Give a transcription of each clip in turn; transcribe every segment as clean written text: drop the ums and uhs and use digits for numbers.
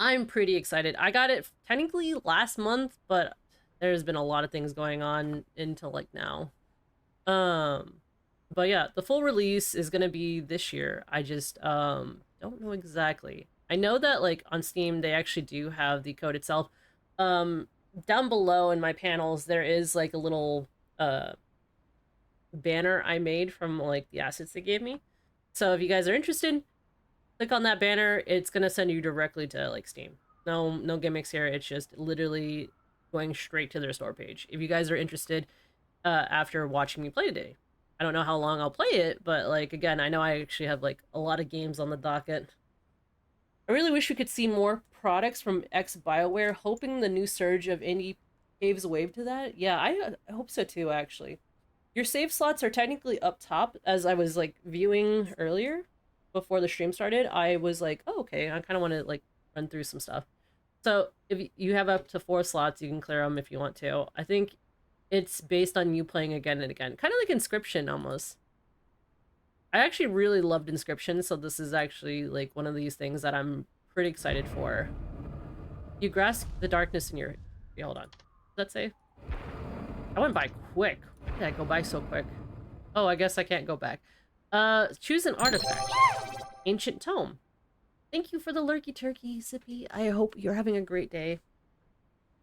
I'm pretty excited. I got it technically last month, but there's been a lot of things going on until like now. Um, but yeah, the full release is gonna be this year. I just don't know exactly. I know that like on Steam they actually do have the code itself. Um, Down below in my panels there is like a little uh banner I made from like the assets they gave me. So if you guys are interested, click on that banner. It's gonna send you directly to like Steam. No gimmicks here. It's just literally going straight to their store page. If you guys are interested, after watching me play today, I don't know how long I'll play it, but like again, I know I actually have like a lot of games on the docket. I really wish we could see more products from ex BioWare, hoping the new surge of indie paves a wave to that. Yeah, I hope so too, actually. Your save slots are technically up top, as I was like viewing earlier before the stream started. I was like, oh, okay, I kind of want to like run through some stuff. So if you have up to 4 slots, you can clear them if you want to. I think it's based on you playing again and again, kind of like Inscription almost. I actually really loved Inscription, so this is actually like one of these things that I'm pretty excited for. You grasp the darkness in your. Yeah, hold on. Does that say? I went by quick. Why did I go by so quick? Oh, I guess I can't go back. Choose an artifact. Ancient Tome. Thank you for the lurky turkey, Sippy. I hope you're having a great day.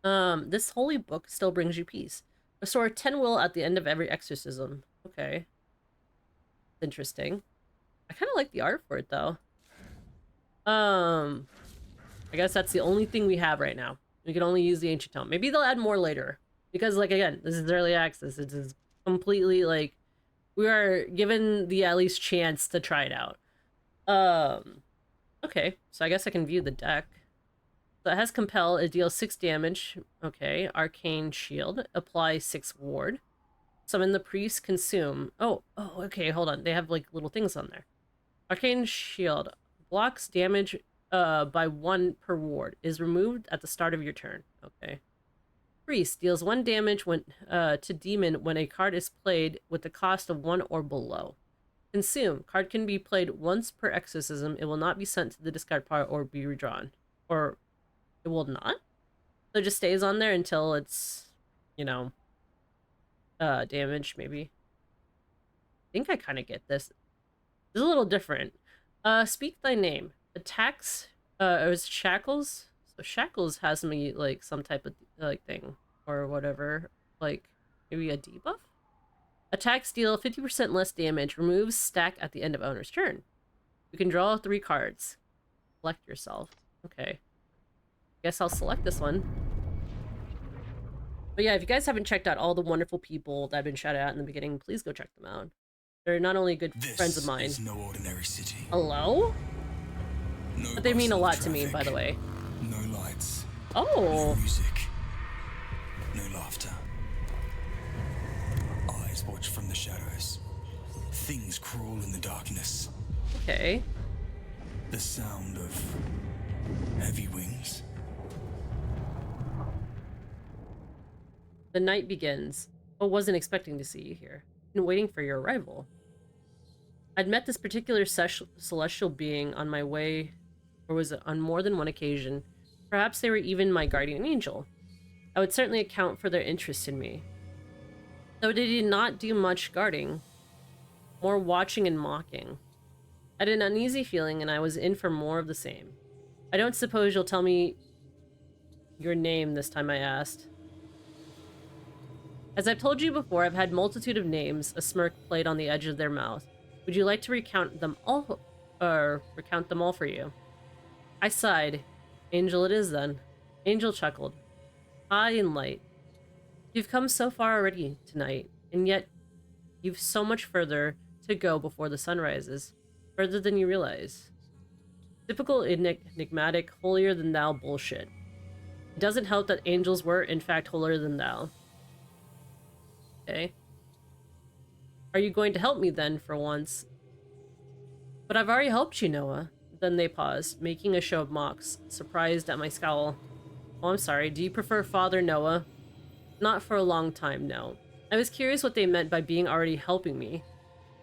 This holy book still brings you peace. Restore 10 will at the end of every exorcism. Okay. Interesting. I kind of like the art for it, though. I guess that's the only thing we have right now. We can only use the Ancient Tome. Maybe they'll add more later. Because, like, again, this is early access. It is completely, like, we are given the at least chance to try it out. Okay. So I guess I can view the deck. So it has Compel. It deals 6 damage. Okay. Arcane Shield. Apply 6 ward. Summon the Priest. Consume. Oh, okay. Hold on. They have, like, little things on there. Arcane Shield. Blocks damage by 1 per ward. Is removed at the start of your turn. Okay. Priest deals 1 damage when to demon when a card is played with the cost of 1 or below. Consume. Card can be played once per exorcism. It will not be sent to the discard pile or be redrawn. Or it will not? So it just stays on there until it's, you know, damaged, maybe. I think I kind of get this. It's a little different. Speak thy name. Attacks, it was Shackles? So Shackles has me, like, some type of, like, thing. Or whatever. Like, maybe a debuff? Attacks deal 50% less damage. Removes stack at the end of owner's turn. You can draw 3 cards. Select yourself. Okay. Guess I'll select this one. But yeah, if you guys haven't checked out all the wonderful people that have been shouted out in the beginning, please go check them out. They're not only good friends of mine. This is no ordinary city. Hello? No But they mean a lot traffic, to me, by the way. No lights. Oh. No music. No laughter. Eyes watch from the shadows. Things crawl in the darkness. Okay. The sound of heavy wings. The night begins. I wasn't expecting to see you here. Been waiting for your arrival. I'd met this particular celestial being on my way, or was it on more than one occasion. Perhaps they were even my guardian angel. I would certainly account for their interest in me. Though they did not do much guarding, more watching and mocking. I had an uneasy feeling and I was in for more of the same. I don't suppose you'll tell me your name this time, I asked. As I've told you before, I've had multitude of names, a smirk played on the edge of their mouth. Would you like to recount them all for you? I sighed. Angel it is then. Angel chuckled. High and light. You've come so far already tonight, and yet you've so much further to go before the sun rises. Further than you realize. Typical enigmatic, holier-than-thou bullshit. It doesn't help that angels were, in fact, holier than thou. Okay. Are you going to help me then, for once? But I've already helped you, Noah. Then they paused, making a show of mocks, surprised at my scowl. Oh, I'm sorry. Do you prefer Father Noah? Not for a long time, no. I was curious what they meant by being already helping me.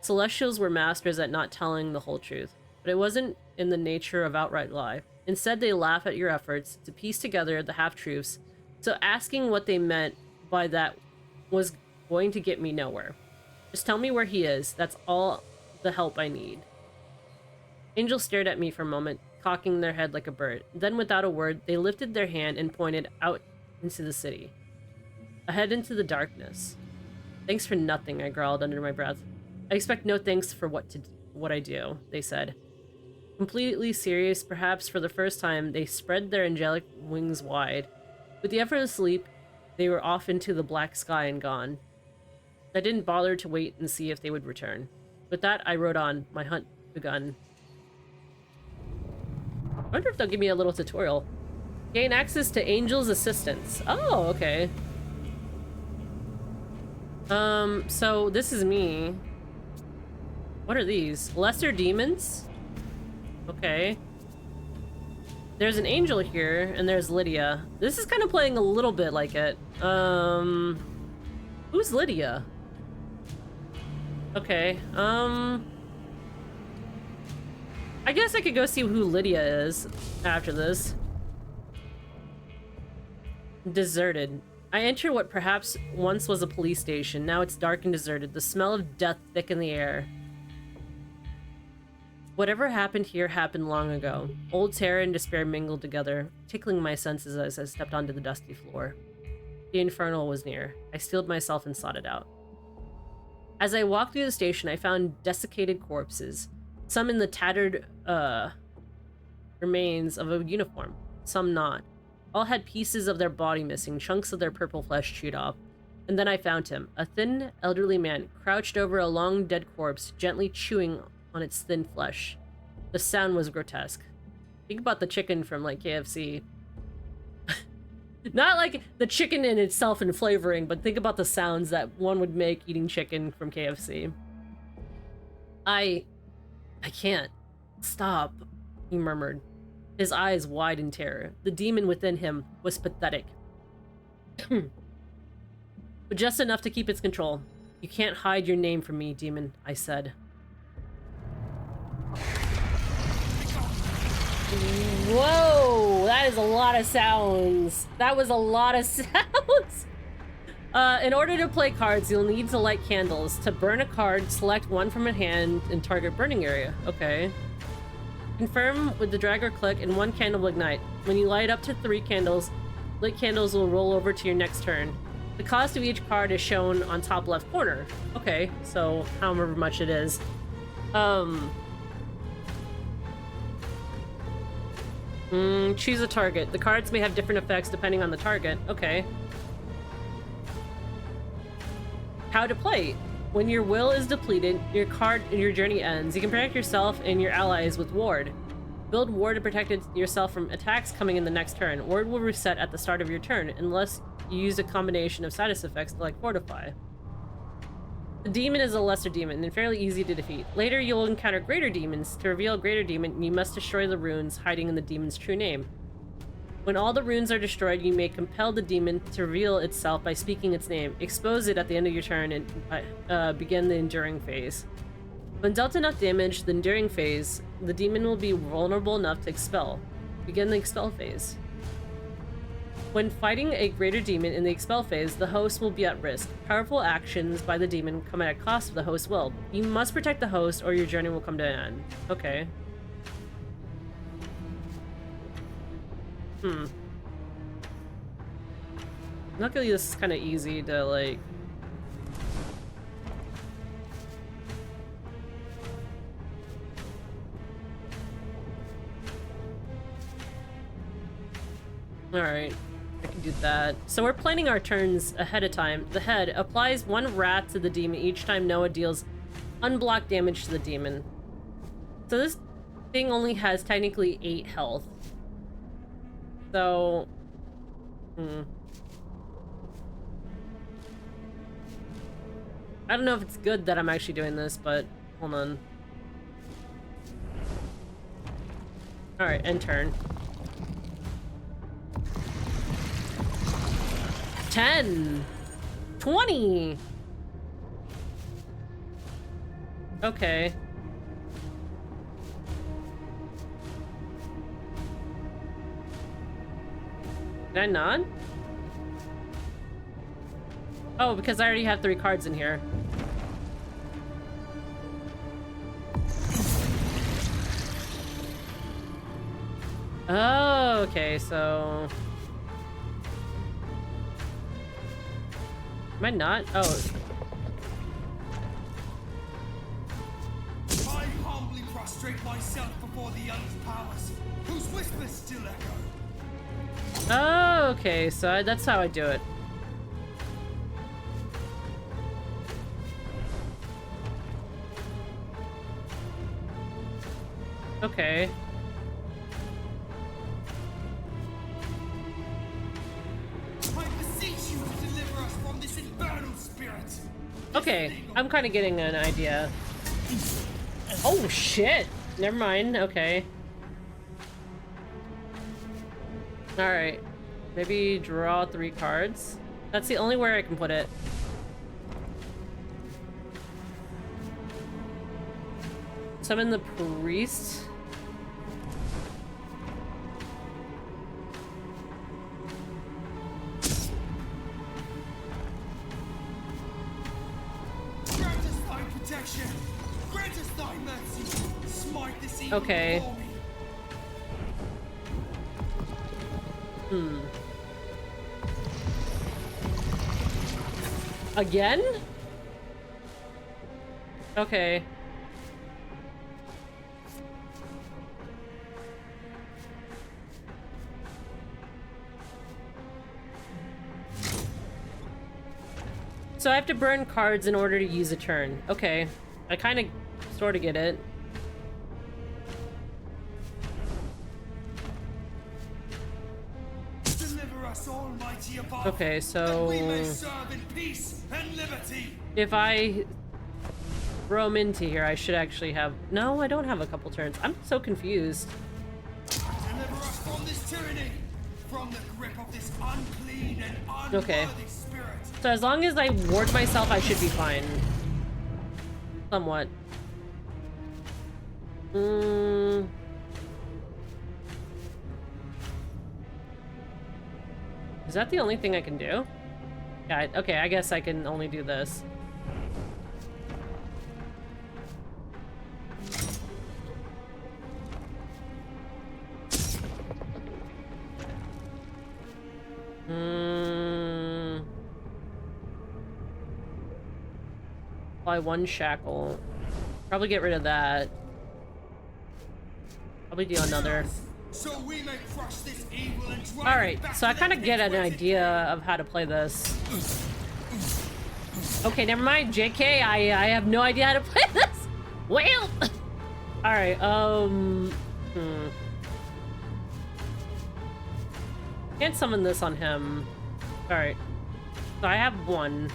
Celestials were masters at not telling the whole truth, but it wasn't in the nature of outright lie. Instead, they laugh at your efforts to piece together the half-truths, so asking what they meant by that was going to get me nowhere. Just tell me where he is. That's all the help I need. Angel stared at me for a moment, cocking their head like a bird. Then, without a word, they lifted their hand and pointed out into the city. Ahead into the darkness. Thanks for nothing, I growled under my breath. I expect no thanks for what I do, they said. Completely serious, perhaps for the first time, they spread their angelic wings wide. With the effort of sleep, they were off into the black sky and gone. I didn't bother to wait and see if they would return. With that, I rode on, my hunt begun. I wonder if they'll give me a little tutorial. Gain access to Angel's assistance. Oh, okay. So this is me. What are these? Lesser demons? Okay. There's an angel here, and there's Lydia. This is kind of playing a little bit like it. Who's Lydia? Okay, I guess I could go see who Lydia is after this. Deserted. I enter what perhaps once was a police station. Now it's dark and deserted. The smell of death thick in the air. Whatever happened here happened long ago. Old terror and despair mingled together, tickling my senses as I stepped onto the dusty floor. The infernal was near. I steeled myself and sought it out. As I walked through the station, I found desiccated corpses. Some in the tattered, remains of a uniform. Some not. All had pieces of their body missing, chunks of their purple flesh chewed off. And then I found him, a thin, elderly man, crouched over a long dead corpse, gently chewing on its thin flesh. The sound was grotesque. Think about the chicken from, like, KFC. Not like the chicken in itself and flavoring, but think about the sounds that one would make eating chicken from KFC. I can't. Stop, he murmured, his eyes wide in terror. The demon within him was pathetic. But just enough to keep its control. You can't hide your name from me, demon, I said. Whoa, that is a lot of sounds. That was a lot of sounds. In order to play cards, you'll need to light candles. To burn a card, select one from a hand and target burning area. Okay. Confirm with the drag or click and one candle will ignite. When you light up to 3 candles, lit candles will roll over to your next turn. The cost of each card is shown on top left corner. Okay, so however much it is. Choose a target. The cards may have different effects depending on the target. Okay. How to play. When your will is depleted, your journey ends. You can protect yourself and your allies with Ward. Build Ward to protect yourself from attacks coming in the next turn. Ward will reset at the start of your turn, unless you use a combination of status effects like Fortify. The demon is a lesser demon and fairly easy to defeat. Later, you'll encounter greater demons. To reveal a greater demon, you must destroy the runes hiding in the demon's true name. When all the runes are destroyed, you may compel the demon to reveal itself by speaking its name. Expose it at the end of your turn and begin the enduring phase. When dealt enough damage, the enduring phase, the demon will be vulnerable enough to expel. Begin the expel phase. When fighting a greater demon in the expel phase, the host will be at risk. Powerful actions by the demon come at a cost to the host will. You must protect the host or your journey will come to an end. Okay. Luckily this is kind of easy to, like... Alright. I can do that. So we're planning our turns ahead of time. The head applies 1 wrath to the demon each time Noah deals unblocked damage to the demon. So this thing only has technically 8 health. So... I don't know if it's good that I'm actually doing this, but hold on. Alright, end turn. 10! 20! Okay. Can I not? Oh, because I already have 3 cards in here. Oh, okay, so... Am I not? Oh. I humbly prostrate myself before the young's powers, whose whispers still echo. Oh, okay, so that's how I do it. Okay. I beseech you to deliver us from this infernal spirit. Okay, I'm kind of getting an idea. Oh, shit! Never mind, okay. Alright. Maybe draw 3 cards. That's the only way I can put it. Summon the priest. Grant us thy protection. Grant us thy mercy. Smite this evil Okay. before me. Again? Okay. So I have to burn cards in order to use a turn. Okay. I kind of sort of get it. Deliver us, Almighty above. Okay, so that we may serve in peace and liberty. if I throw them into here, I should actually have... No, I don't have a couple turns. I'm so confused. Deliver us from this tyranny, from the grip of this unclean and unworthy Okay. spirit. So as long as I ward myself, I should be fine. Somewhat. Is that the only thing I can do? Yeah, okay, I guess I can only do this. Apply 1 shackle. Probably get rid of that. Probably do another. So we may crush this evil and drive Alright, it back so I to kind of the get pit an whence it idea of how to play this. Okay, never mind, JK, I have no idea how to play this! Well! Alright, Can't summon this on him. Alright. So I have 1.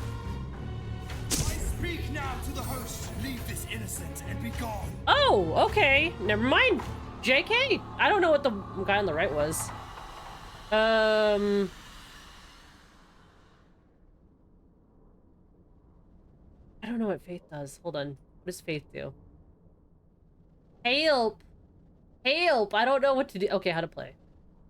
I speak now to the host. Leave this innocent and be gone. Oh, okay. Never mind. JK. I don't know what the guy on the right was. I don't know what Faith does. Hold on. What does Faith do? Help! Help! I don't know what to do. Okay, how to play.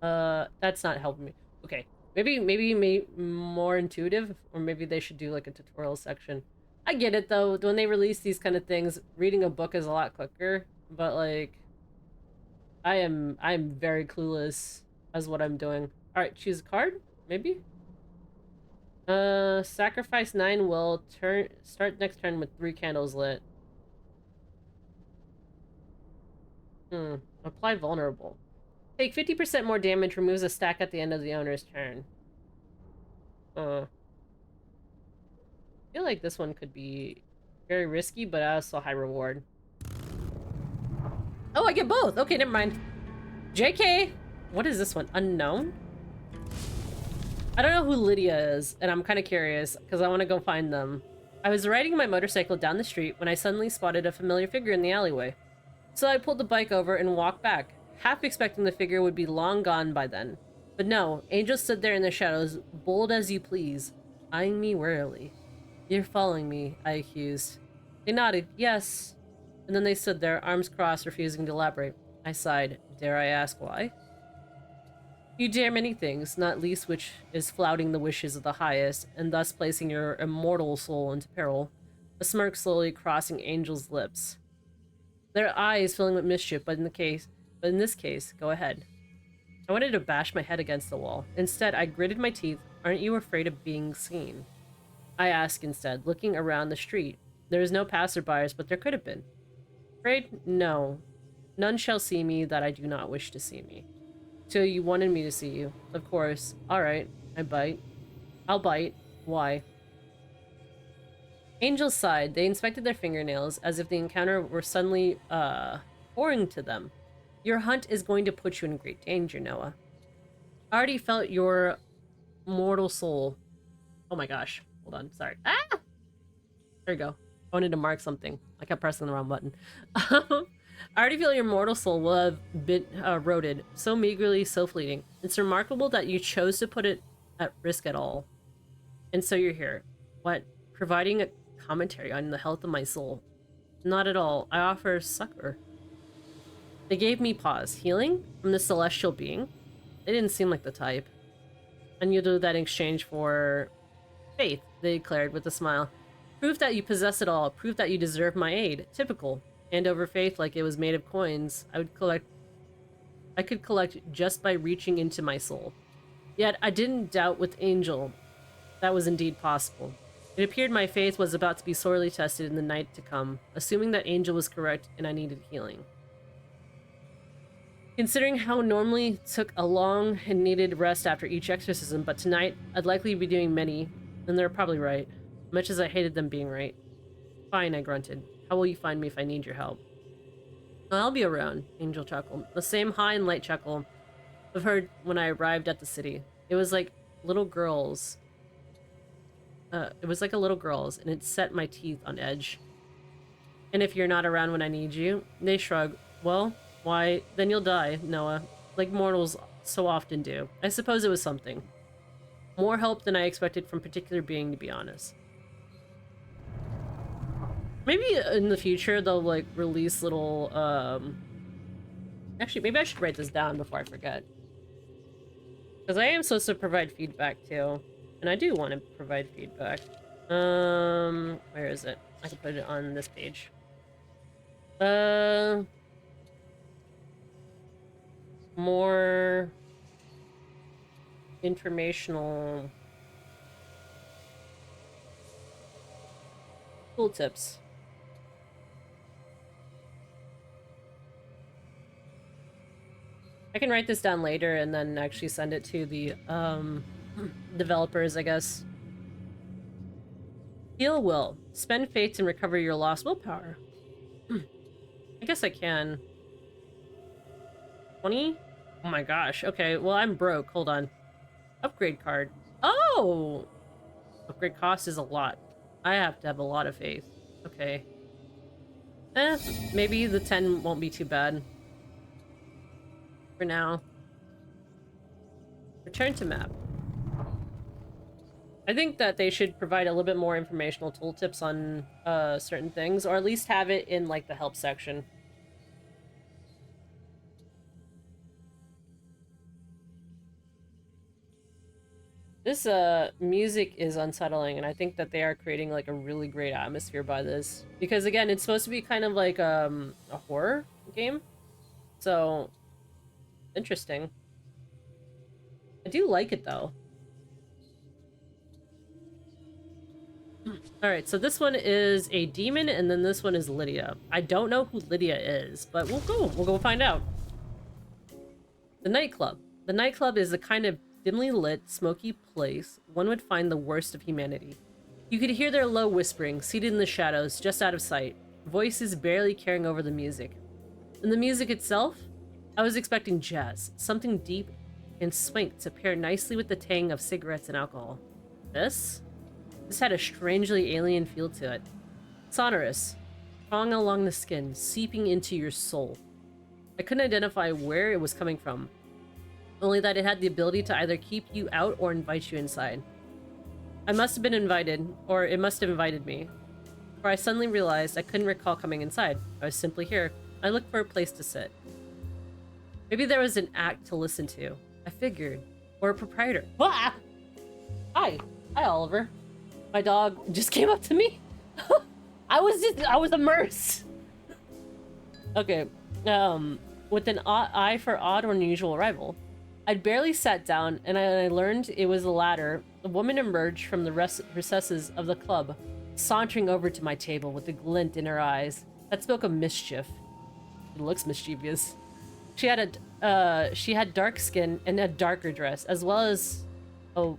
That's not helping me. Okay. Maybe more intuitive, or maybe they should do like a tutorial section. I get it though. When they release these kind of things, reading a book is a lot quicker, but like I'm very clueless as what I'm doing. All right, choose a card, maybe. Sacrifice 9 will start next turn with 3 candles lit. Apply vulnerable. Take 50% more damage, removes a stack at the end of the owner's turn. I feel like this one could be very risky, but also high reward. Oh, I get both! Okay, never mind. JK! What is this one? Unknown? I don't know who Lydia is, and I'm kind of curious, because I want to go find them. I was riding my motorcycle down the street when I suddenly spotted a familiar figure in the alleyway. So I pulled the bike over and walked back, half expecting the figure would be long gone by then. But no, Angel stood there in the shadows, bold as you please, eyeing me warily. You're following me, I accused. They nodded, yes. And then they stood there, arms crossed, refusing to elaborate. I sighed. Dare I ask why? You dare many things, not least which is flouting the wishes of the highest, and thus placing your immortal soul into peril. A smirk slowly crossing Angel's lips. Their eyes filling with mischief, but in this case, go ahead. I wanted to bash my head against the wall. Instead, I gritted my teeth. Aren't you afraid of being seen? I asked instead, looking around the street. There is no passerbyers, but there could have been. Afraid? No. None shall see me that I do not wish to see me. So you wanted me to see you. Of course. Alright. I bite. I'll bite. Why? Angels sighed. They inspected their fingernails as if the encounter were suddenly, foreign to them. Your hunt is going to put you in great danger, Noah. I already felt your mortal soul. Oh my gosh. Hold on. Sorry. Ah! There we go. I wanted to mark something. I kept pressing the wrong button. I already feel your mortal soul will have been eroded. So meagerly, so fleeting. It's remarkable that you chose to put it at risk at all. And so you're here. What? Providing a commentary on the health of my soul. Not at all. I offer succor. They gave me pause. Healing? From the celestial being? They didn't seem like the type. And you do that in exchange for faith, they declared with a smile. Proof that you possess it all. Proof that you deserve my aid. Typical. Hand over faith like it was made of coins. I could collect just by reaching into my soul. Yet I didn't doubt with Angel that was indeed possible. It appeared my faith was about to be sorely tested in the night to come, assuming that Angel was correct and I needed healing. Considering how normally took a long and needed rest after each exorcism, but tonight I'd likely be doing many, and they're probably right, much as I hated them being right. Fine, I grunted. How will you find me if I need your help? I'll be around, Angel chuckled. The same high and light chuckle I've heard when I arrived at the city. It was like little girls. It was like a little girl's, and it set my teeth on edge. And if you're not around when I need you, they shrug. Well, why, then you'll die, Noah. Like mortals so often do. I suppose it was something. More help than I expected from particular being, to be honest. Maybe in the future they'll like release little actually maybe I should write this down before I forget. Because I am supposed to provide feedback too. And I do want to provide feedback. Where is it? I can put it on this page. More informational tooltips. I can write this down later and then actually send it to the developers, I guess. Heal will. Spend faith and recover your lost willpower. I guess I can. 20? Oh my gosh. Okay, well, I'm broke. Hold on. Upgrade card. Oh! Upgrade cost is a lot. I have to have a lot of faith. Okay. Maybe the 10 won't be too bad. For now. Return to map. I think that they should provide a little bit more informational tooltips on certain things, or at least have it in like the help section. This music is unsettling, and I think that they are creating like a really great atmosphere by this. Because again, it's supposed to be kind of like a horror game. So interesting. I do like it though. Alright, so this one is a demon, and then this one is Lydia. I don't know who Lydia is, but we'll go find out. The nightclub. The nightclub is a kind of dimly lit, smoky place one would find the worst of humanity. You could hear their low whispering, seated in the shadows, just out of sight, voices barely carrying over the music. And the music itself? I was expecting jazz, something deep and swank to pair nicely with the tang of cigarettes and alcohol. This had a strangely alien feel to it. Sonorous, strong along the skin, seeping into your soul. I couldn't identify where it was coming from, only that it had the ability to either keep you out or invite you inside. I must have been invited, or it must have invited me, for I suddenly realized I couldn't recall coming inside. I was simply here. I looked for a place to sit. Maybe there was an act to listen to, I figured. Or a proprietor. Ah! Hi. Hi, Oliver. My dog just came up to me. I was immersed. Okay. With an eye for odd or unusual arrival. I'd barely sat down, and I learned it was the latter. The woman emerged from the recesses of the club, sauntering over to my table with a glint in her eyes that spoke of mischief. It looks mischievous. She had dark skin and a darker dress, as well as a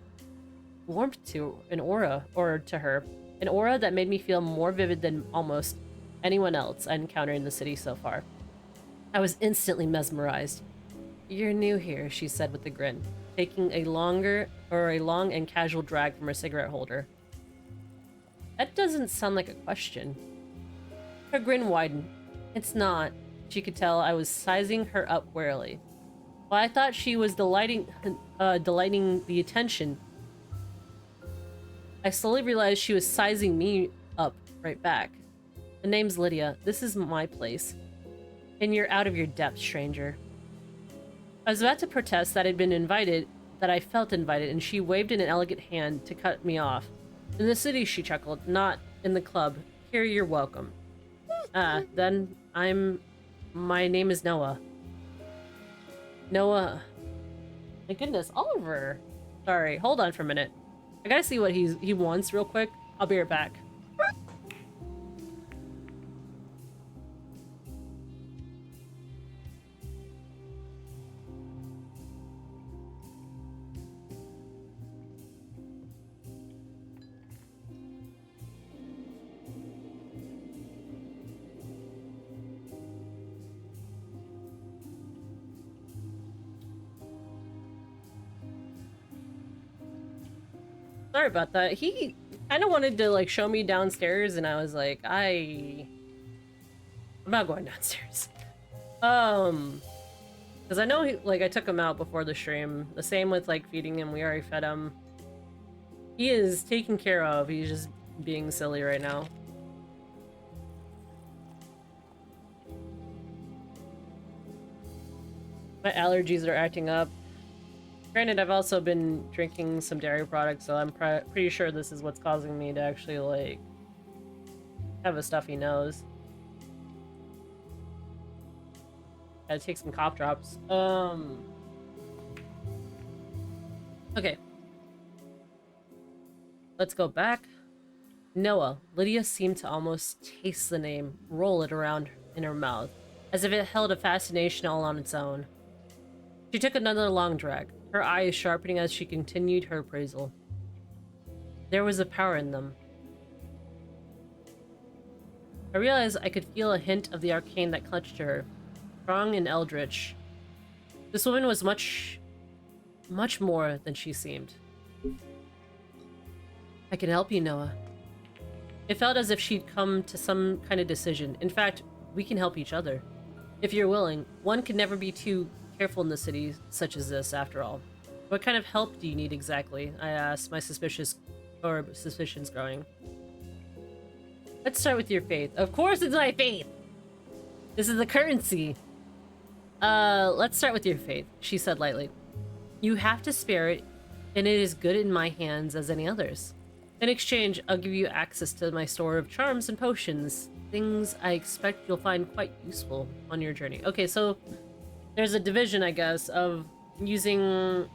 warmth to an aura, or to her, an aura that made me feel more vivid than almost anyone else I encountered in the city so far. I was instantly mesmerized. You're new here, she said with a grin, taking a long and casual drag from her cigarette holder. That doesn't sound like a question. Her grin widened. It's not. She could tell I was sizing her up warily. While I thought she was delighting the attention, I slowly realized she was sizing me up right back. The name's Lydia. This is my place. And you're out of your depth, stranger. I was about to protest that I felt invited, and she waved in an elegant hand to cut me off. In the city, she chuckled, not in the club. Here, you're welcome. Then my name is Noah. Noah. My goodness, Oliver. Sorry, hold on for a minute. I gotta see what he wants real quick. I'll be right back. Sorry about that. He kind of wanted to like show me downstairs, and I was like, I'm not going downstairs. Because I know I took him out before the stream. The same with like feeding him. We already fed him. He is taken care of. He's just being silly right now. My allergies are acting up. Granted, I've also been drinking some dairy products, so I'm pretty sure this is what's causing me to actually, like, have a stuffy nose. Gotta take some cough drops. Okay. Let's go back. Noah. Lydia seemed to almost taste the name, roll it around in her mouth, as if it held a fascination all on its own. She took another long drag, her eyes sharpening as she continued her appraisal. There was a power in them. I realized I could feel a hint of the arcane that clutched to her, strong and eldritch. This woman was much more than she seemed. I can help you, Noah. It felt as if she'd come to some kind of decision. In fact, we can help each other. If you're willing, one can never be too careful in the city such as this, after all. What kind of help do you need exactly? I asked, my suspicions growing. Let's start with your faith. Of course it's my faith! This is the currency! Let's start with your faith, she said lightly. You have to spare it, and it is good in my hands as any others. In exchange, I'll give you access to my store of charms and potions. Things I expect you'll find quite useful on your journey. Okay, so there's a division, I guess, of using,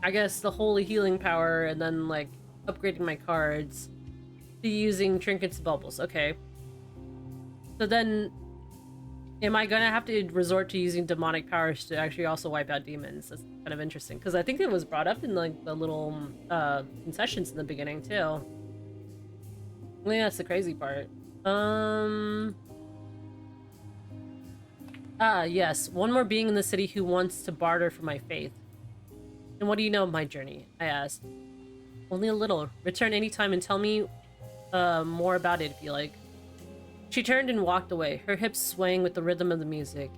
I guess, the holy healing power and then, like, upgrading my cards to using trinkets and bubbles. Okay. So then, am I gonna have to resort to using demonic powers to actually also wipe out demons? That's kind of interesting, because I think it was brought up in, like, the little concessions in the beginning, too. I think that's the crazy part. Yes. One more being in the city who wants to barter for my faith. And what do you know of my journey? I asked. Only a little. Return anytime and tell me more about it if you like. She turned and walked away, her hips swaying with the rhythm of the music.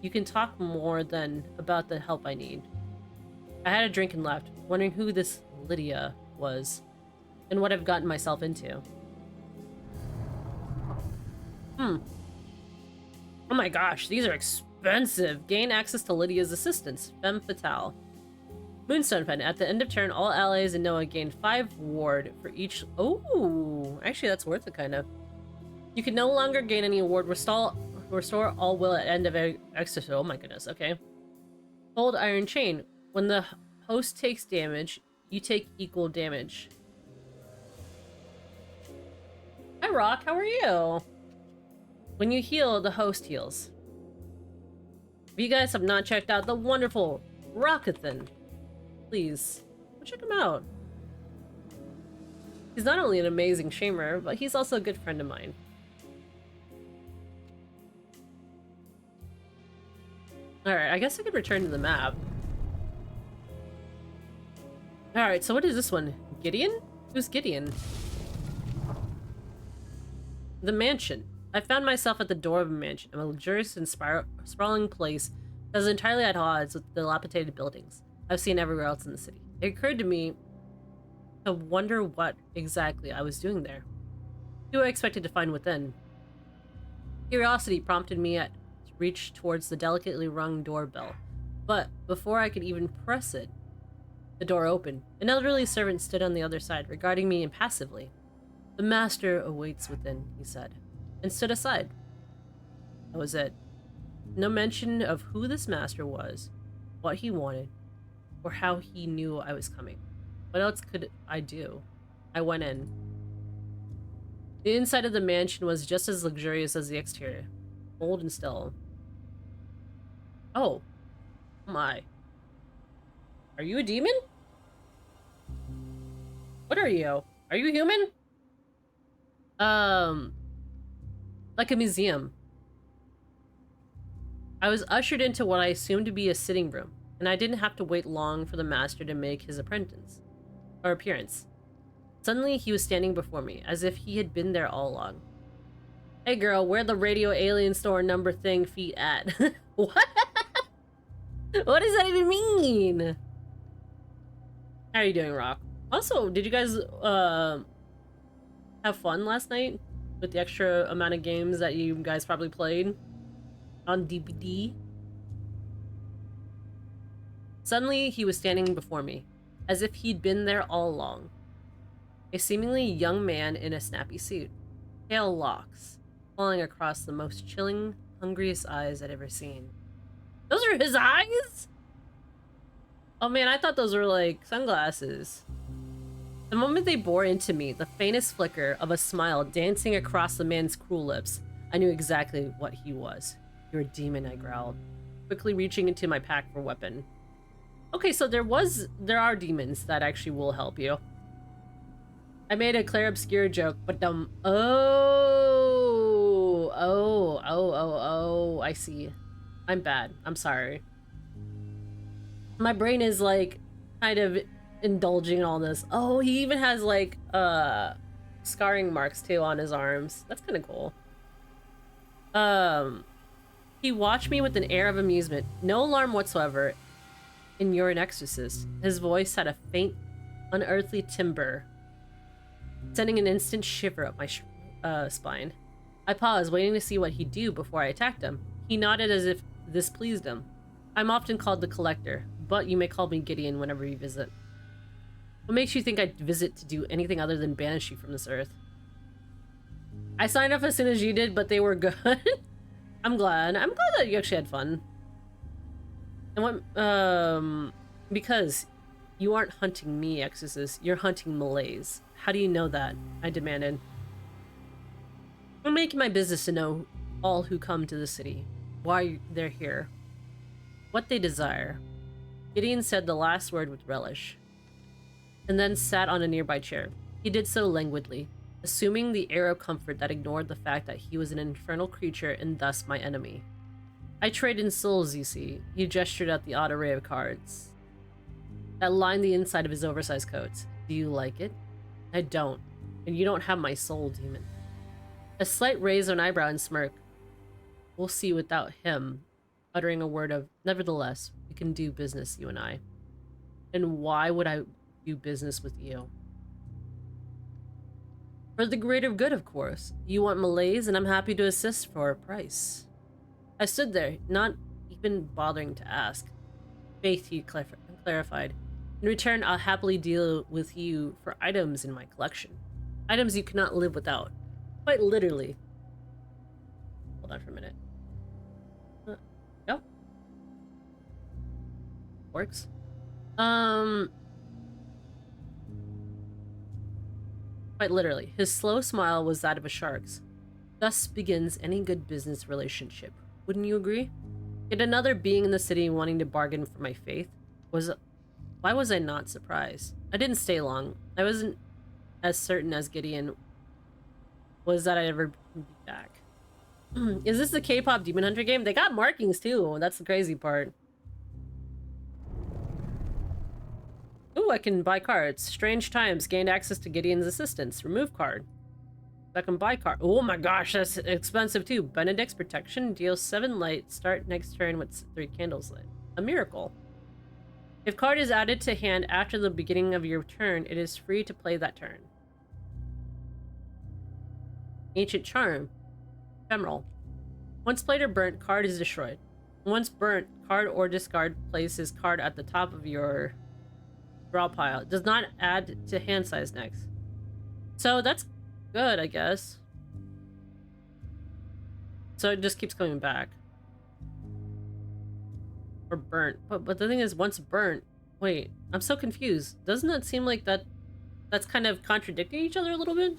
You can talk more then about the help I need. I had a drink and left, wondering who this Lydia was, and what I've gotten myself into. Oh my gosh, these are Expensive. Gain access to Lydia's assistance. Femme Fatale. Moonstone Pen. At the end of turn, all allies in Noah gain 5 ward for each... Oh, actually that's worth it, kind of. You can no longer gain any ward. Restore all will at end of exercise. Oh my goodness, okay. Hold Iron Chain. When the host takes damage, you take equal damage. Hi Rock, how are you? When you heal, the host heals. If you guys have not checked out the wonderful Rockathan, please go check him out. He's not only an amazing shamer, but he's also a good friend of mine. Alright, I guess I could return to the map. Alright, so what is this one? Gideon? Who's Gideon? The mansion. I found myself at the door of a mansion, a luxurious and sprawling place that is entirely at odds with the dilapidated buildings I've seen everywhere else in the city. It occurred to me to wonder what exactly I was doing there. Who I expected to find within. Curiosity prompted me to reach towards the delicately rung doorbell, but before I could even press it, the door opened. An elderly servant stood on the other side, regarding me impassively. "The master awaits within," he said, and stood aside. That was it. No mention of who this master was, what he wanted, or how he knew I was coming. What else could I do? I went in. The inside of the mansion was just as luxurious as the exterior, old and still. Oh my. Are you a demon? What are you? Are you human? Like a museum. I was ushered into what I assumed to be a sitting room, and I didn't have to wait long for the master to make his appearance. Suddenly, he was standing before me, as if he had been there all along. "Hey girl, where the radio alien store number thing feet at?" What? What does that even mean? How are you doing, Rock? Also, did you guys have fun last night with the extra amount of games that you guys probably played on DVD? Suddenly, he was standing before me, as if he'd been there all along. A seemingly young man in a snappy suit, pale locks falling across the most chilling, hungriest eyes I'd ever seen. Those are his eyes? Oh man, I thought those were like sunglasses. The moment they bore into me, the faintest flicker of a smile dancing across the man's cruel lips, I knew exactly what he was. "You're a demon," I growled, quickly reaching into my pack for weapon. Okay, so there are demons that actually will help you. I made a Claire Obscure joke, but oh, I see. I'm bad. I'm sorry. My brain is like kind of indulging in all this. Oh, he even has like scarring marks too on his arms. That's kind of cool. He watched me with an air of amusement, no alarm whatsoever. "And you're an exorcist." His voice had a faint, unearthly timbre, sending an instant shiver up my spine. I paused, waiting to see what he'd do before I attacked him. He nodded as if this pleased him. "I'm often called the Collector, but you may call me Gideon whenever you visit." "What makes you think I'd visit to do anything other than banish you from this earth?" "I signed up as soon as you did, but they were good." I'm glad that you actually had fun. "And what, because you aren't hunting me, Exorcist, you're hunting Malys. How do you know that?" I demanded. "I'm making my business to know all who come to the city, why they're here, what they desire." Gideon said the last word with relish, and then sat on a nearby chair. He did so languidly, assuming the air of comfort that ignored the fact that he was an infernal creature and thus my enemy. "I trade in souls, you see." He gestured at the odd array of cards that lined the inside of his oversized coat. "Do you like it?" "I don't. And you don't have my soul, demon." A slight raise of an eyebrow and smirk. "We'll see without him," uttering a word of, "Nevertheless, we can do business, you and I." "And why would I do business with you?" "For the greater good, of course. You want Malys, and I'm happy to assist for a price." I stood there, not even bothering to ask. Faith, he clarified. In return, I'll happily deal with you for items in my collection. Items you cannot live without. Quite literally. Hold on for a minute. Yep. Works. Quite literally. His slow smile was that of a shark's. Thus begins any good business relationship. Wouldn't you agree? Yet another being in the city wanting to bargain for my faith? Why was I not surprised? I didn't stay long. I wasn't as certain as Gideon was that I'd ever be back. Is this the K-pop Demon Hunter game? They got markings too. That's the crazy part. Ooh, I can buy cards. Strange times. Gained access to Gideon's assistance. Remove card. I can buy card. Oh my gosh, that's expensive too. Benedict's protection. Deal 7 light. Start next turn with 3 candles lit. A miracle. If card is added to hand after the beginning of your turn, it is free to play that turn. Ancient Charm. Ephemeral. Once played or burnt, card is destroyed. Once burnt, card or discard places card at the top of your draw pile. It does not add to hand size next. So that's good, I guess. So it just keeps coming back. Or burnt. But the thing is, once burnt... Wait, I'm so confused. Doesn't that seem like that's kind of contradicting each other a little bit?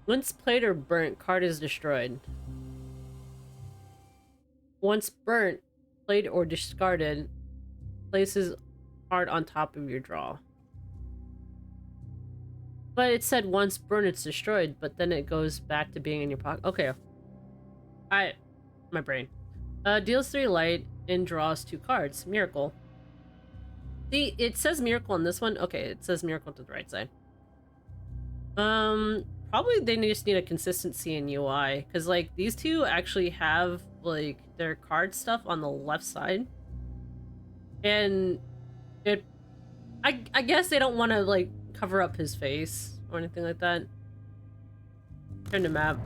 Once played or burnt, card is destroyed. Once burnt, played or discarded, places card on top of your draw. But it said once burnt, it's destroyed, but then it goes back to being in your pocket. Okay. My brain. Deals 3 light and draws 2 cards. Miracle. See, it says miracle on this one. Okay, it says miracle to the right side. Probably they just need a consistency in UI, because like these two actually have like their card stuff on the left side, and I guess they don't want to like cover up his face or anything like that. Turn the map.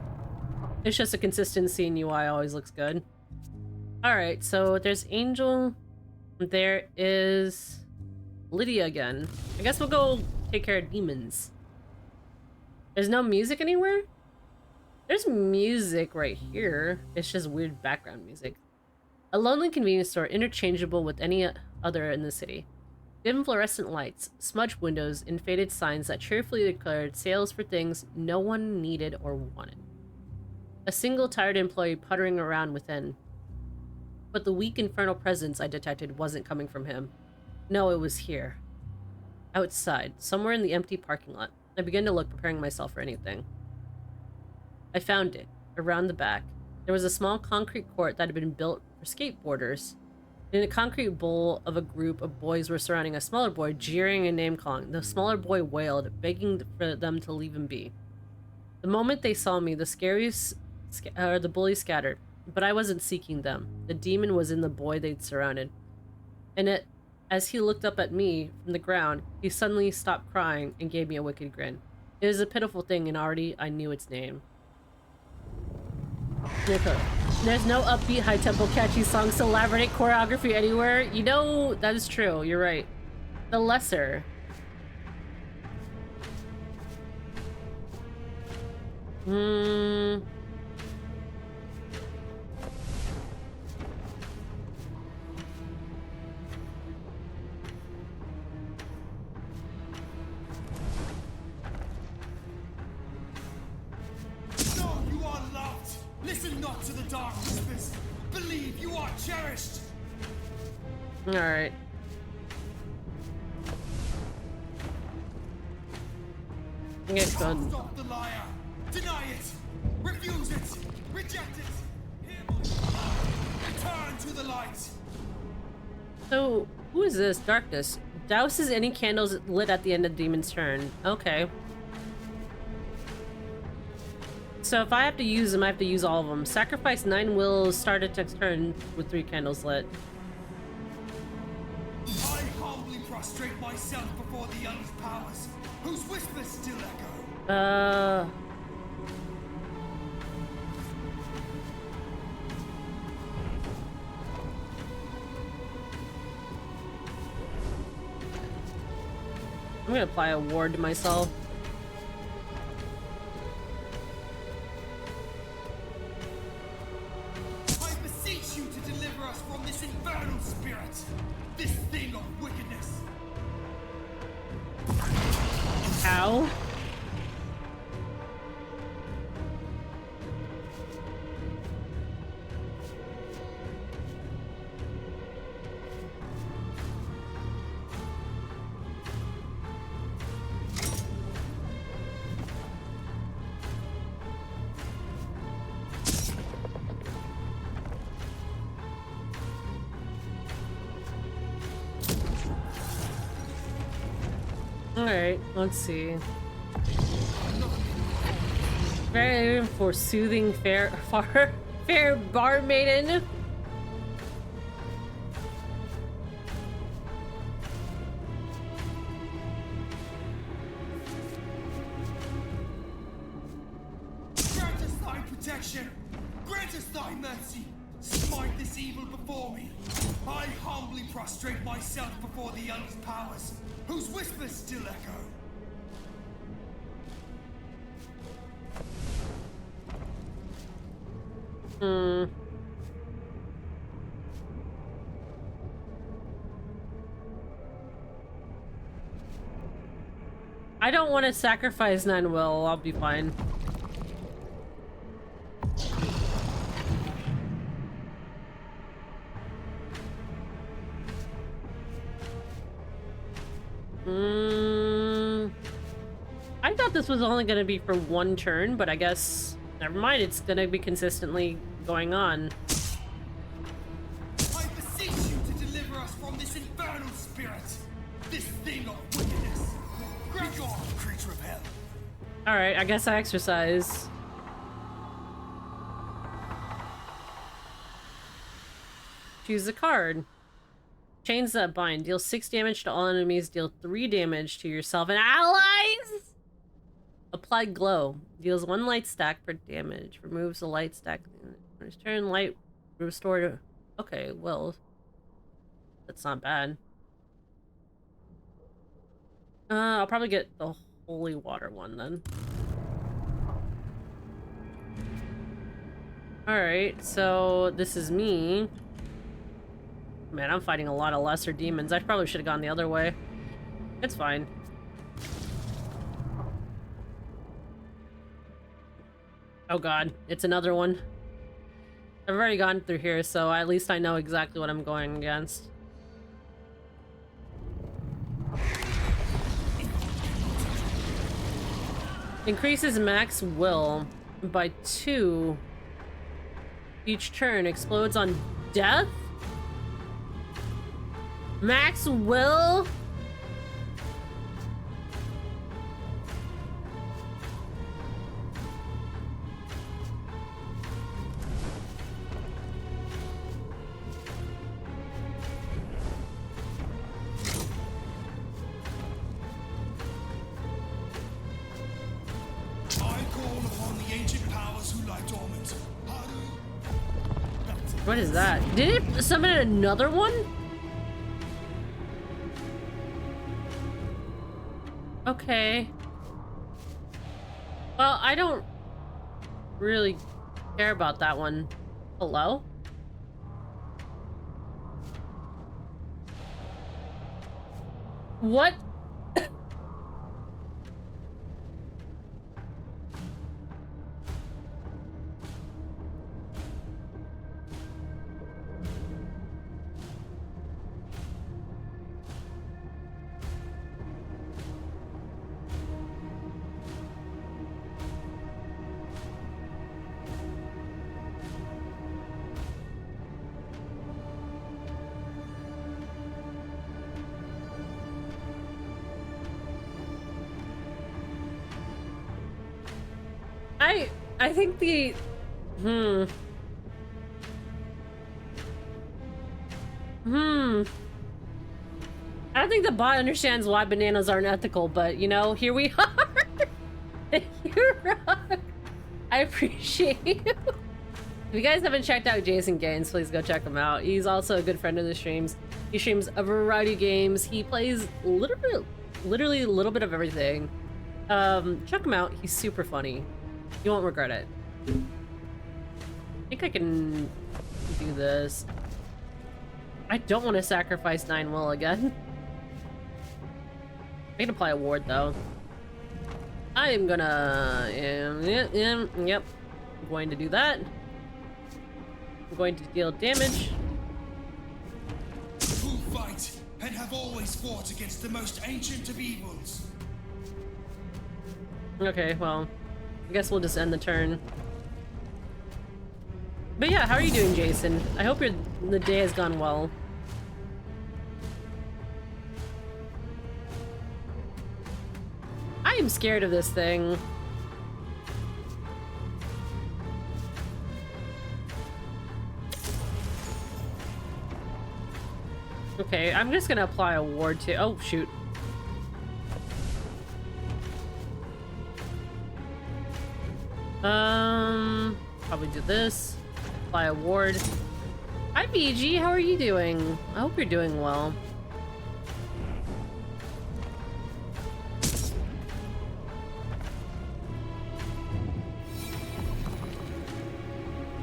It's just a consistency in UI always looks good. All right, so there's Angel. There is Lydia again. I guess we'll go take care of demons. There's no music anywhere? There's music right here. It's just weird background music. A lonely convenience store interchangeable with any other in the city. Dim fluorescent lights, smudged windows, and faded signs that cheerfully declared sales for things no one needed or wanted. A single tired employee puttering around within. But the weak infernal presence I detected wasn't coming from him. No, it was here. Outside, somewhere in the empty parking lot. I began to look, preparing myself for anything. I found it, around the back. There was a small concrete court that had been built for skateboarders. In a concrete bowl of a group of boys were surrounding a smaller boy, jeering and name-calling. The smaller boy wailed, begging for them to leave him be. The moment they saw me, the bullies scattered. But I wasn't seeking them. The demon was in the boy they'd surrounded. And as he looked up at me from the ground, he suddenly stopped crying and gave me a wicked grin. It was a pitiful thing, and already I knew its name. Nico. There's no upbeat, high-tempo, catchy songs to elaborate choreography anywhere. You know, that is true. You're right. The lesser. Listen not to the dark whispers. Believe you are cherished. All right. Get done. Stop the liar. Deny it. Refuse it. Reject it. Return to the light. So, who is this? Darkness. Douses any candles lit at the end of the demon's turn. Okay. So if I have to use them, I have to use all of them. Sacrifice 9 wills, start at next turn with 3 candles lit. I humbly prostrate myself before the young powers, whose whispers still echo. I'm gonna apply a ward to myself. I beseech you to deliver us from this infernal spirit, this thing of wickedness. Ow. Alright, let's see. Very for soothing fair bar maiden. Grant us thy protection. Grant us thy mercy. Smite this evil before me. I humbly prostrate myself before the youngest powers, whose whispers still echo. I don't want to sacrifice 9 will. I'll be fine. I thought this was only going to be for 1 turn, but I guess never mind. It's going to be consistently going on. I beseech you to deliver us from this infernal spirit, this thing of wickedness. Be gone, creature of hell. All right, I guess I exercise. Choose a card. Chains that bind. Deal 6 damage to all enemies. Deal 3 damage to yourself and allies. Apply glow. Deals 1 light stack per damage. Removes a light stack. Turn light restore. Okay, well, that's not bad. I'll probably get the holy water one then. Alright, so this is me. Man, I'm fighting a lot of lesser demons. I probably should have gone the other way. It's fine. Oh god, it's another one. I've already gone through here, so at least I know exactly what I'm going against. Increases max will by 2 each turn. Explodes on death? Max will? What is that? Did it summon another one? Okay. Well, I don't really care about that one. Hello? What? I think the I don't think the bot understands why bananas aren't ethical, but you know, here we are. You're wrong. I appreciate you. If you guys haven't checked out Jason Gaines, please go check him out. He's also a good friend of the streams. He streams a variety of games. He plays literally literally a little bit of everything. Check him out. He's super funny. You won't regret it. I think I can do this. I don't want to sacrifice 9 will again. I can apply a ward though. I am gonna... yep. I'm going to do that. I'm going to deal damage. Who fight and have always fought against the most ancient of evils. Okay, well, I guess we'll just end the turn. But yeah, how are you doing, Jason? I hope the day has gone well. I am scared of this thing. Okay, I'm just gonna apply a ward to... Oh, shoot. Probably do this. Apply a ward. Hi, BG. How are you doing? I hope you're doing well.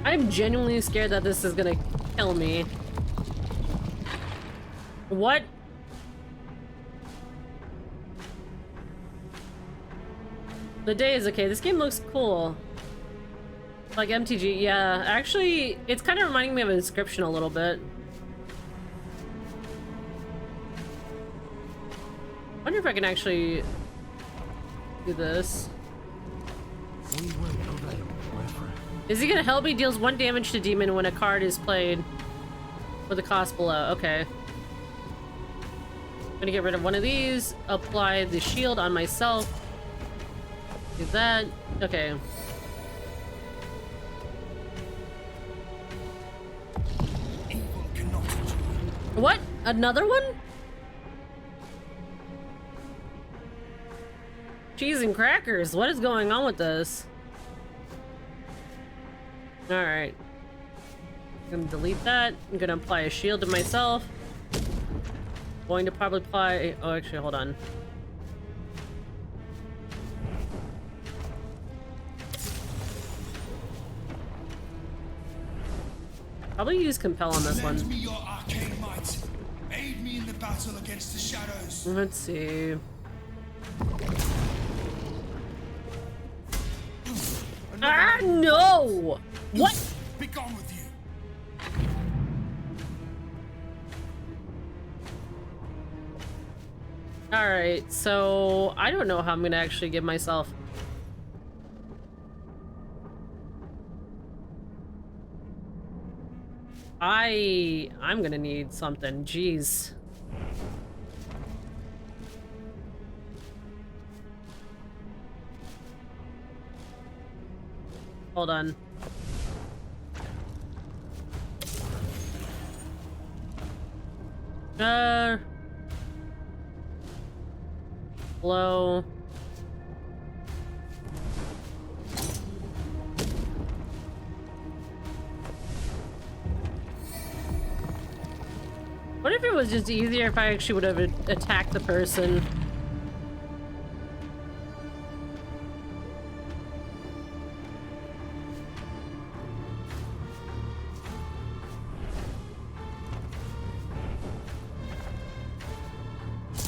I'm genuinely scared that this is gonna kill me. What? The day is okay. This game looks cool. Like MTG, yeah. Actually, it's kind of reminding me of Inscription a little bit. Wonder if I can actually do this. Is he gonna help me? Deals 1 damage to demon when a card is played with the cost below. Okay. I'm gonna get rid of one of these. Apply the shield on myself. Do that. Okay. What? Another one? Cheese and crackers. What is going on with this? Alright. I'm gonna delete that. I'm gonna apply a shield to myself. Going to probably apply... Oh, actually, hold on. Probably use Compel on this one. Lend me your arcane might. Aid me in the battle against the shadows. Let's see. Ah, no! What? Be gone with you. Alright, so I don't know how I'm gonna actually give myself. I'm gonna need something. Jeez. Hold on. Blow. What if it was just easier if I actually would have attacked the person?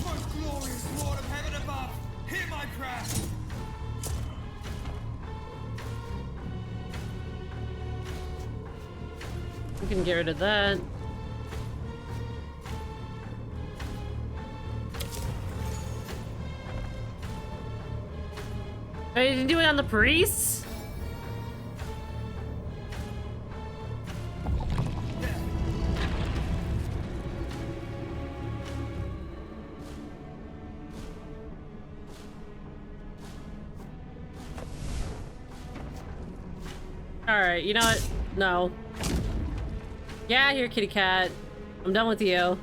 Most glorious Lord of heaven above, hear my prayer. We can get rid of that. Oh, you didn't do it on the priests? Alright, you know what? No. Yeah, here, kitty cat. I'm done with you.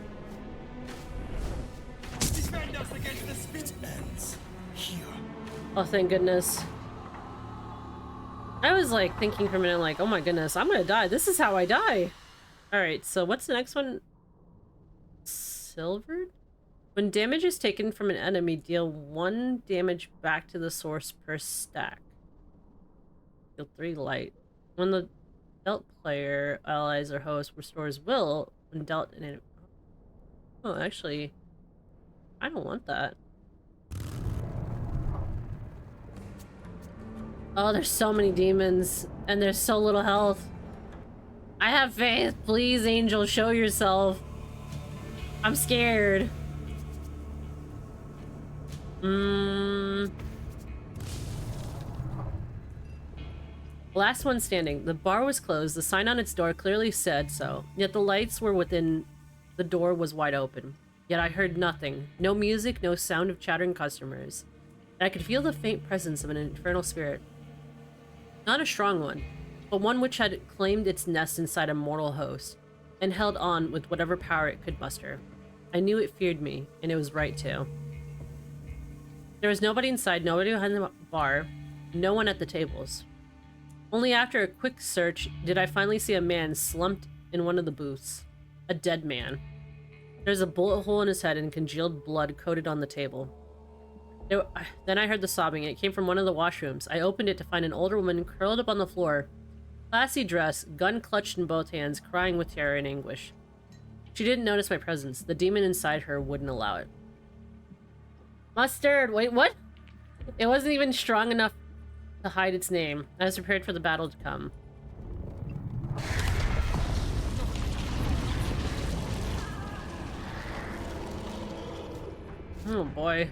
Defend us against the spirit ends here. Oh, thank goodness. I was like thinking for a minute, like, oh my goodness, I'm gonna die. This is how I die. Alright, so what's the next one? Silvered? When damage is taken from an enemy, deal 1 damage back to the source per stack. Deal 3 light. When the dealt player, allies, or host restores will when dealt in an... Oh, actually, I don't want that. Oh, there's so many demons, and there's so little health. I have faith. Please, Angel, show yourself. I'm scared. Last one standing. The bar was closed. The sign on its door clearly said so. Yet the lights were within. The door was wide open. Yet I heard nothing. No music, no sound of chattering customers. And I could feel the faint presence of an infernal spirit. Not a strong one, but one which had claimed its nest inside a mortal host, and held on with whatever power it could muster. I knew it feared me, and it was right too. There was nobody inside, nobody behind the bar, no one at the tables. Only after a quick search did I finally see a man slumped in one of the booths. A dead man. There's a bullet hole in his head and congealed blood coated on the table. Then I heard the sobbing. It came from one of the washrooms. I opened it to find an older woman curled up on the floor. Classy dress, gun clutched in both hands, crying with terror and anguish. She didn't notice my presence. The demon inside her wouldn't allow it. Mustard! Wait, what? It wasn't even strong enough to hide its name. I was prepared for the battle to come. Oh boy.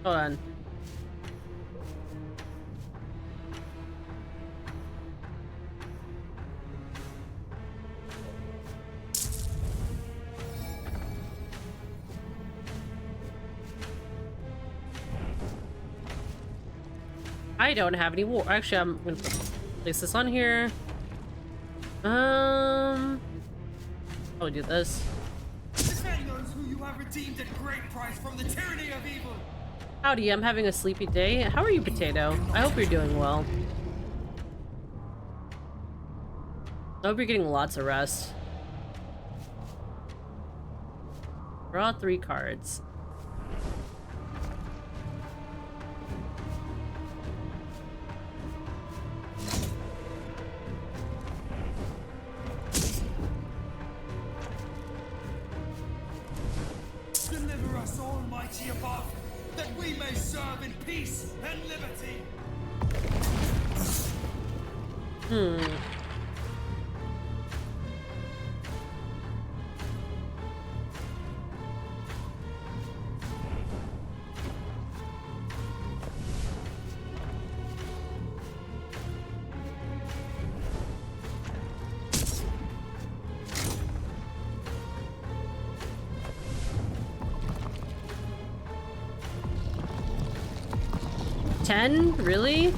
Hold on. I don't have any war. Actually, I'm gonna place this on here. I'll do this. Defend those who you have redeemed at great price from the tyranny of evil. Howdy, I'm having a sleepy day. How are you, Potato? I hope you're doing well. I hope you're getting lots of rest. Draw 3 cards. Deliver us, Almighty above, that we may serve in peace and liberty. $10? Really?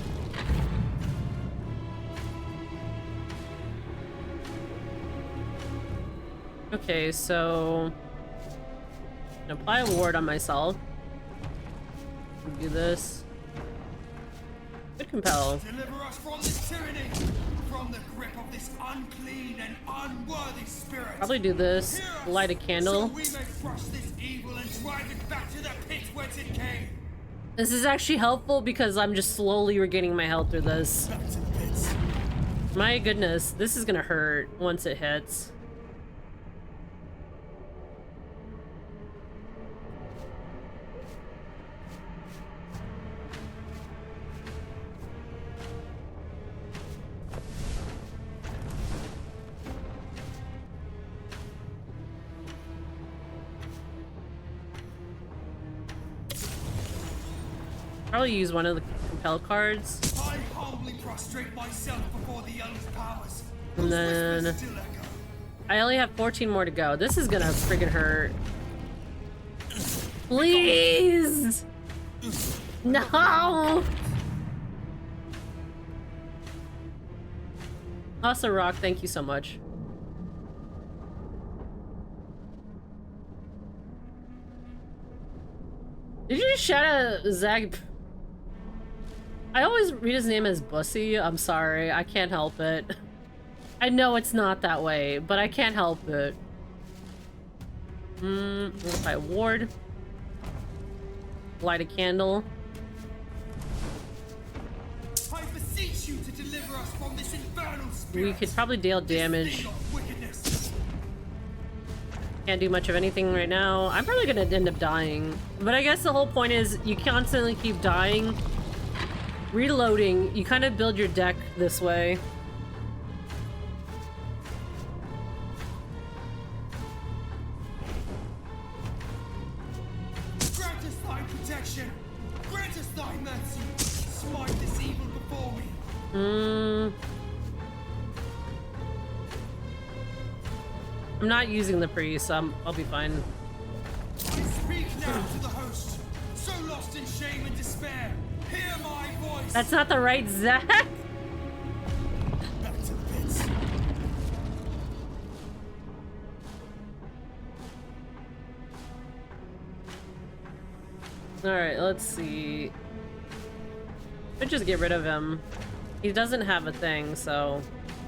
Okay, so apply a ward on myself. Do this. Good compel. Deliver us from this tyranny, from the grip of this unclean and unworthy spirit. Probably do this. Light a candle. So we may crush this evil and drive it back to the pit whence it came. This is actually helpful because I'm just slowly regaining my health through this. Back to the pits. My goodness, this is gonna hurt once it hits. Probably use one of the compel cards. I humbly prostrate myself before the young's powers. And then Whose whispers still echo. I only have 14 more to go. This is gonna freaking hurt. Please! No! Also, Rock, thank you so much. Did you just shout out Zag I always read his name as Bussy. I'm sorry. I can't help it. I know it's not that way, but I can't help it. Notify a ward. Light a candle. I beseech you to deliver us from this infernal spirit. We could probably deal damage. Can't do much of anything right now. I'm probably gonna end up dying. But I guess the whole point is you constantly keep dying. Reloading, you kind of build your deck this way. Grant us thy protection. Grant us thy mercy. Smite this evil before me. I'm not using the priest, so I'll be fine. I speak now to the host, so lost in shame and despair. Hear my voice. That's not the right Zach. Back to the pits. Alright, let's see. Could just get rid of him. He doesn't have a thing, so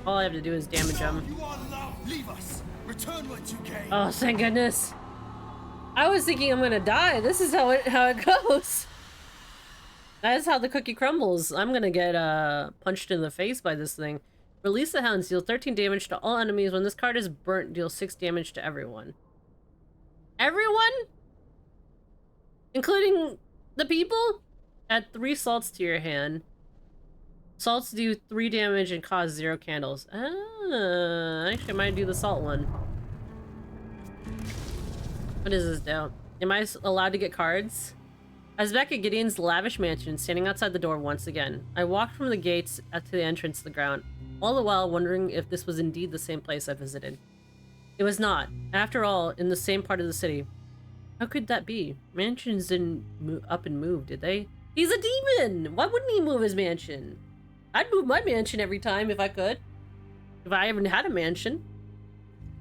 all I have to do is damage him. You are loved. Leave us. Return what you came. Oh, thank goodness. I was thinking I'm gonna die. This is how it goes. That is how the cookie crumbles. I'm gonna get punched in the face by this thing. Release the hounds. Deal 13 damage to all enemies. When this card is burnt, deal 6 damage to everyone. Everyone? Including the people? Add 3 salts to your hand. Salts do 3 damage and cause 0 candles. Actually I might do the salt one. What does this do? Am I allowed to get cards? I was back at Gideon's lavish mansion, standing outside the door once again. I walked from the gates to the entrance to the ground, all the while wondering if this was indeed the same place I visited. It was not. After all, in the same part of the city. How could that be? Mansions didn't up and move, did they? He's a demon! Why wouldn't he move his mansion? I'd move my mansion every time if I could. If I even had a mansion.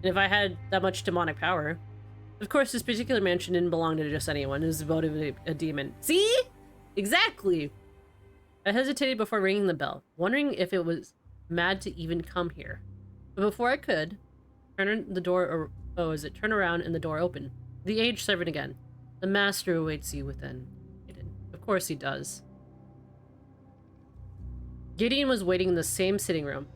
And if I had that much demonic power. Of course, this particular mansion didn't belong to just anyone. It was devoted to a demon. See? Exactly! I hesitated before ringing the bell, wondering if it was mad to even come here. But before I could, turn around and the door opened. The aged servant again. The master awaits you within. Of course he does. Gideon was waiting in the same sitting room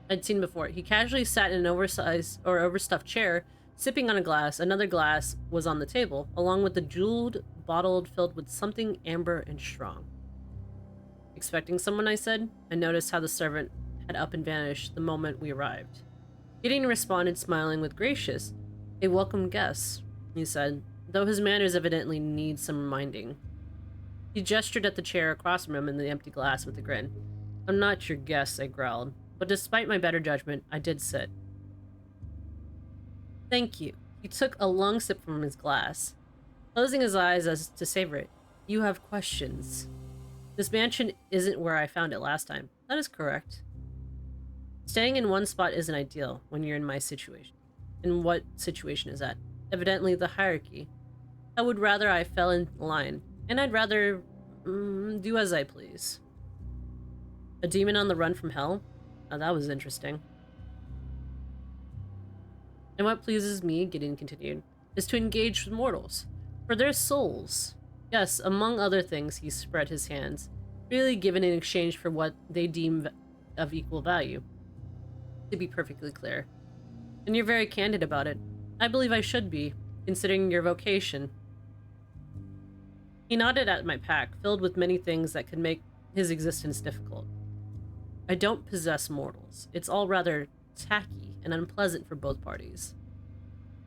I'd seen before. He casually sat in an overstuffed chair, sipping on a glass. Another glass was on the table, along with the jeweled bottle filled with something amber and strong. Expecting someone, I said. I noticed how the servant had up and vanished the moment we arrived. Gideon responded, smiling with gracious. A welcome guest, he said, though his manners evidently need some reminding. He gestured at the chair across from him and the empty glass with a grin. I'm not your guest, I growled, but despite my better judgment, I did sit. Thank you. He took a long sip from his glass, closing his eyes as to savor it. You have questions. This mansion isn't where I found it last time. That is correct. Staying in one spot isn't ideal when you're in my situation. And what situation is that? Evidently the hierarchy. I would rather I fell in line, and I'd rather do as I please. A demon on the run from hell? Oh, that was interesting. And what pleases me, Gideon continued, is to engage with mortals. For their souls. Yes, among other things, he spread his hands, really given in exchange for what they deem of equal value. To be perfectly clear. And you're very candid about it. I believe I should be, considering your vocation. He nodded at my pack, filled with many things that could make his existence difficult. I don't possess mortals. It's all rather tacky and unpleasant for both parties.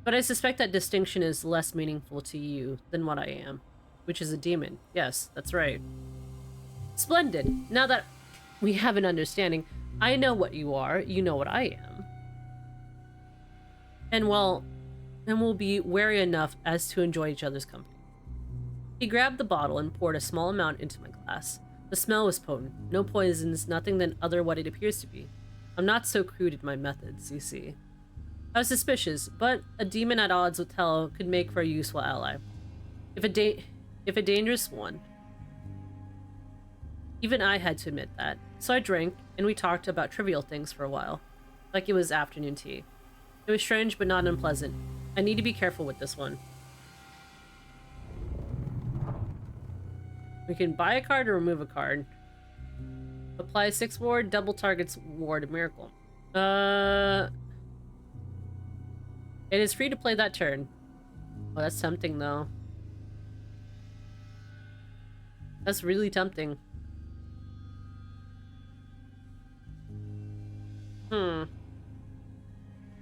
But I suspect that distinction is less meaningful to you than what I am, which is a demon. Yes, that's right. Splendid. Now that we have an understanding, I know what you are, you know what I am. And well, and we'll be wary enough as to enjoy each other's company. He grabbed the bottle and poured a small amount into my glass. The smell was potent. No poisons, nothing than other what it appears to be. I'm not so crude in my methods, you see. I was suspicious, but a demon at odds with hell could make for a useful ally. If a dangerous one. Even I had to admit that. So I drank, and we talked about trivial things for a while. Like it was afternoon tea. It was strange, but not unpleasant. I need to be careful with this one. We can buy a card or remove a card. Apply 6 ward, double targets ward, a miracle. It is free to play that turn. Oh, that's tempting, though. That's really tempting.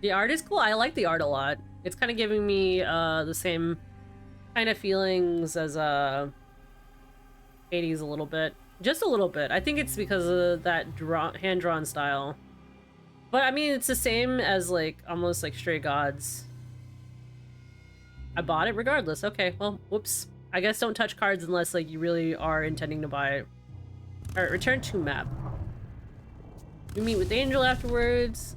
The art is cool. I like the art a lot. It's kind of giving me the same kind of feelings as Hades a little bit. Just a little bit. I think it's because of that hand-drawn style. But I mean, it's the same as like almost like Stray Gods. I bought it regardless. Okay, well, whoops. I guess don't touch cards unless like you really are intending to buy it. Alright, return to map. We meet with Angel afterwards.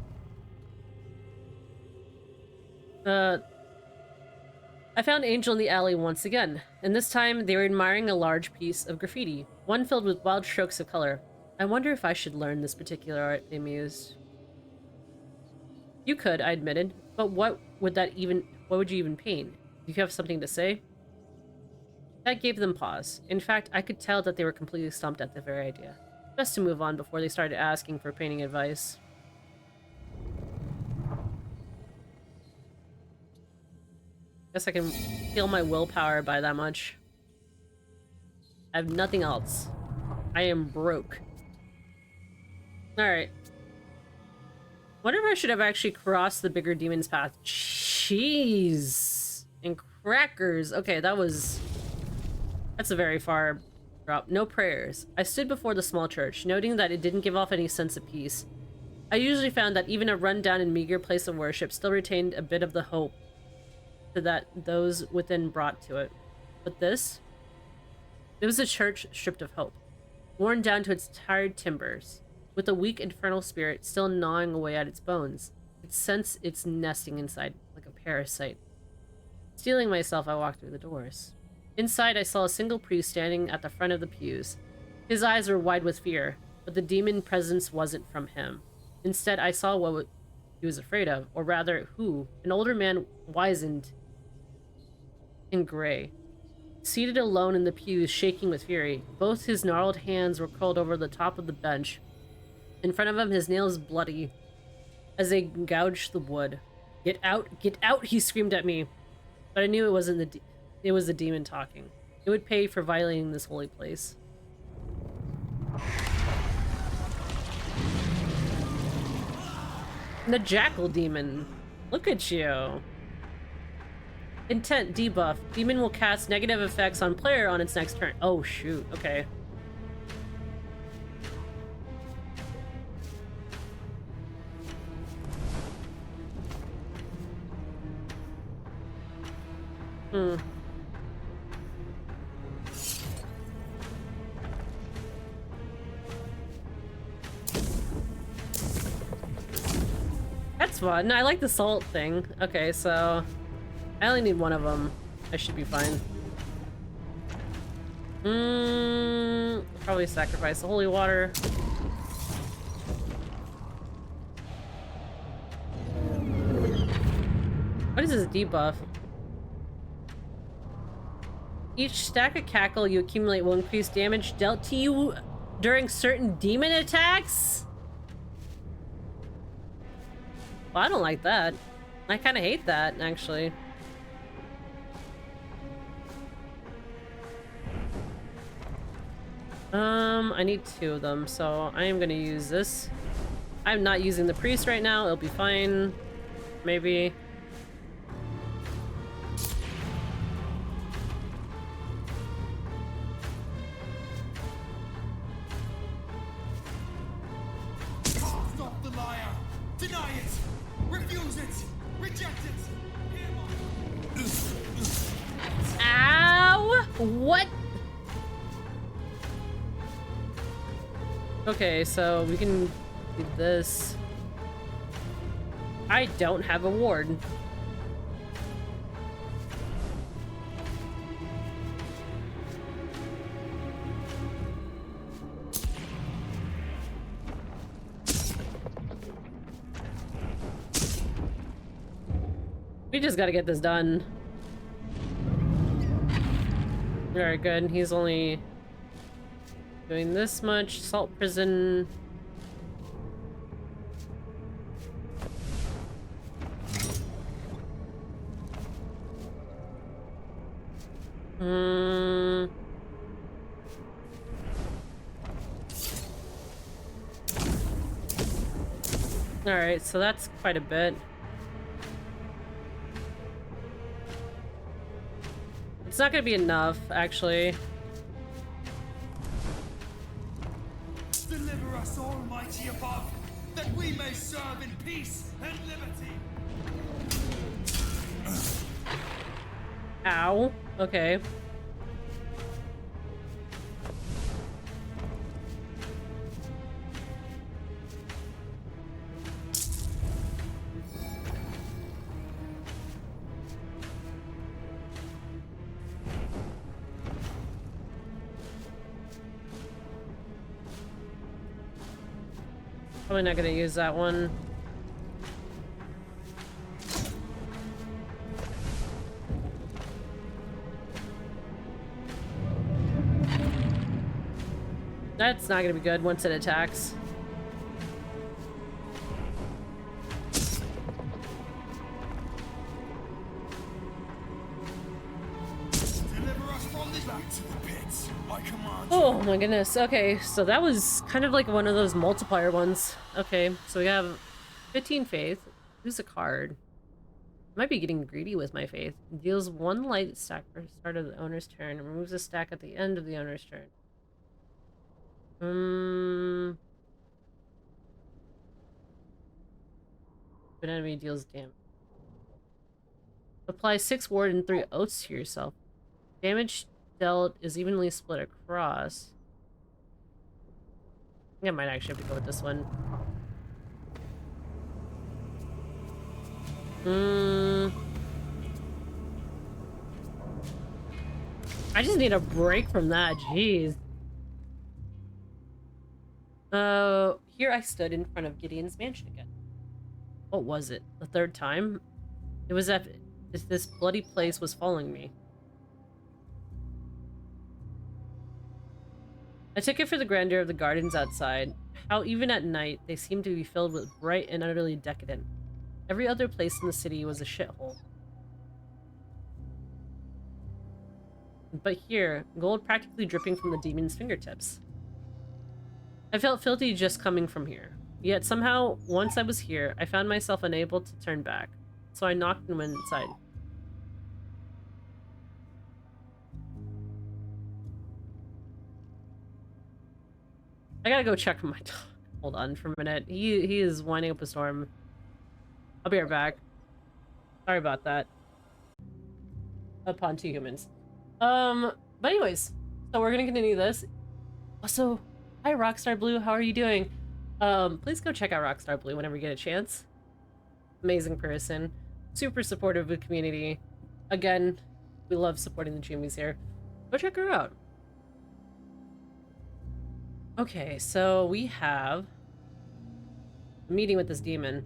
I found Angel in the alley once again, and this time they were admiring a large piece of graffiti, one filled with wild strokes of color. I wonder if I should learn this particular art, they mused. You could, I admitted, but what would you even paint? Do you have something to say? That gave them pause. In fact, I could tell that they were completely stumped at the very idea. Best to move on before they started asking for painting advice. Guess I can heal my willpower by that much. I have nothing else. I am broke. Alright. Wonder if I should have actually crossed the bigger demon's path. Cheese and crackers. Okay, that's a very far drop. No prayers. I stood before the small church, noting that it didn't give off any sense of peace. I usually found that even a run-down and meager place of worship still retained a bit of the hope that those within brought to it. But this? It was a church stripped of hope, worn down to its tired timbers, with a weak infernal spirit still gnawing away at its bones. It sensed its nesting inside like a parasite. Steeling myself, I walked through the doors. Inside, I saw a single priest standing at the front of the pews. His eyes were wide with fear, but the demon presence wasn't from him. Instead, I saw what he was afraid of, or rather, who. An older man, wizened in gray, seated alone in the pews, shaking with fury. Both his gnarled hands were curled over the top of the bench. In front of him, his nails bloody as they gouged the wood. Get out, he screamed at me. But I knew it wasn't it was the demon talking. It would pay for violating this holy place. The jackal demon. Look at you. Intent debuff. Demon will cast negative effects on player on its next turn. Oh shoot, okay. That's fun. I like the salt thing. Okay, so I only need one of them. I should be fine. Probably sacrifice the holy water. What is this debuff? Each stack of cackle you accumulate will increase damage dealt to you during certain demon attacks? Well, I don't like that. I kind of hate that, actually. I need 2 of them, so I am gonna use this. I'm not using the priest right now. It'll be fine. Maybe. Stop the liar! Deny it! Refuse it! Reject it! Ow! What? Okay, so we can do this. I don't have a ward. just gotta get this done. Alright, good. He's only doing this much. Salt prison. Alright, so that's quite a bit. It's not gonna be enough, actually. Deliver us, Almighty above, that we may serve in peace and liberty. Ow. Okay. Probably not gonna use that one. That's not gonna be good once it attacks. Deliver us from this back to the pits. I command you. Oh my goodness. Okay, so that was kind of like one of those multiplier ones. Okay, so we have 15 faith. Who's a card? Might be getting greedy with my faith. Deals 1 light stack for the start of the owner's turn and removes a stack at the end of the owner's turn. An enemy deals damage. Apply 6 ward and 3 oaths to yourself. Damage dealt is evenly split across. I think I might actually have to go with this one. I just need a break from that, jeez. Here I stood in front of Gideon's mansion again. What was it? The 3rd time? It was as if this bloody place was following me. I took it for the grandeur of the gardens outside. How even at night, they seemed to be filled with bright and utterly decadent. Every other place in the city was a shithole. But here, gold practically dripping from the demon's fingertips. I felt filthy just coming from here. Yet somehow, once I was here, I found myself unable to turn back. So I knocked and went inside. I gotta go check my dog. Hold on for a minute. He is winding up a storm. I'll be right back. Sorry about that. Upon 2 humans. But anyways, so we're gonna continue this. Also, hi Rockstar Blue, how are you doing? Please go check out Rockstar Blue whenever you get a chance. Amazing person. Super supportive of the community. Again, we love supporting the Jumies here. Go check her out. Okay, so we have a meeting with this demon.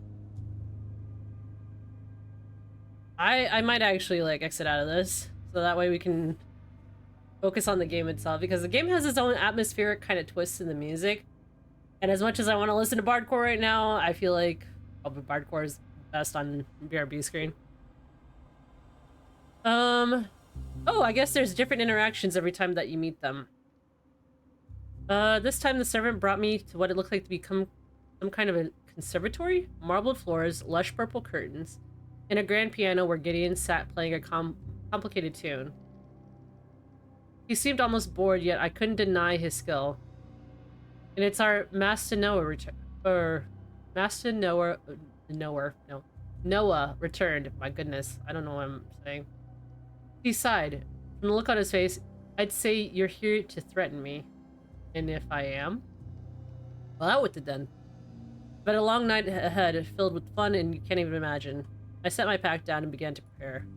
I might actually like exit out of this so that way we can focus on the game itself, because the game has its own atmospheric kind of twists in the music. And as much as I want to listen to Bardcore right now, I feel like probably Bardcore is best on BRB screen. Oh, I guess there's different interactions every time that you meet them. This time the servant brought me to what it looked like to become some kind of a conservatory. Marbled floors, lush purple curtains, and a grand piano where Gideon sat playing a complicated tune. He seemed almost bored, yet I couldn't deny his skill. And it's our Noah returned. My goodness, I don't know what I'm saying. He sighed. From the look on his face, I'd say you're here to threaten me. And if I am? Well, out with it then. But a long night ahead, filled with fun and you can't even imagine. I set my pack down and began to prepare.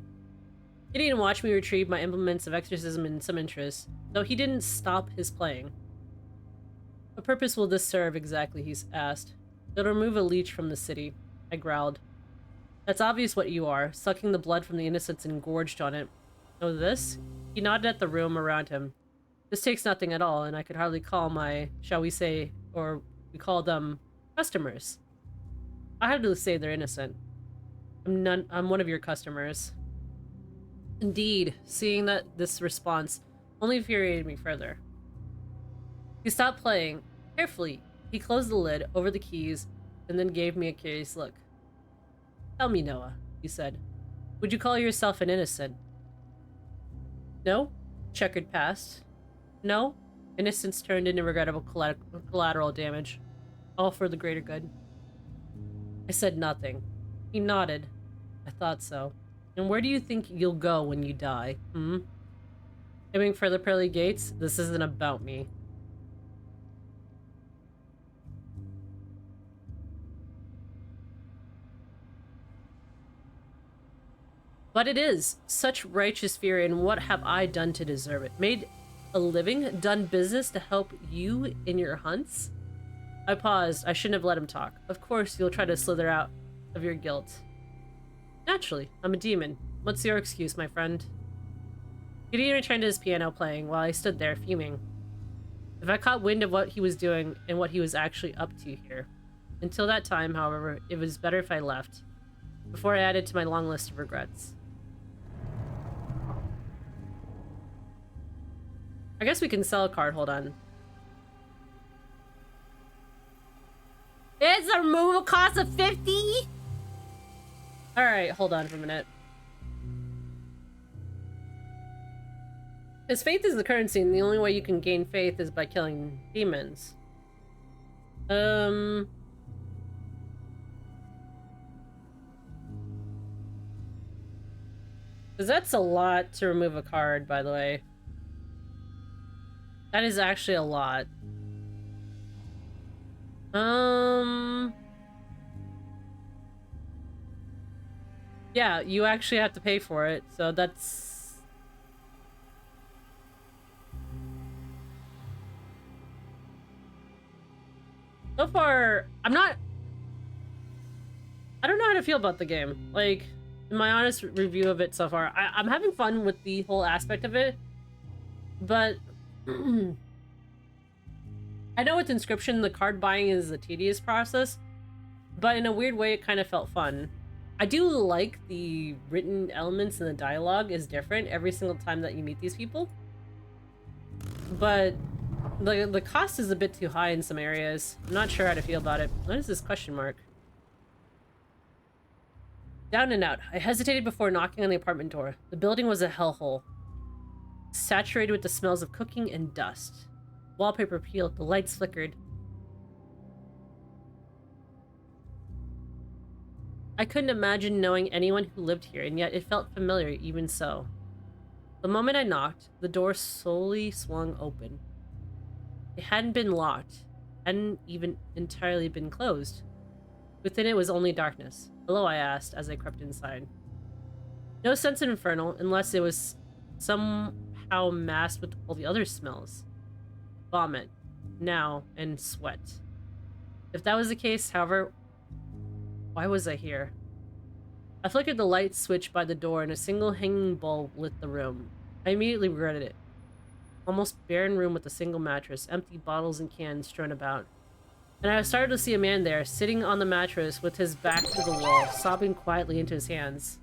Gideon watched me retrieve my implements of exorcism in some interest, though he didn't stop his playing. What purpose will this serve exactly, he asked. It'll remove a leech from the city, I growled. That's obvious what you are, sucking the blood from the innocents and gorged on it. Oh, this? He nodded at the room around him. This takes nothing at all, and I could hardly call my, shall we say, or we call them, customers. I had to say they're innocent. I'm one of your customers. Indeed, seeing that this response only infuriated me further. He stopped playing. Carefully, he closed the lid over the keys and then gave me a curious look. Tell me, Noah, he said. Would you call yourself an innocent? No? Checkered past? No? Innocence turned into regrettable collateral damage. All for the greater good. I said nothing. He nodded. I thought so. And where do you think you'll go when you die, Aiming for the pearly gates? This isn't about me. But it is. Such righteous fury, and what have I done to deserve it? Made a living? Done business to help you in your hunts? I paused. I shouldn't have let him talk. Of course, you'll try to slither out of your guilt. Naturally, I'm a demon. What's your excuse, my friend? Gideon returned to his piano playing while I stood there fuming. If I caught wind of what he was doing and what he was actually up to here. Until that time, however, it was better if I left, before I added to my long list of regrets. I guess we can sell a card, hold on. It's a removal cost of 50? Alright, hold on for a minute. Because faith is the currency, and the only way you can gain faith is by killing demons. Because that's a lot to remove a card, by the way. That is actually a lot. Yeah, you actually have to pay for it, so that's... So far, I don't know how to feel about the game. Like, in my honest review of it so far, I'm having fun with the whole aspect of it, but I know with Inscription, the card buying is a tedious process, but in a weird way, it kind of felt fun. I do like the written elements and the dialogue is different every single time that you meet these people, but the cost is a bit too high in some areas. I'm not sure how to feel about it. What is this question mark? Down and out. I hesitated before knocking on the apartment door. The building was a hellhole, saturated with the smells of cooking and dust. Wallpaper peeled, the lights flickered. I couldn't imagine knowing anyone who lived here, and yet it felt familiar even so. The moment I knocked, the door slowly swung open. It hadn't been locked, hadn't even entirely been closed. Within it was only darkness. Hello, I asked as I crept inside. No sense of infernal, unless it was somehow masked with all the other smells. Vomit, now, and sweat. If that was the case, however, why was I here? I flickered the light switch by the door and a single hanging bulb lit the room. I immediately regretted it. Almost barren room with a single mattress, empty bottles and cans strewn about. And I started to see a man there, sitting on the mattress with his back to the wall, sobbing quietly into his hands.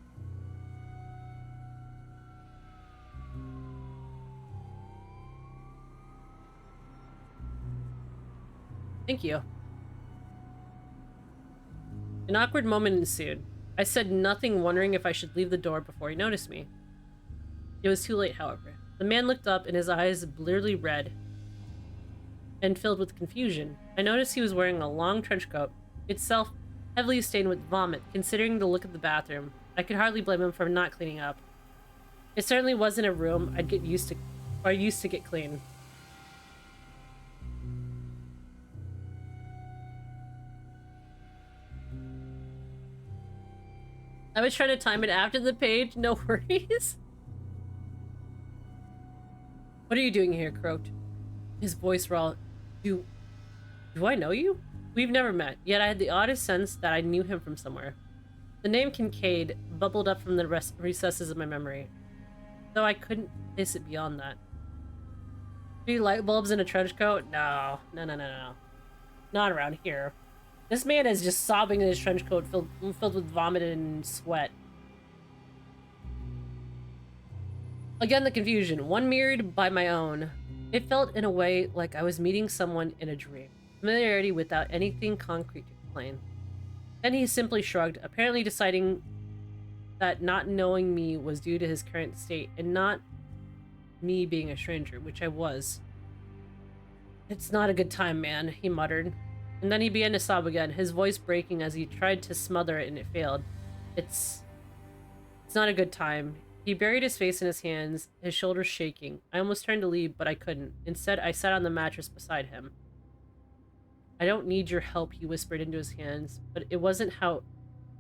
Thank you. An awkward moment ensued. I said nothing, wondering if I should leave the door before he noticed me. It was too late, however. The man looked up, and his eyes blearily red and filled with confusion. I noticed he was wearing a long trench coat, itself heavily stained with vomit, considering the look of the bathroom. I could hardly blame him for not cleaning up. It certainly wasn't a room I'd get used to get clean. I was trying to time it after the page, no worries. What are you doing here, croaked? His voice rawled. Do I know you? We've never met, yet I had the oddest sense that I knew him from somewhere. The name Kincaid bubbled up from the recesses of my memory, though I couldn't place it beyond that. 3 light bulbs in a trench coat? No. No. Not around here. This man is just sobbing in his trench coat filled with vomit and sweat. Again, the confusion, one mirrored by my own. It felt in a way like I was meeting someone in a dream. Familiarity without anything concrete to explain. Then he simply shrugged, apparently deciding that not knowing me was due to his current state and not me being a stranger, which I was. It's not a good time, man, he muttered. And then he began to sob again, his voice breaking as he tried to smother it and it failed. It's not a good time. He buried his face in his hands, his shoulders shaking. I almost turned to leave, but I couldn't. Instead, I sat on the mattress beside him. I don't need your help, he whispered into his hands, but it wasn't how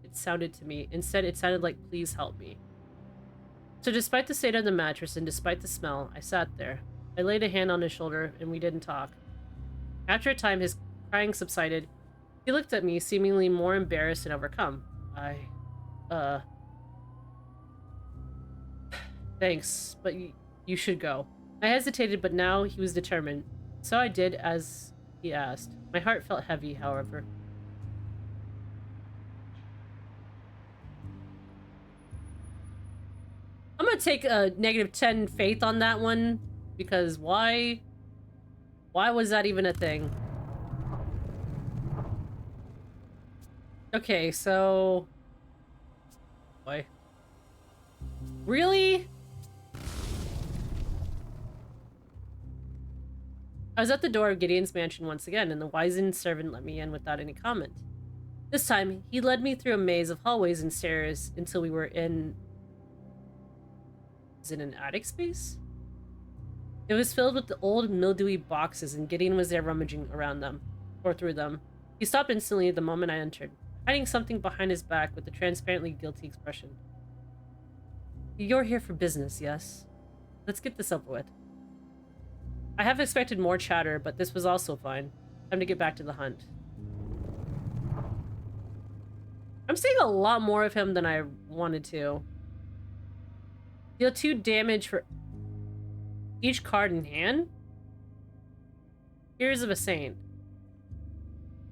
it sounded to me. Instead, it sounded like, please help me. So despite the state of the mattress and despite the smell, I sat there. I laid a hand on his shoulder, and we didn't talk. After a time, his crying subsided. He looked at me, seemingly more embarrassed and overcome. Thanks, but you should go. I hesitated, but now he was determined. So I did as he asked. My heart felt heavy, however. I'm gonna take a -10 faith on that one, because why was that even a thing? Okay, so... Boy. Really? I was at the door of Gideon's mansion once again, and the wizened servant let me in without any comment. This time, he led me through a maze of hallways and stairs until we were in... Is it an attic space? It was filled with the old mildewy boxes, and Gideon was there rummaging around them, or through them. He stopped instantly the moment I entered, hiding something behind his back with a transparently guilty expression. You're here for business, yes? Let's get this over with. I have expected more chatter, but this was also fine. Time to get back to the hunt. I'm seeing a lot more of him than I wanted to. Deal 2 damage for each card in hand? Tears of a Saint.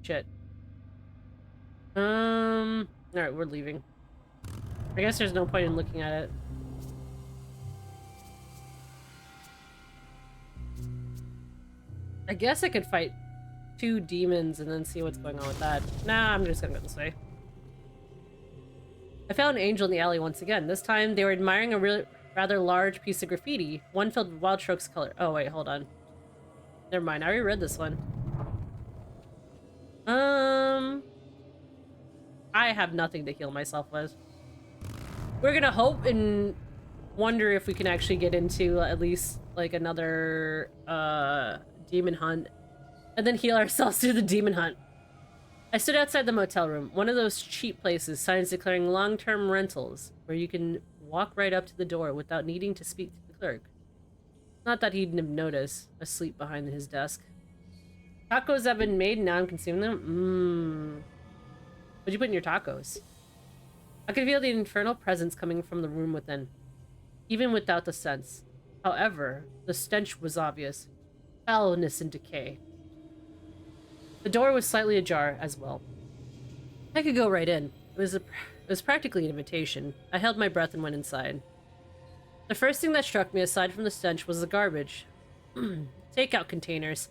Shit. Alright, we're leaving. I guess there's no point in looking at it. I guess I could fight 2 demons and then see what's going on with that. Nah, I'm just gonna go this way. I found an angel in the alley once again. This time they were admiring a rather large piece of graffiti, one filled with wild strokes color. Oh wait, hold on. Never mind, I already read this one. I have nothing to heal myself with. We're gonna hope and wonder if we can actually get into at least like another demon hunt and then heal ourselves through the demon hunt. I stood outside the motel room, one of those cheap places, signs declaring long-term rentals, where you can walk right up to the door without needing to speak to the clerk. Not that he'd have noticed, asleep behind his desk. Tacos have been made, now I'm consuming them? What'd you put in your tacos? I could feel the infernal presence coming from the room within, even without the sense. However, the stench was obvious. Foulness and decay. The door was slightly ajar as well. I could go right in. It was practically an invitation. I held my breath and went inside. The first thing that struck me, aside from the stench, was the garbage. Takeout containers.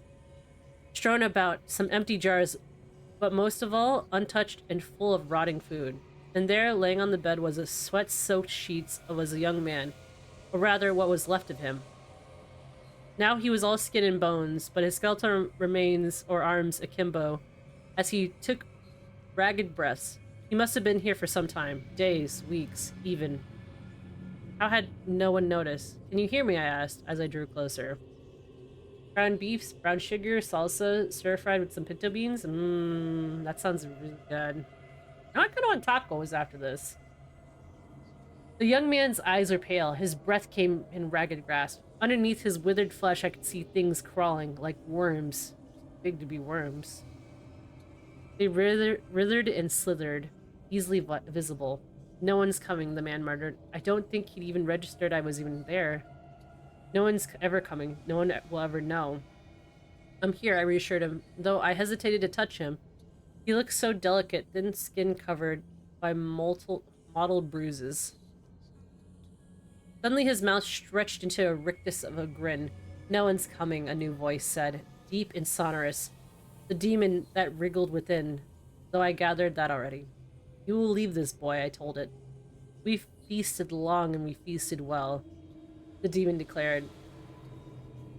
Strewn about, some empty jars, but most of all, untouched and full of rotting food. And there, laying on the bed, was a sweat-soaked sheets of a young man, or rather, what was left of him. Now he was all skin and bones, but his skeletal remains or arms akimbo, as he took ragged breaths. He must have been here for some time, days, weeks, even. How had no one noticed? Can you hear me? I asked, as I drew closer. Brown beef, brown sugar, salsa, stir-fried with some pinto beans? That sounds really good. I kind of want tacos after this. The young man's eyes were pale. His breath came in ragged grasp. Underneath his withered flesh, I could see things crawling, like worms. Big to be worms. They writhered and slithered. easily visible. No one's coming, the man muttered. I don't think he'd even registered I was even there. No one's ever coming. No one will ever know. I'm here, I reassured him, though I hesitated to touch him. He looked so delicate, thin skin covered by mottled bruises. Suddenly his mouth stretched into a rictus of a grin. No one's coming, a new voice said, deep and sonorous. The demon that wriggled within, though I gathered that already. You will leave this boy, I told it. We feasted long and we feasted well, the demon declared.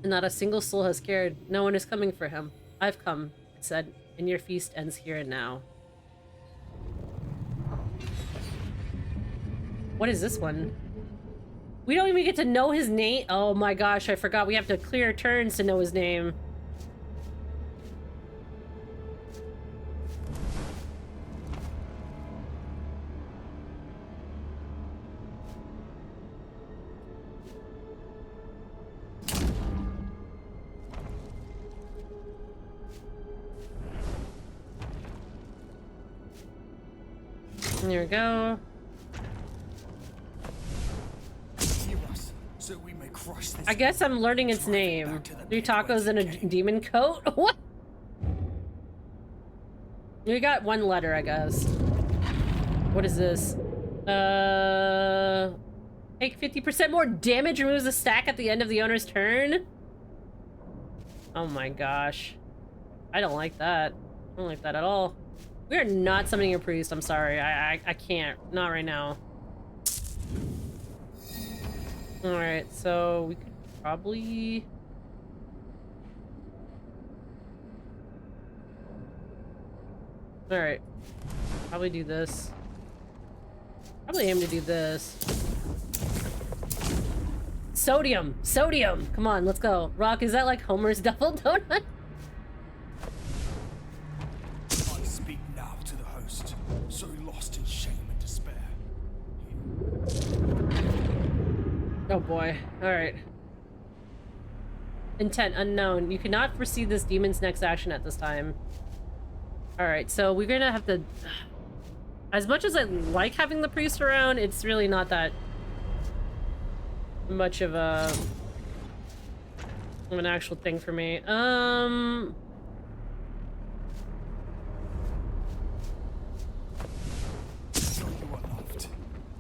And not a single soul has cared. No one is coming for him. I've come, it said, and your feast ends here and now. What is this one? We don't even get to know his name. Oh my gosh, I forgot we have to clear turns to know his name. There we go. So we may crush this. I guess I'm learning its name. 3 tacos and a demon coat? What? We got 1 letter, I guess. What is this? Take 50% more damage, removes a stack at the end of the owner's turn? Oh my gosh. I don't like that. I don't like that at all. We are not summoning a priest, I'm sorry. I can't. Not right now. Alright, so we could probably... Alright. Probably do this. Probably aim to do this. Sodium! Sodium! Come on, let's go. Rock, is that like Homer's double donut? I speak now to the host, so lost in shame and despair. Oh boy. Alright. Intent unknown. You cannot foresee this demon's next action at this time. Alright, so we're gonna have to... As much as I like having the priest around, it's really not that much of an actual thing for me. So you are loved.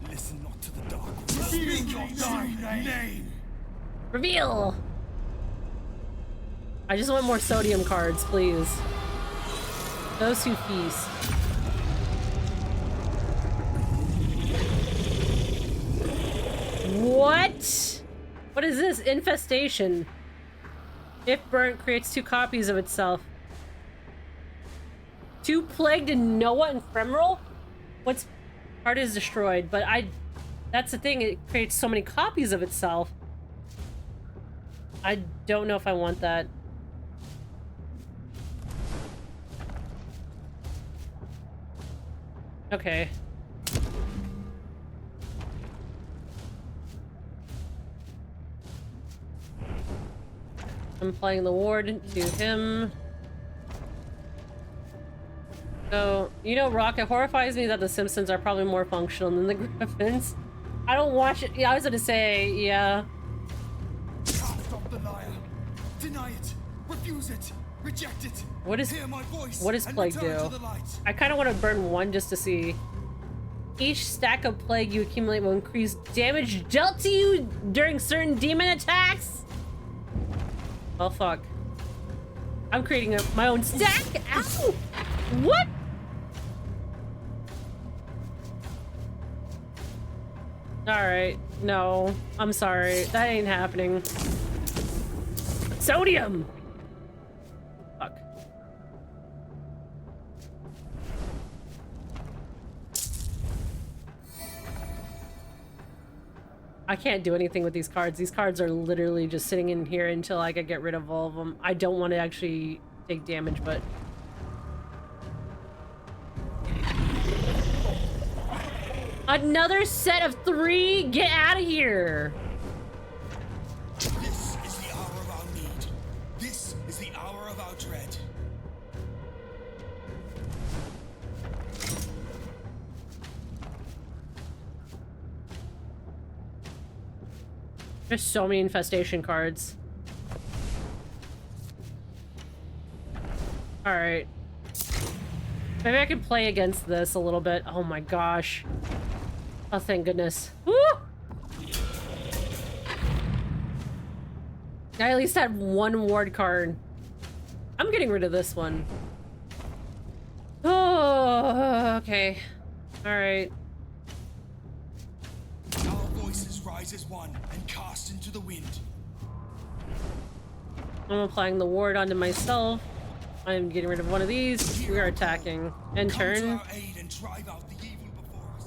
Listen not to the dark. Speak your name. Reveal! I just want more sodium cards, please. Those who feast. What? What is this? Infestation. If burnt, creates 2 copies of itself. 2 plagued and Noah and Ephemeral? What's part is destroyed, but that's the thing, it creates so many copies of itself. I don't know if I want that. Okay. I'm playing the ward to him. So, you know, Rock, it horrifies me that the Simpsons are probably more functional than the Griffins. I don't watch it. Yeah, I was gonna say, yeah. Cast off the liar. Deny it. Refuse it. Reject it. What is Hear my voice what does and plague return do? to the light. I kind of want to burn 1 just to see. Each stack of plague you accumulate will increase damage dealt to you during certain demon attacks. Oh fuck! I'm creating my own stack. Ow! What? All right. No, I'm sorry. That ain't happening. Sodium. Fuck. I can't do anything with these cards. These cards are literally just sitting in here until I can get rid of all of them. I don't want to actually take damage, but... Another set of 3? Get out of here! This is the hour of our need. This is the hour of our dread. There's so many infestation cards. Alright. Maybe I can play against this a little bit. Oh my gosh. Oh, thank goodness. Woo! I at least had one ward card. I'm getting rid of this one. Oh, okay. Alright. Our voices rise as one and cast into the wind. I'm applying the ward onto myself. I'm getting rid of one of these. We are attacking. End turn.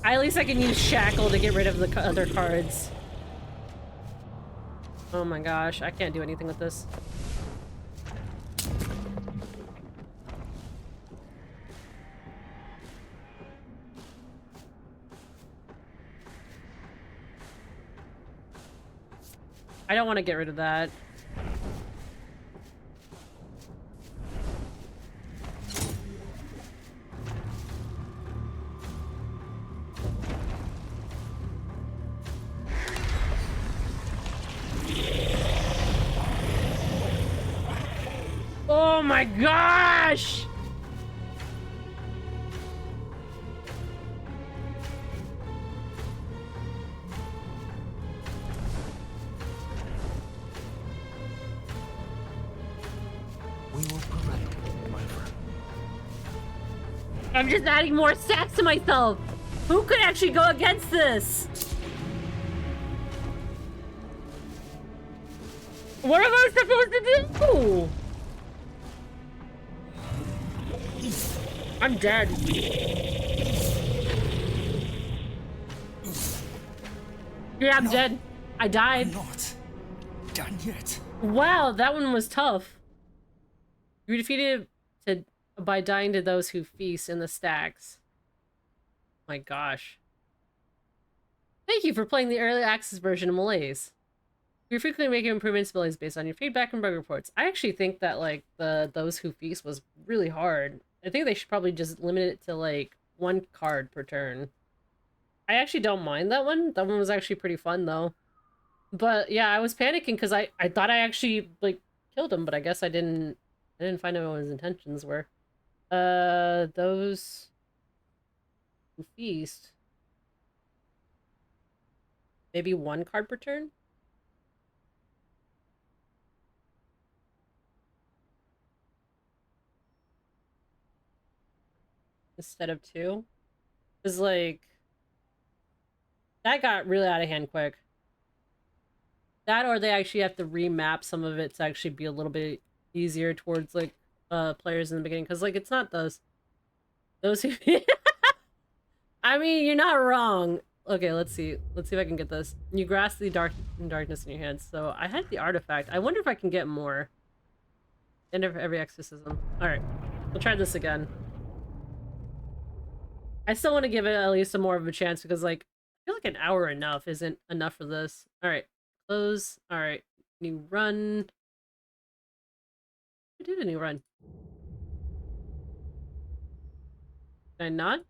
At least I can use Shackle to get rid of the other cards. Oh my gosh, I can't do anything with this. I don't want to get rid of that. Oh my gosh! We will prevail, my friend. I'm just adding more stacks to myself! Who could actually go against this? What am I supposed to do? I'm dead. Yeah, I'm dead. I died. I'm not done yet. Wow, that one was tough. You were defeated by dying to those who feast in the stacks. My gosh. Thank you for playing the early access version of Malys. You're frequently making improvements to Malys based on your feedback and bug reports. I actually think that like the those who feast was really hard. I think they should probably just limit it to like one card per turn. I actually don't mind that one. That one was actually pretty fun though. But yeah, I was panicking because I thought I actually like killed him, but I guess I didn't find out what his intentions were. Those who feast. Maybe one card per turn? Instead of two? Because like that got really out of hand quick. That or they actually have to remap some of it to actually be a little bit easier towards like players in the beginning, because like it's not those who I mean, you're not wrong. Okay, let's see if I can get this. You grasp the darkness in your hands. So I had the artifact. I wonder if I can get more. End of every exorcism. All right, we'll try this again. I still want to give it at least some more of a chance because like I feel like an hour isn't enough for this. All right, close. All right, new run. I did a new run. Did I not?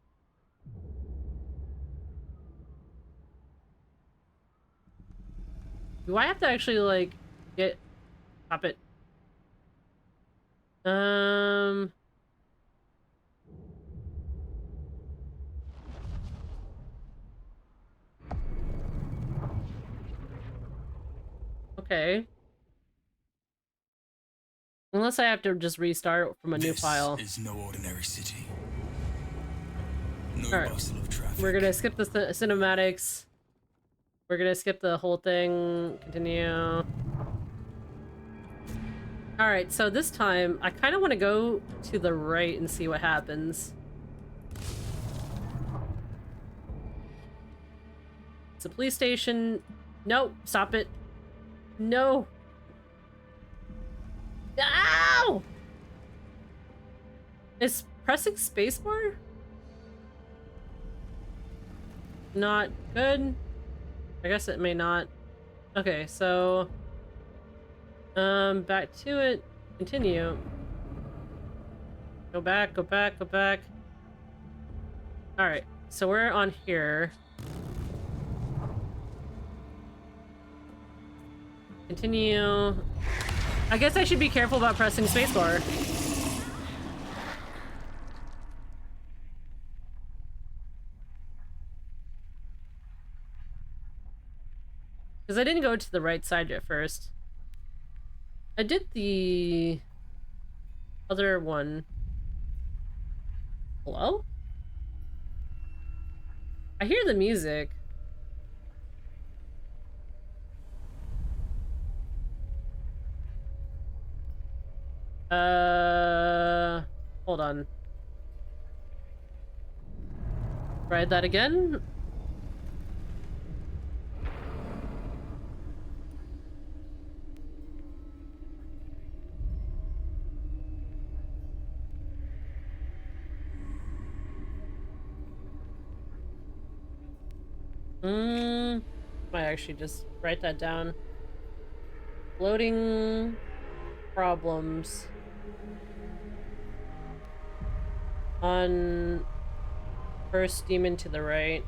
Do I have to actually like get stop it? Okay. Unless I have to just restart from a new file. This is no ordinary city. No Alright. bustle of traffic. We're gonna skip the cinematics. We're gonna skip the whole thing. Continue. Alright, so this time, I kind of want to go to the right and see what happens. It's a police station. No, stop it. No. Ow! Is pressing spacebar not good? I guess it may not. Okay, so back to it. Continue. Go back, go back, go back. Alright, so we're on here. Continue. I guess I should be careful about pressing spacebar. Because I didn't go to the right side at first. I did the other one. Hello? I hear the music. Hold on. Try that again. Might actually just write that down. Loading problems on first demon to the right.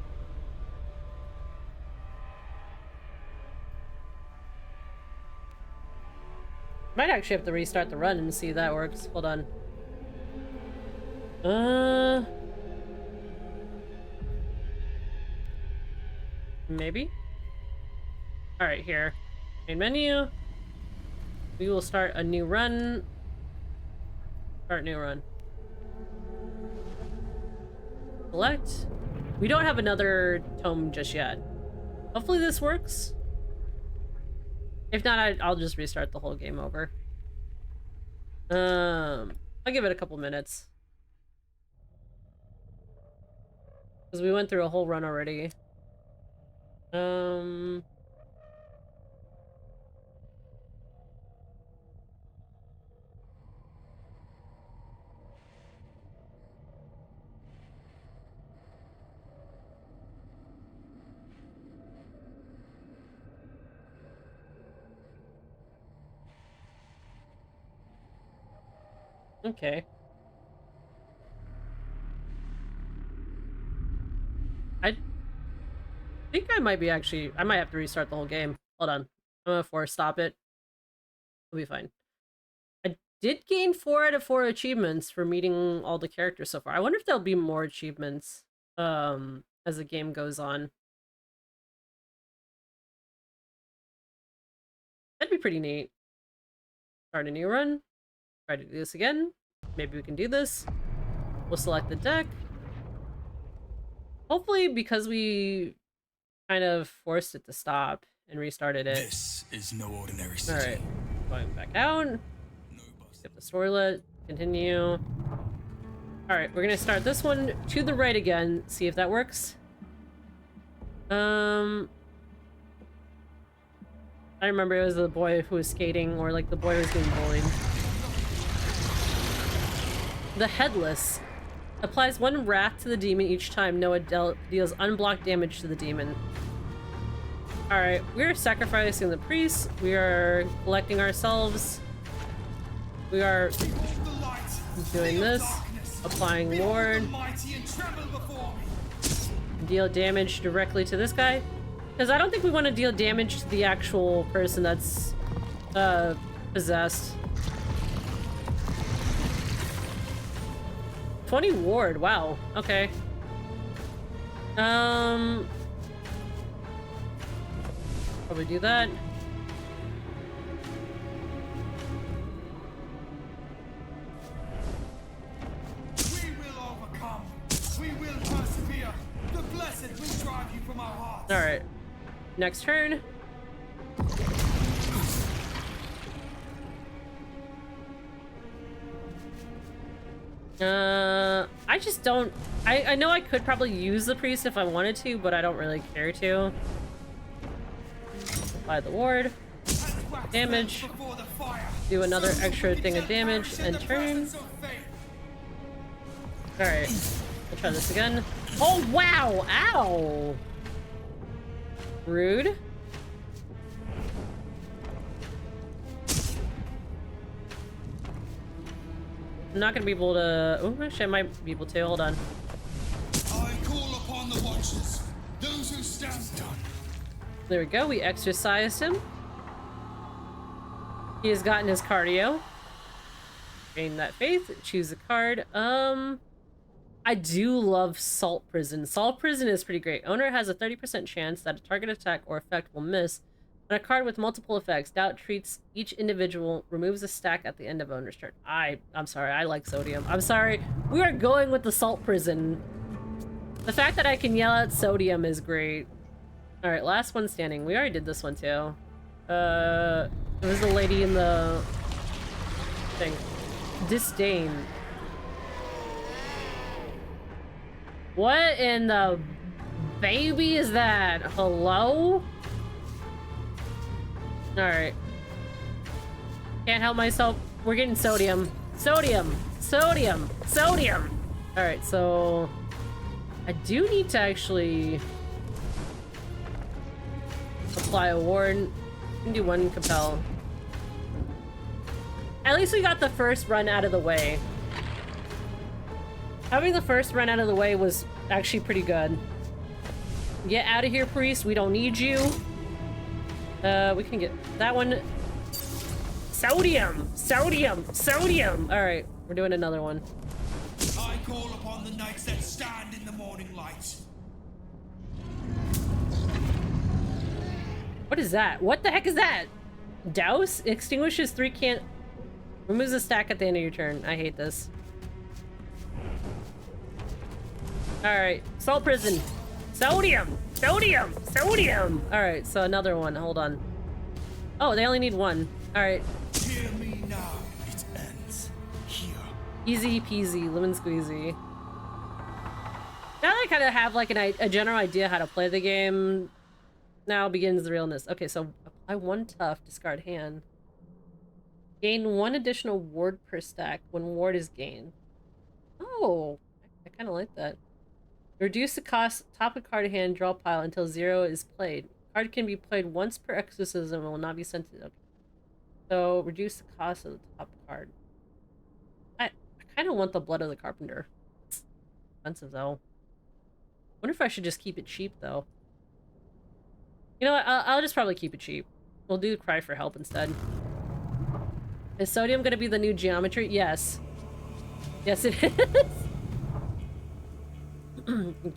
Might actually have to restart the run and see if that works. Hold on. Maybe? Alright, here. Main menu. We will start a new run. Start new run. Select. We don't have another tome just yet. Hopefully this works. If not, I'll just restart the whole game over. I'll give it a couple minutes. Because we went through a whole run already. Okay. I think I might be actually... I might have to restart the whole game. Hold on. I'm gonna force stop it. We'll be fine. I did gain 4 out of 4 achievements for meeting all the characters so far. I wonder if there'll be more achievements as the game goes on. That'd be pretty neat. Start a new run. Try to do this again. Maybe we can do this. We'll select the deck. Hopefully, because we kind of forced it to stop and restarted it. This is no ordinary city. Alright. Going back out. Skip the storylet. Continue. Alright, we're gonna start this one to the right again. See if that works. I remember it was the boy who was skating, or like the boy who was getting bullied. The Headless. Applies 1 wrath to the demon each time Noah deals unblocked damage to the demon. Alright, we're sacrificing the priest. We are collecting ourselves. We are doing this. Applying ward. Deal damage directly to this guy. Because I don't think we want to deal damage to the actual person that's possessed. 20 ward, wow. Okay. Probably do that. We will overcome. We will persevere. The blessed will drive you from our hearts. Alright. Next turn. I just don't... I know I could probably use the priest if I wanted to, but I don't really care to. Apply the ward. Damage. Do another extra thing of damage and turn. Alright. We'll try this again. Oh, wow! Ow! Rude. I'm not gonna be able to... Oh, actually I might be able to. Hold on. I call upon the watchers, those who stand done. There we go. We exercised him. He has gotten his cardio. Gain that faith. Choose a card. I do love Salt Prison. Salt Prison is pretty great. Owner has a 30% chance that a target attack or effect will miss. On a card with multiple effects, Doubt treats each individual, removes a stack at the end of owner's turn. I'm sorry, I like Sodium. I'm sorry. We are going with the Salt Prison. The fact that I can yell out Sodium is great. Alright, last one standing. We already did this one too. There was a lady in the thing. Disdain. What in the baby is that? Hello? Alright. Can't help myself. We're getting Sodium. Sodium! Sodium! Sodium! Alright, so... I do need to actually... apply a ward. I can do one Compel. At least we got the first run out of the way. Having the first run out of the way was actually pretty good. Get out of here, priest. We don't need you. We can get that one. Sodium! Sodium! Sodium! Alright, we're doing another one. I call upon the knights that stand in the morning light. What is that? What the heck is that? Douse? Extinguishes 3 can... Removes a stack at the end of your turn. I hate this. Alright, Salt Prison. Sodium! Sodium! Sodium! Alright, so another one. Hold on. Oh, they only need one. Alright. Hear me now. It ends here. Easy peasy, lemon squeezy. Now that I kind of have like a general idea how to play the game, now begins the realness. Okay, so apply 1 tough, discard hand. Gain 1 additional ward per stack when ward is gained. Oh, I kind of like that. Reduce the cost, top of card hand, draw pile until 0 is played. Card can be played once per exorcism and will not be sent to... Okay. So, reduce the cost of the top card. I kind of want the Blood of the Carpenter. It's expensive, though. Wonder if I should just keep it cheap, though. You know what? I'll just probably keep it cheap. We'll do Cry for Help instead. Is Sodium gonna be the new geometry? Yes. Yes, it is.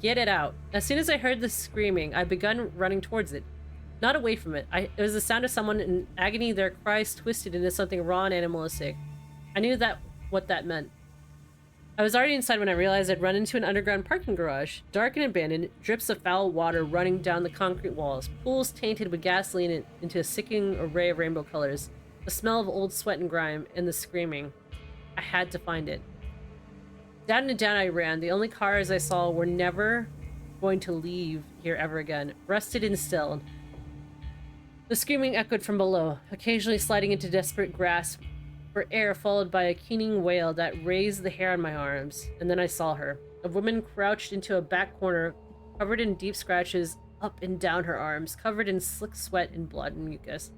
Get it out. As soon as I heard the screaming, I begun running towards it. Not away from it. It was the sound of someone in agony, their cries twisted into something raw and animalistic. I knew what that meant. I was already inside when I realized I'd run into an underground parking garage. Dark and abandoned, drips of foul water running down the concrete walls, pools tainted with gasoline into a sickening array of rainbow colors, the smell of old sweat and grime, and the screaming. I had to find it. Down and down I ran. The only cars I saw were never going to leave here ever again, rusted and stilled. The screaming echoed from below, occasionally sliding into desperate grasp for air, followed by a keening wail that raised the hair on my arms. And then I saw her. A woman crouched into a back corner, covered in deep scratches up and down her arms, covered in slick sweat and blood and mucus.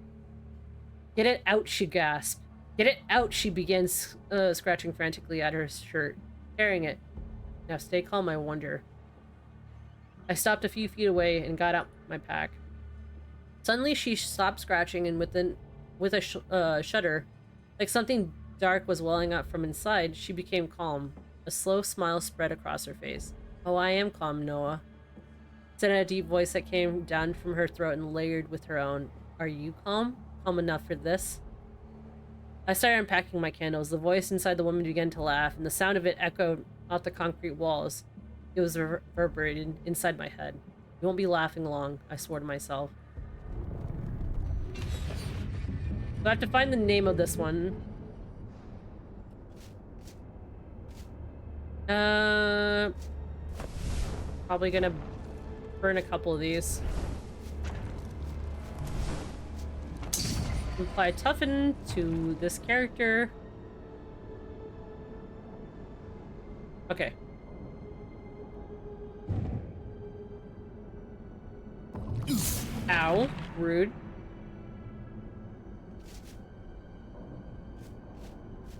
Get it out, she gasped. Get it out, she began scratching frantically at her shirt, tearing it. Now stay calm, I wonder. I stopped a few feet away and got out my pack. Suddenly she stopped scratching, and with a shudder, like something dark was welling up from inside, she became calm. A slow smile spread across her face. Oh, I am calm, Noah, said in a deep voice that came down from her throat and layered with her own. Are you calm? Calm enough for this? I started unpacking my candles. The voice inside the woman began to laugh, and the sound of it echoed off the concrete walls. It was reverberated inside my head. You won't be laughing long, I swore to myself. So I have to find the name of this one. Probably gonna burn a couple of these. Apply Toughen to this character. Okay. Ow. Rude.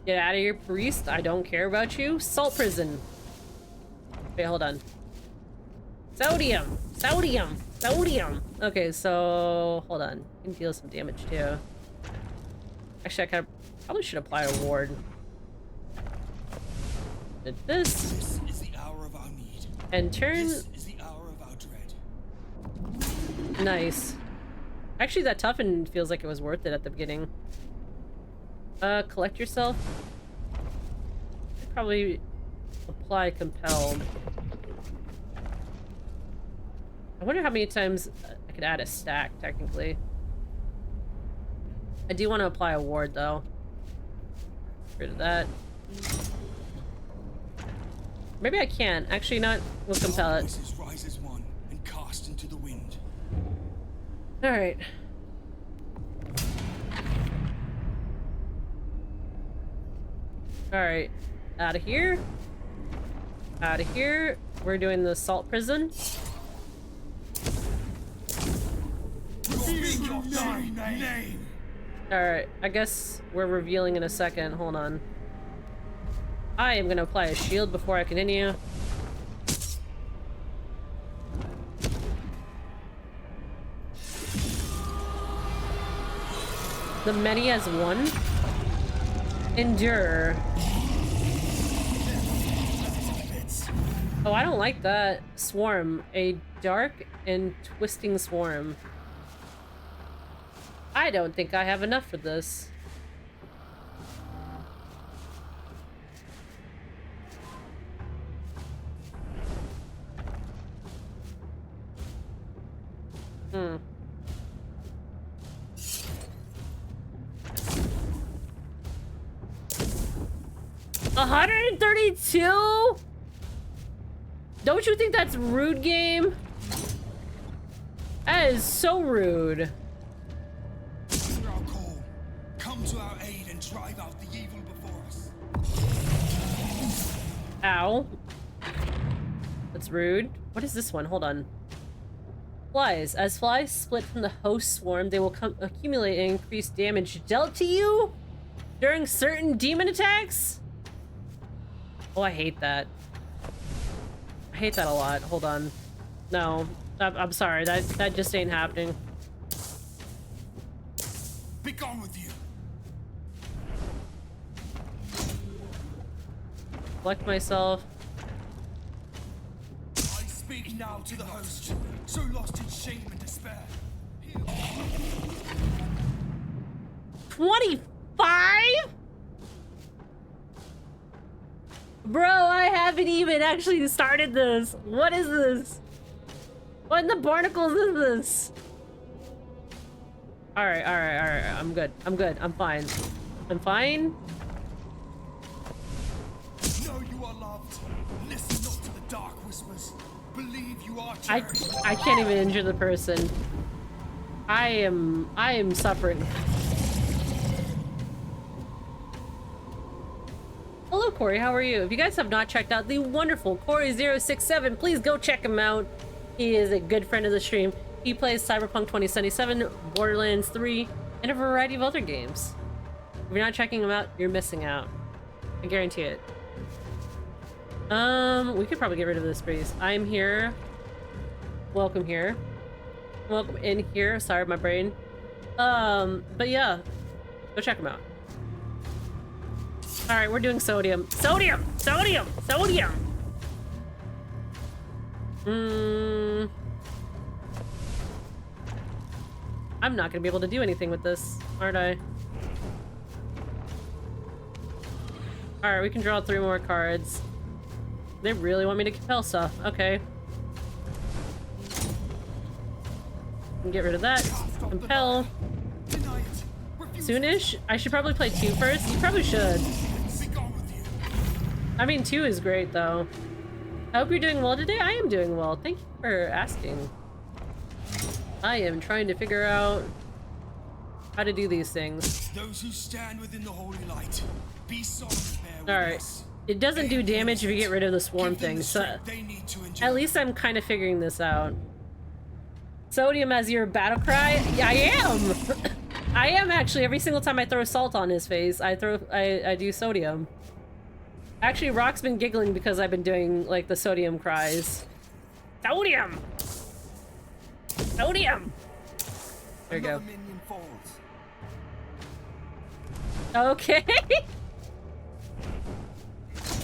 Get out of here, priest. I don't care about you. Salt prison. Wait, hold on. Sodium! Sodium! Sodium! Okay, so... hold on. I can deal some damage, too. Actually, probably should apply a ward. Did this. This is the hour of our need. And turn. This is the hour of our dread. Nice. Actually, that toughen feels like it was worth it at the beginning. Collect yourself. Probably apply compelled. I wonder how many times I could add a stack, technically. I do want to apply a ward, though. Get rid of that. Maybe I can. Actually, not. We'll compel it. Rise as one and cast into the wind. All right. All right. Out of here. Out of here. We're doing the salt prison. Name. Alright, I guess we're revealing in a second. Hold on. I am gonna apply a shield before I continue. The many as one. Endure. Oh, I don't like that. Swarm. A dark and twisting swarm. I don't think I have enough for this. Hmm. $132? Don't you think that's rude, game? That is so rude. Hear our call. Come to our aid and drive out the evil before us. Ow. That's rude. What is this one? Hold on. Flies. As flies split from the host swarm, they will accumulate and increase damage dealt to you during certain demon attacks? Oh, I hate that. I hate that a lot. Hold on. No. I'm sorry. That just ain't happening. Be gone with you. Collect myself. I speak now to the host, so lost in shame and despair. 25? Bro, I haven't even actually started this. What is this? What in the barnacles is this? Alright. I'm good. I'm fine. I'm fine. Know you are loved. Listen not to the dark whispers. Believe you are cherished. I can't even injure the person. I am suffering. Hello, Corey. How are you? If you guys have not checked out the wonderful Corey067, please go check him out. He is a good friend of the stream. He plays Cyberpunk 2077, Borderlands 3, and a variety of other games. If you're not checking him out, you're missing out. I guarantee it. We could probably get rid of this space. I'm here. Welcome here. Welcome in here. Sorry, my brain. But yeah, go check him out. All right, we're doing sodium. Sodium! Sodium! Sodium! I'm not gonna be able to do anything with this, aren't I? All right, we can draw 3 more cards. They really want me to compel stuff. Okay. Can get rid of that. Compel. Soonish? I should probably play 2 first. You probably should. I mean, 2 is great, though. I hope you're doing well today. I am doing well. Thank you for asking. I am trying to figure out how to do these things. Those who stand within the holy light, be solemn. All right. It doesn't do damage if you get rid of the swarm thing, so at least I'm kind of figuring this out. Sodium as your battle cry? Yeah, I am! I am actually. Every single time I throw salt on his face, I do sodium. Actually, Rock's been giggling because I've been doing, like, the sodium cries. Sodium! Sodium! There you go. Okay.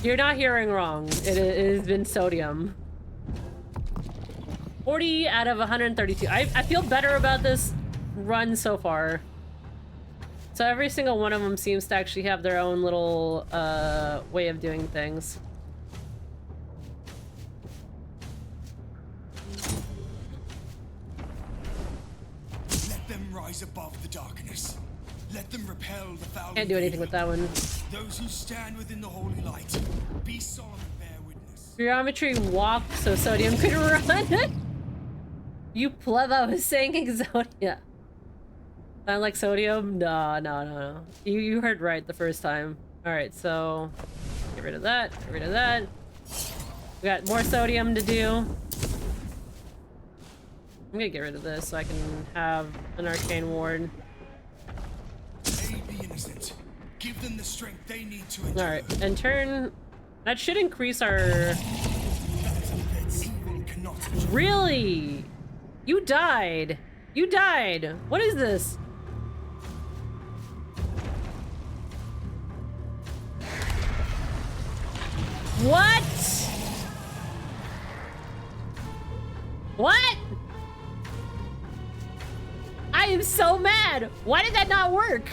You're not hearing wrong. It has been sodium. 40 out of 132. I feel better about this run so far. So every single one of them seems to actually have their own little way of doing things. Let them rise above the darkness. Let them repel the foul. Can't do anything with that one. Those who stand within the holy light, be solemn and bear witness. Geometry walked so sodium could run. You pleb, I was saying Exodia. Sound like sodium? No. You heard right the first time. Alright, so get rid of that, get rid of that. We got more sodium to do. I'm gonna get rid of this so I can have an arcane ward. Aid the innocent. Give them the strength they need to endure. Alright, and turn. That should increase our. Evil cannot endure. Really? You died. You died. What is this? What? What? I am so mad. Why did that not work?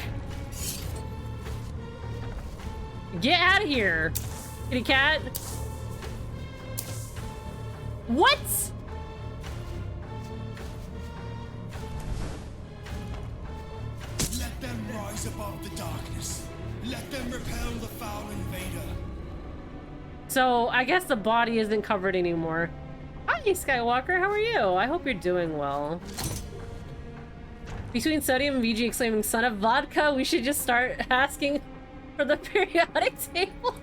Get out of here, kitty cat. What? Let them rise above the darkness. Let them repel the foul invader. So I guess the body isn't covered anymore. Hi, Skywalker. How are you? I hope you're doing well. Between sodium and VG exclaiming, son of vodka, we should just start asking for the periodic table.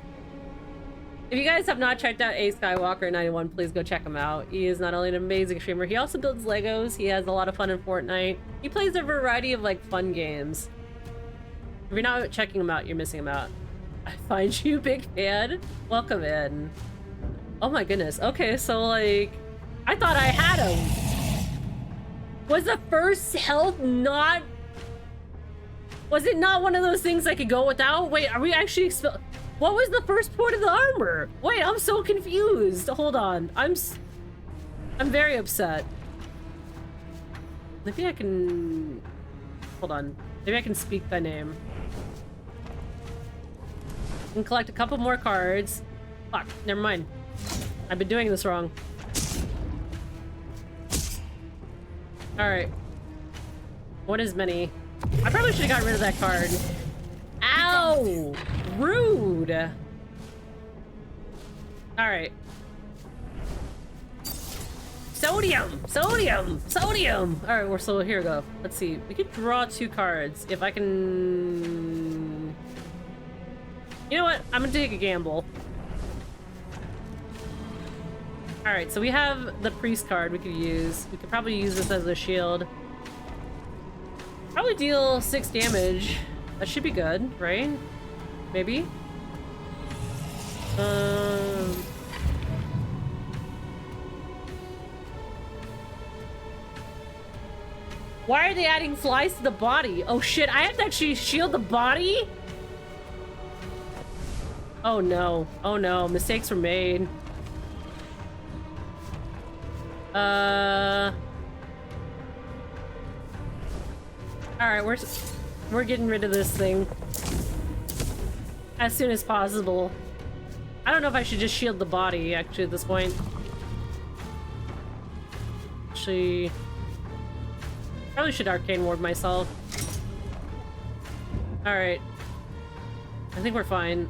If you guys have not checked out A Skywalker 91, please go check him out. He is not only an amazing streamer, he also builds Legos. He has a lot of fun in Fortnite. He plays a variety of like fun games. If you're not checking him out, you're missing him out. I find you big fan. Welcome in. Oh my goodness. Okay, so like, I thought I had him. Was the first health not... Was it not one of those things I could go without? Wait, are we actually... What was the first point of the armor? Wait, I'm so confused. Hold on. I'm very upset. Maybe I can... Hold on. Maybe I can speak thy name. I can collect a couple more cards. Fuck, never mind. I've been doing this wrong. Alright. What is many? I probably should have got rid of that card. Ow! Rude! Alright. Sodium! Sodium! Sodium! Alright, we're so here we go. Let's see. We could draw 2 cards. If I can... You know what? I'm gonna take a gamble. Alright, so we have the priest card we could use. We could probably use this as a shield. Probably deal 6 damage. That should be good, right? Maybe? Why are they adding flies to the body? Oh shit, I have to actually shield the body? Oh no. Oh no, mistakes were made. Alright, we're getting rid of this thing as soon as possible. I don't know if I should just shield the body, actually, at this point. Actually, probably should arcane ward myself. Alright. I think we're fine.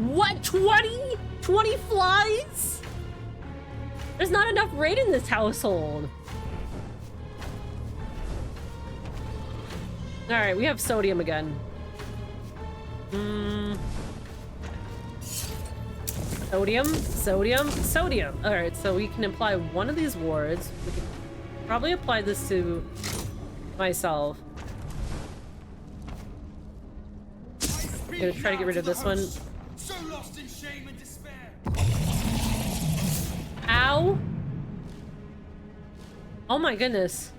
What? 20? 20 flies? There's not enough raid in this household. Alright, we have sodium again. Sodium, sodium, sodium. Alright, so we can apply one of these wards. We can probably apply this to myself. I'm gonna try to get rid of this one. So lost in shame and despair. Ow! Oh my goodness.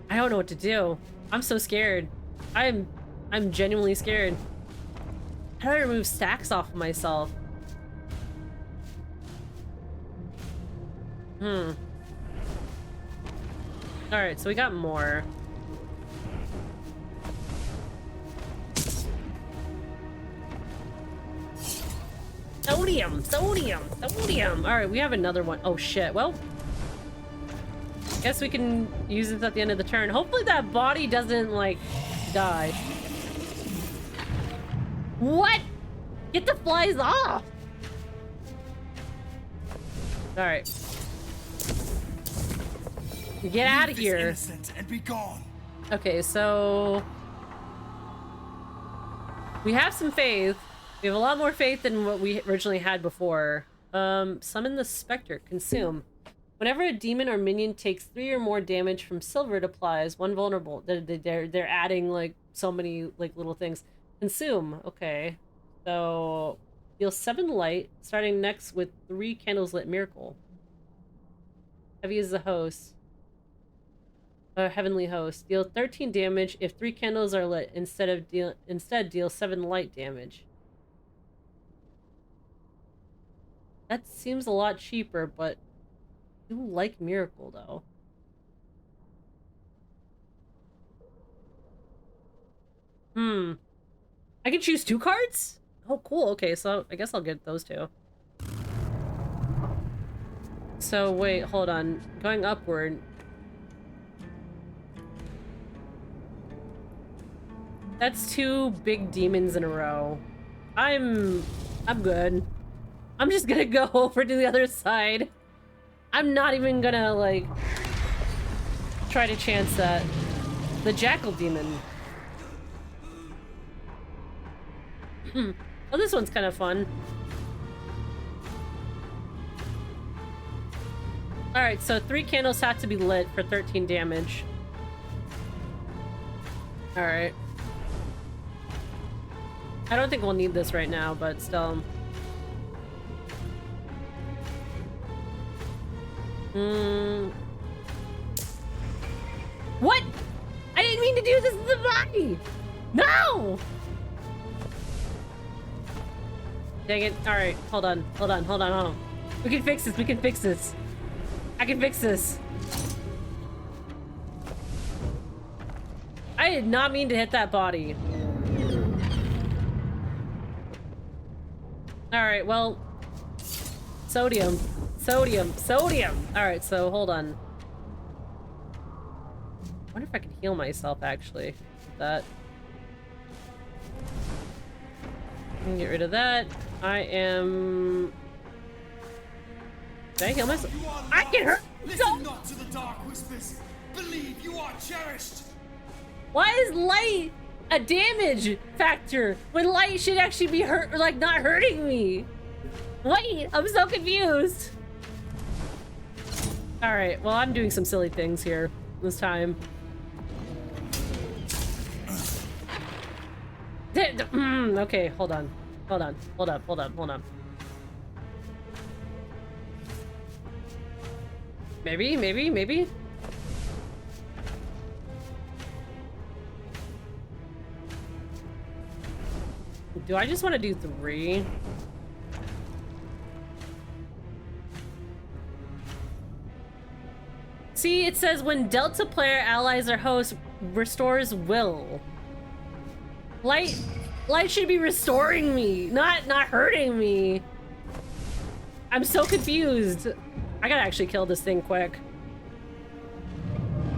I don't know what to do. I'm so scared. I'm genuinely scared. How do I remove stacks off of myself? Alright, so we got more. Sodium! Sodium! Sodium! Alright, we have another one. Oh shit, well. Guess we can use this at the end of the turn. Hopefully that body doesn't, like, die. What? Get the flies off! Alright. Get out of here. Innocent and be gone. Okay, so we have some faith. We have a lot more faith than what we originally had before. Summon the Spectre. Consume. Whenever a demon or minion takes 3 or more damage from silver, it applies 1 vulnerable. They're adding like so many like little things. Consume. Okay, so deal 7 light, starting next with 3 candles lit miracle. Heavy as the host. Heavenly host. Deal 13 damage if 3 candles are lit. Instead deal 7 light damage. That seems a lot cheaper, but I do like miracle though. I can choose 2 cards? Oh, cool. Okay, so I guess I'll get those 2. So wait, hold on. Going upward. That's 2 big demons in a row. I'm good. I'm just gonna go over to the other side. I'm not even gonna, like, try to chance that. The Jackal Demon. Oh, this one's kind of fun. Alright, so 3 candles have to be lit for 13 damage. Alright. I don't think we'll need this right now, but still. What? I didn't mean to do this to the body! No! Dang it. Alright, hold on. We can fix this, I can fix this. I did not mean to hit that body. Alright, well... Sodium. Alright, so hold on. I wonder if I can heal myself, actually. With that. I can get rid of that. I am... Can I heal myself? I can hurt myself! Listen not to the dark whispers. Believe you are cherished. Why is light a damage factor when light should actually be hurt, like not hurting me? Wait, I'm so confused. All right, well, I'm doing some silly things here this time. Okay, hold on. Maybe. Do I just want to do 3? See, it says when Delta player allies or host restores will. Light should be restoring me, not hurting me. I'm so confused. I gotta actually kill this thing quick.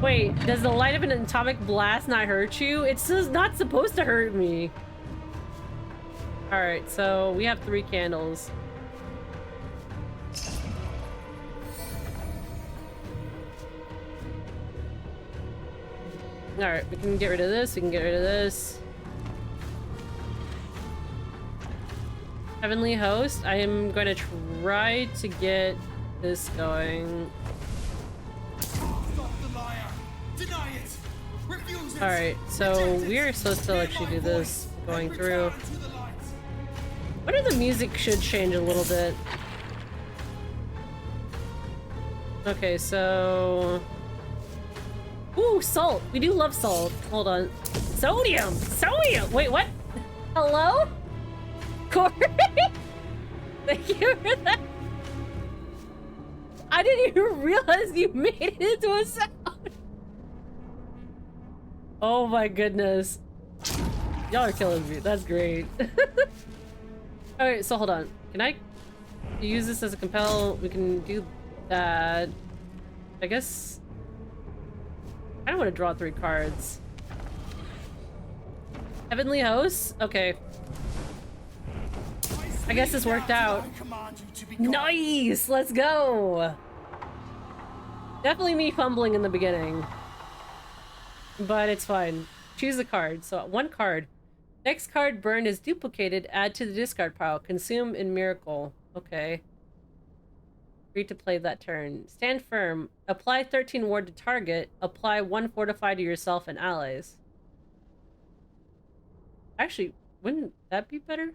Wait, does the light of an atomic blast not hurt you? It's just not supposed to hurt me. All right, so we have 3 candles. All right, we can get rid of this. Heavenly host, I am going to try to get this going. Stop the liar. Deny it. Refuse it. All right, so we are supposed to actually do this going through. What if the music should change a little bit? Okay, so Ooh, salt. We do love salt. Hold on. Sodium! Sodium! Wait, what? Hello? Corey? Thank you for that. I didn't even realize you made it into a sound. Oh my goodness. Y'all are killing me. That's great. Alright, so hold on. Can I use this as a compel? We can do that. I guess... I don't want to draw 3 cards. Heavenly Host? Okay. I guess this worked out. Nice! Let's go! Definitely me fumbling in the beginning. But it's fine. Choose a card. So 1 card. Next card burned is duplicated. Add to the discard pile. Consume in Miracle. Okay. Free to play that turn. Stand firm. Apply 13 ward to target. Apply 1 fortify to yourself and allies. Actually, wouldn't that be better?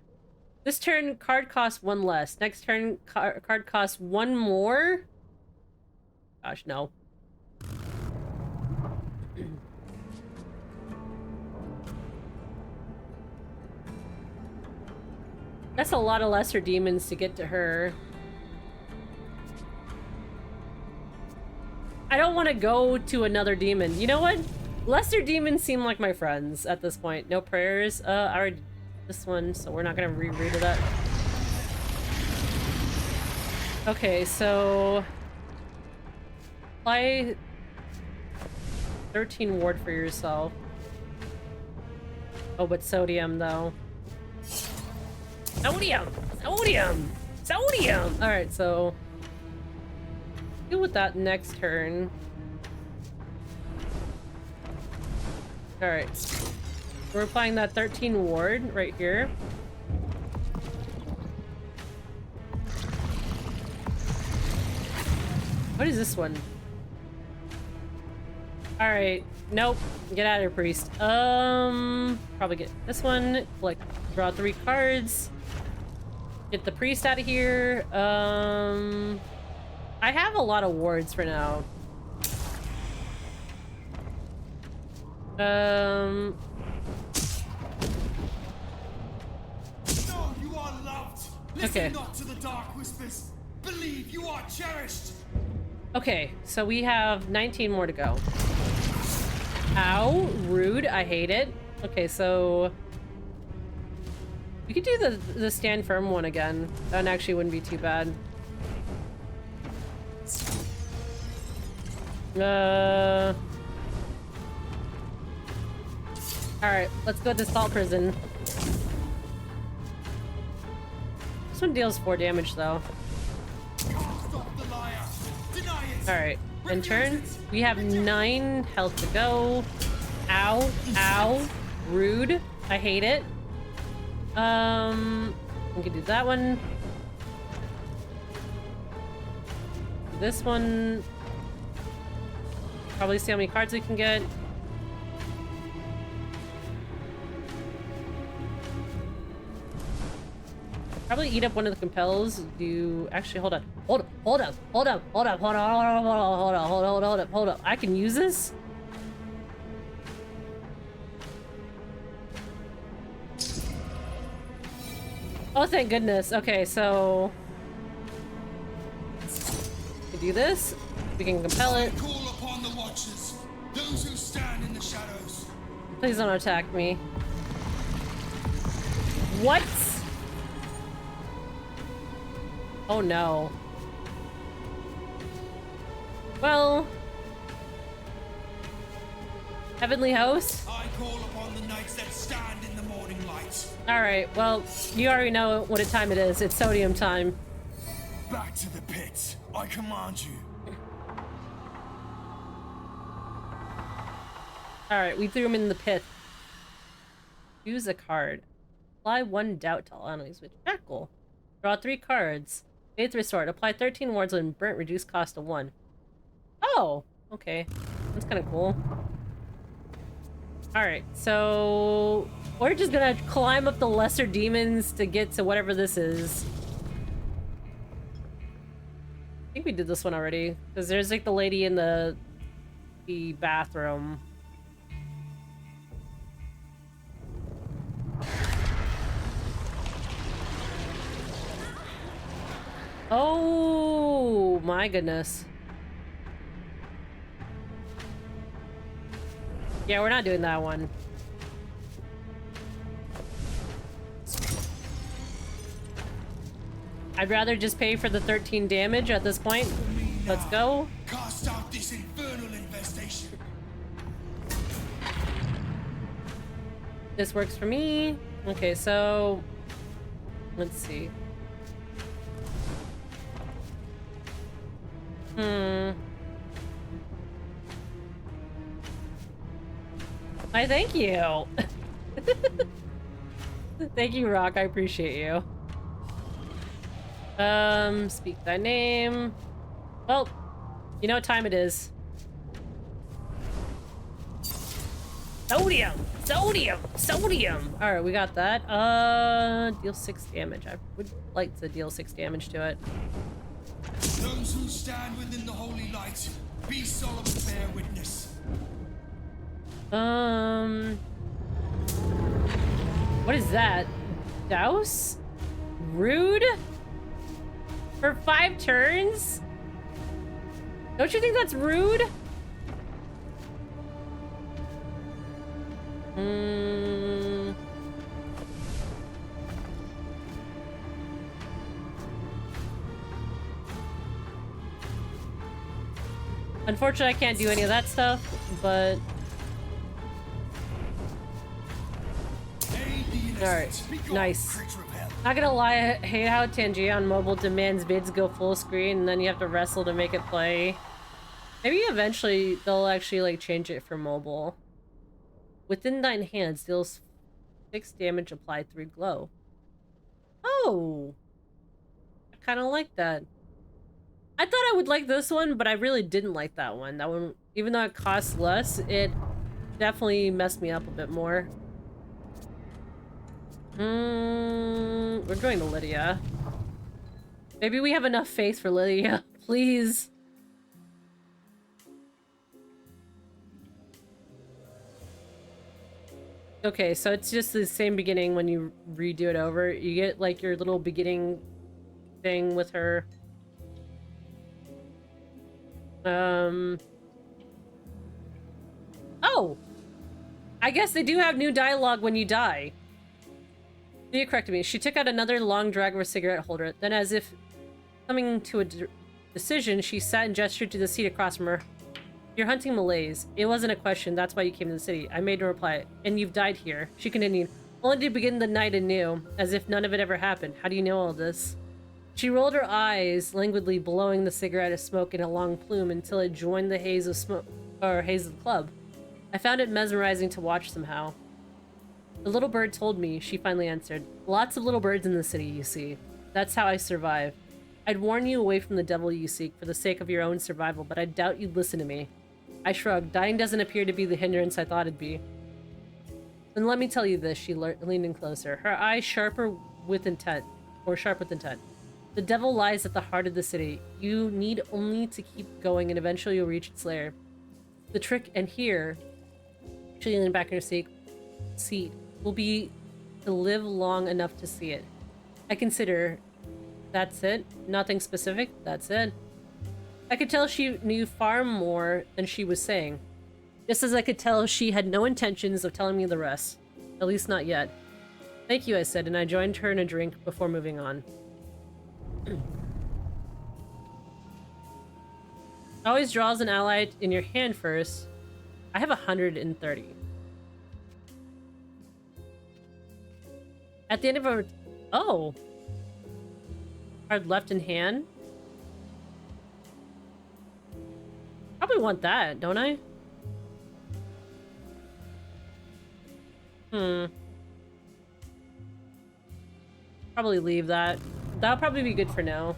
This turn, card costs 1 less. Next turn, card costs 1 more? Gosh, no. That's a lot of lesser demons to get to her. I don't want to go to another demon. You know what? Lesser demons seem like my friends at this point. No prayers. I already did this one, so we're not gonna reread that. Okay, so apply 13 ward for yourself. Oh, but sodium though. Sodium! Sodium! Sodium! Alright, so deal with that next turn. Alright. We're applying that 13 ward right here. What is this one? Alright. Nope. Get out of here, priest. Probably get this one. Like, draw 3 cards. Get the priest out of here. I have a lot of wards for now. No, you are loved. Listen Okay. not to the dark whispers. Believe you are cherished. Okay, so we have 19 more to go. Ow, rude. I hate it. Okay, so we could do the stand firm one again. That actually wouldn't be too bad. Alright, let's go to Salt Prison. This one deals 4 damage though. Alright, in turn, we have 9 health to go. Ow, ow, rude. I hate it. We could do that one. This one. Probably see how many cards we can get. Probably eat up one of the compels. Do actually hold on. Hold up. I can use this? Oh, thank goodness. Okay, so we do this. We can compel it. Call upon the watchers, those who stand in the shadows. Please don't attack me. What? Oh no. Well, Heavenly Host? I call upon the knights that stand in the morning light. Alright, well, you already know what time it is. It's sodium time. Back to the pit. I command you. Alright, we threw him in the pit. Use a card. Apply 1 doubt to all enemies with Jackal. Draw 3 cards. Faith restored. Apply 13 wards when burnt, reduce cost to 1. Oh, okay. That's kind of cool. Alright, so we're just gonna climb up the lesser demons to get to whatever this is. I think we did this one already. Because there's like the lady in the the bathroom. Oh my goodness. Yeah, we're not doing that one. I'd rather just pay for the 13 damage at this point. Let's go. Cast out this infernal infestation. This works for me. Okay, so let's see. I thank you. Thank you, Rock. I appreciate you. Speak thy name. Well, you know what time it is. Sodium! Sodium! Sodium! Alright, we got that. Deal 6 damage. I would like to deal 6 damage to it. Those who stand within the holy light, be solemn and bear witness. What is that? Douse? Rude? For 5 turns? Don't you think that's rude? Unfortunately, I can't do any of that stuff, but... Alright, nice. Not gonna lie, I hate how Tangia on mobile demands vids go full screen and then you have to wrestle to make it play. Maybe eventually they'll actually like change it for mobile. Within thine hands, deals 6 damage applied 3 glow. Oh! I kinda like that. I thought I would like this one, but I really didn't like that one. That one, even though it costs less, it definitely messed me up a bit more. We're going to Lydia. Maybe we have enough faith for Lydia. Please. Okay, so it's just the same beginning when you redo it over. You get like your little beginning thing with her. Oh! I guess they do have new dialogue when you die. You corrected me. She took out another long drag of her cigarette holder. Then, as if coming to a decision, she sat and gestured to the seat across from her. You're hunting Malys. It wasn't a question. That's why you came to the city. I made no reply. And you've died here. She continued, only to begin the night anew, as if none of it ever happened. How do you know all this? She rolled her eyes, languidly blowing the cigarette of smoke in a long plume until it joined the haze of smoke, or haze of the club. I found it mesmerizing to watch somehow. The little bird told me, she finally answered. Lots of little birds in the city, you see. That's how I survive. I'd warn you away from the devil you seek for the sake of your own survival, but I doubt you'd listen to me. I shrugged. Dying doesn't appear to be the hindrance I thought it'd be. Then let me tell you this, she leaned in closer, her eyes sharp with intent. The devil lies at the heart of the city. You need only to keep going and eventually you'll reach its lair. The trick, and here, she leaned back in her seat, will be to live long enough to see it. I consider, that's it? Nothing specific? That's it. I could tell she knew far more than she was saying. Just as I could tell she had no intentions of telling me the rest. At least not yet. Thank you, I said, and I joined her in a drink before moving on. Always draws an ally in your hand first. I have 130. At the end of our... Oh! Card left in hand? Probably want that, don't I? Probably leave that. That'll probably be good for now.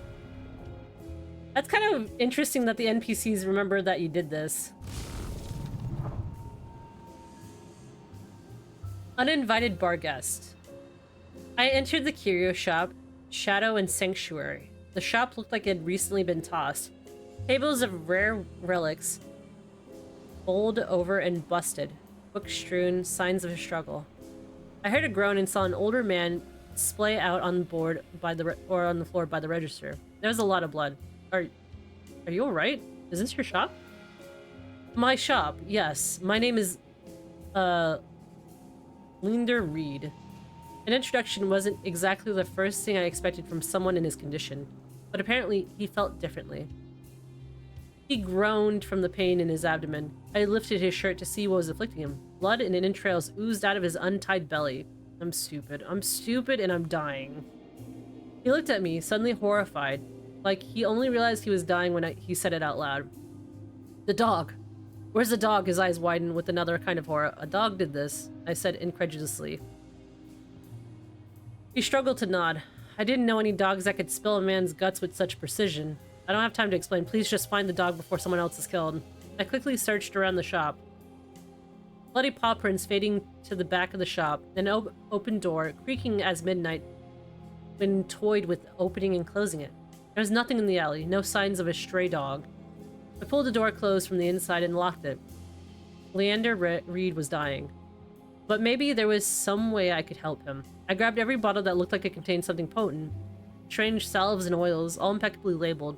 That's kind of interesting that the NPCs remember that you did this. Uninvited bar guest. I entered the curio shop, Shadow and Sanctuary. The shop looked like it had recently been tossed. Tables of rare relics bowled over and busted, book strewn, signs of a struggle. I heard a groan and saw an older man splay out on the board by the or on the floor by the register. There was a lot of blood. Are you all right? Is this your shop? My shop, yes. My name is Linder Reed. An introduction wasn't exactly the first thing I expected from someone in his condition, but apparently he felt differently. He groaned from the pain in his abdomen. I lifted his shirt to see what was afflicting him. Blood and entrails oozed out of his untied belly. I'm stupid, and I'm dying. He looked at me, suddenly horrified, like he only realized he was dying when he said it out loud. The dog. Where's the dog? His eyes widened with another kind of horror. A dog did this, I said incredulously. He struggled to nod. I didn't know any dogs that could spill a man's guts with such precision. I don't have time to explain. Please just find the dog before someone else is killed. I quickly searched around the shop. Bloody paw prints fading to the back of the shop, an open door, creaking as midnight when toyed with opening and closing it. There was nothing in the alley, no signs of a stray dog. I pulled the door closed from the inside and locked it. Leander Reed was dying. But maybe there was some way I could help him. I grabbed every bottle that looked like it contained something potent. Strange salves and oils, all impeccably labeled.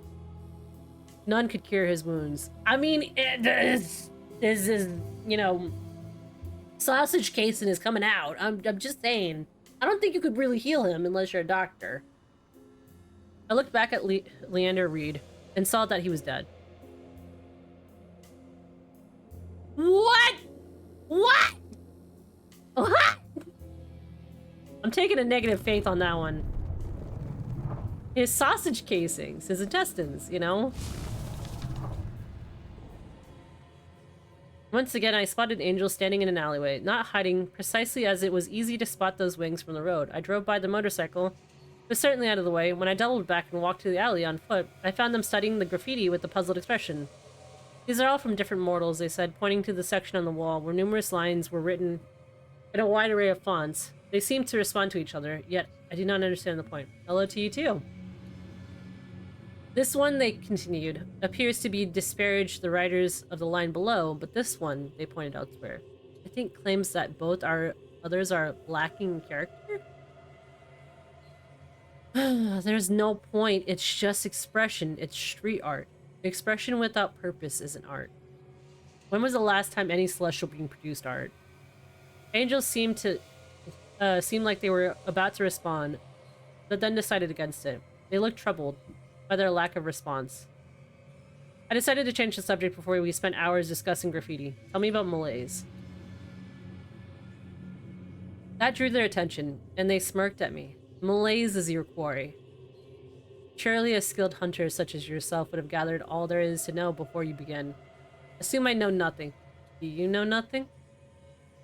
None could cure his wounds. I mean, this is, you know, sausage casing is coming out. I'm just saying. I don't think you could really heal him unless you're a doctor. I looked back at Leander Reed and saw that he was dead. What? What? What? I'm taking a negative faith on that one. His sausage casings, his intestines, you know? Once again, I spotted Angel standing in an alleyway, not hiding, precisely as it was easy to spot those wings from the road. I drove by the motorcycle. It was certainly out of the way. When I doubled back and walked to the alley on foot, I found them studying the graffiti with a puzzled expression. These are all from different mortals, they said, pointing to the section on the wall where numerous lines were written in a wide array of fonts. They seemed to respond to each other, yet I did not understand the point. Hello to you too. This one, they continued, appears to be disparage the writers of the line below, but this one, they pointed elsewhere, I think claims that both others are lacking in character? There's no point, it's just expression, it's street art. Expression without purpose isn't art. When was the last time any celestial being produced art? Angels seemed like they were about to respond, but then decided against it. They looked troubled by their lack of response. I decided to change the subject before we spent hours discussing graffiti. Tell me about Malys. That drew their attention, and they smirked at me. Malys is your quarry. Surely a skilled hunter such as yourself would have gathered all there is to know before you begin. Assume I know nothing. Do you know nothing?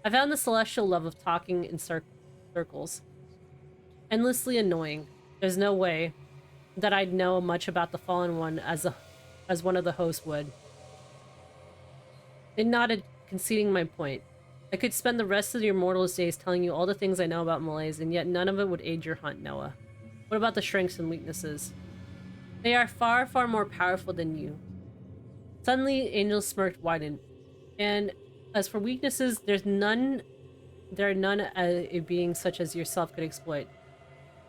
I found the celestial love of talking in circles endlessly annoying. There's no way that I'd know much about the Fallen One as one of the hosts would. They nodded, conceding my point. I could spend the rest of your mortal's days telling you all the things I know about Malys, and yet none of it would aid your hunt, Noah. What about the strengths and weaknesses? They are far, far more powerful than you. Suddenly, Angel's smirk widened. And as for weaknesses, there are none a being such as yourself could exploit.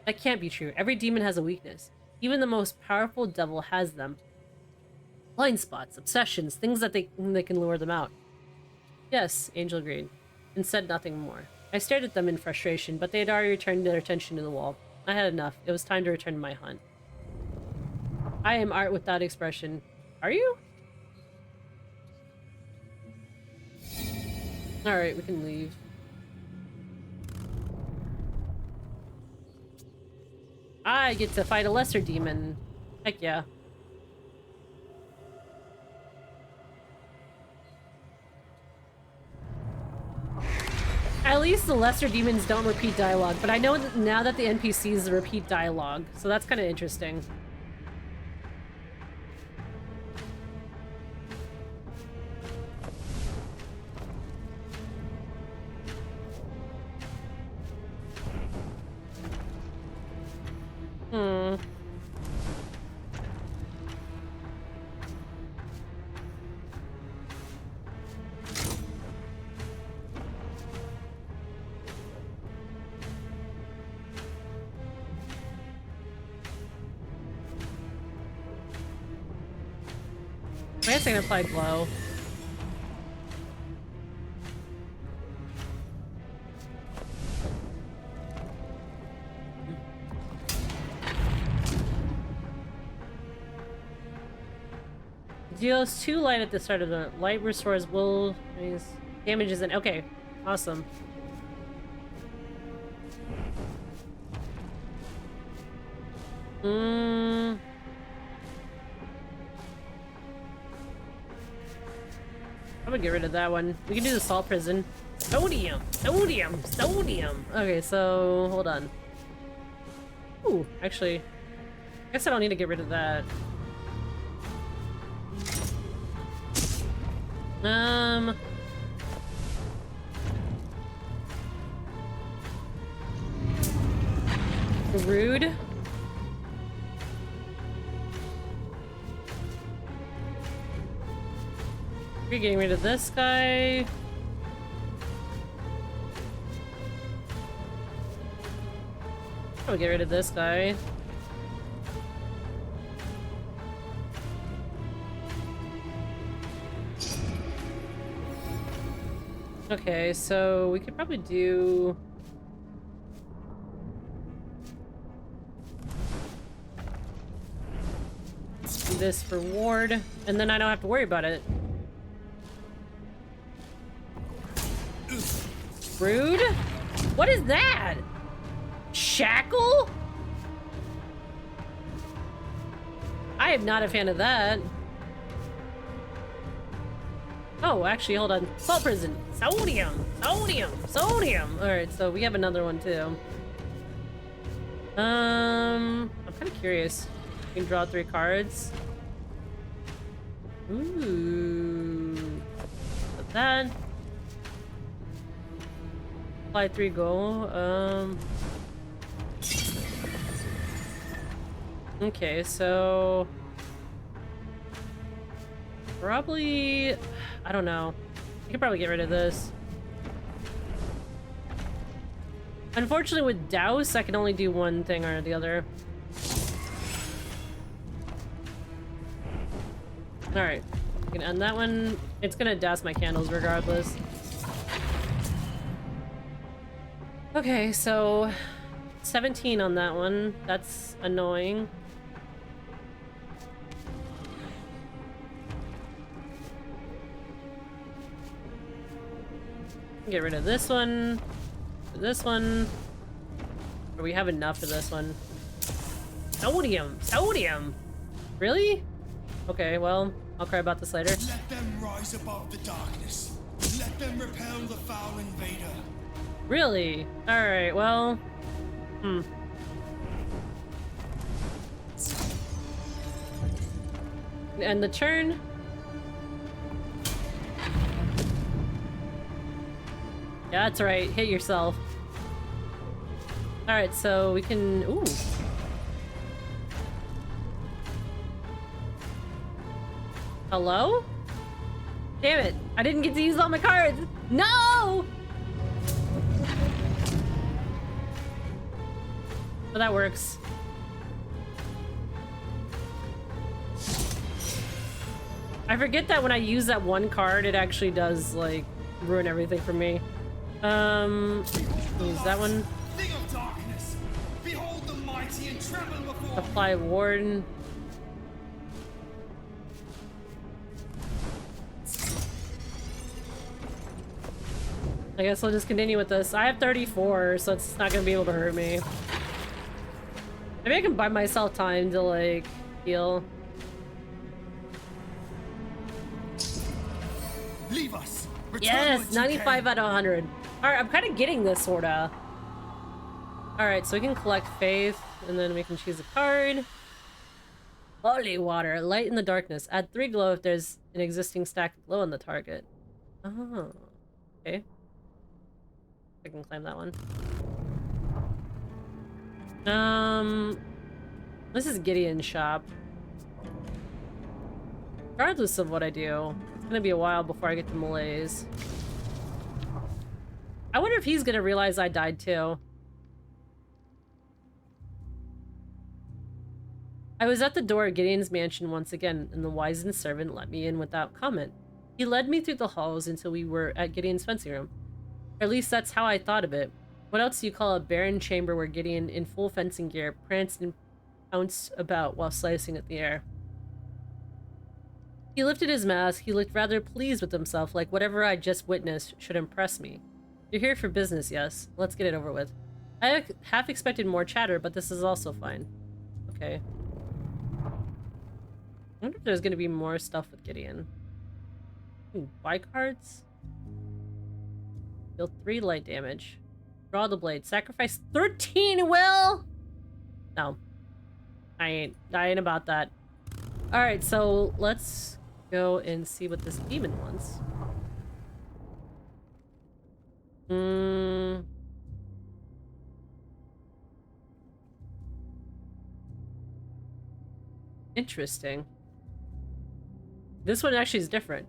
That can't be true. Every demon has a weakness. Even the most powerful devil has them. Blind spots, obsessions, things that can lure them out. Yes, Angel agreed, and said nothing more. I stared at them in frustration, but they had already returned their attention to the wall. I had enough. It was time to return to my hunt. I am art without expression. Are you? Alright, we can leave. I get to fight a lesser demon. Heck yeah. At least the lesser demons don't repeat dialogue, but I know that now that the NPCs repeat dialogue, so that's kind of interesting. I guess I can apply glow. Deals 2 light at the start of the light restores will damages and okay, awesome. I'm gonna get rid of that one. We can do the salt prison. Sodium, sodium, sodium. Okay, so hold on. Ooh, actually, I guess I don't need to get rid of that. Rude. We're getting rid of this guy. I'll get rid of this guy. Okay, so we could probably do this for Ward, and then I don't have to worry about it. Rude? What is that? Shackle? I am not a fan of that. Oh, actually, hold on. Salt prison. Sodium. Sodium. Sodium. Alright, so we have another one, too. I'm kind of curious. You can draw 3 cards. Ooh. Put that. Apply 3 go. Okay, so... probably... I don't know. I could probably get rid of this. Unfortunately, with Douse, I can only do one thing or the other. Alright. I can end that one. It's gonna douse my candles regardless. Okay, so... 17 on that one. That's annoying. Get rid of this one. This one. Or we have enough for this one. Sodium! Sodium! Really? Okay, well, I'll cry about this later. Let them rise above the darkness. Let them repel the foul invader. Really? Alright, well... And the turn. Yeah, that's right. Hit yourself. Alright, so we can... Ooh. Hello? Damn it. I didn't get to use all my cards. No! Well, that works. I forget that when I use that one card, it actually does, like, ruin everything for me. Use that one. Thing of darkness. Behold the mighty and tremble before Apply Warden. I guess I'll just continue with this. I have 34, so it's not gonna be able to hurt me. Maybe I can buy myself time to, like, heal. Leave us. Return Yes, what you 95 can. out of 100. Alright, I'm kind of getting this, sorta. Alright, so we can collect Faith, and then we can choose a card. Holy water, light in the darkness. Add 3 glow if there's an existing stack of glow on the target. Oh, okay. I can claim that one. This is Gideon's shop. Regardless of what I do, it's gonna be a while before I get to Malys. I wonder if he's gonna realize I died too. I was at the door of Gideon's mansion once again, and the wizened servant let me in without comment. He led me through the halls until we were at Gideon's fencing room. Or at least that's how I thought of it. What else do you call a barren chamber where Gideon, in full fencing gear, pranced and pounced about while slicing at the air? He lifted his mask. He looked rather pleased with himself, like whatever I just witnessed should impress me. You're here for business, yes. Let's get it over with. I half expected more chatter, but this is also fine. Okay. I wonder if there's going to be more stuff with Gideon. Ooh, buy cards? Deal 3 light damage. Draw the blade. Sacrifice 13 will? No. I ain't about that. Alright, so let's go and see what this demon wants. Interesting. This one actually is different.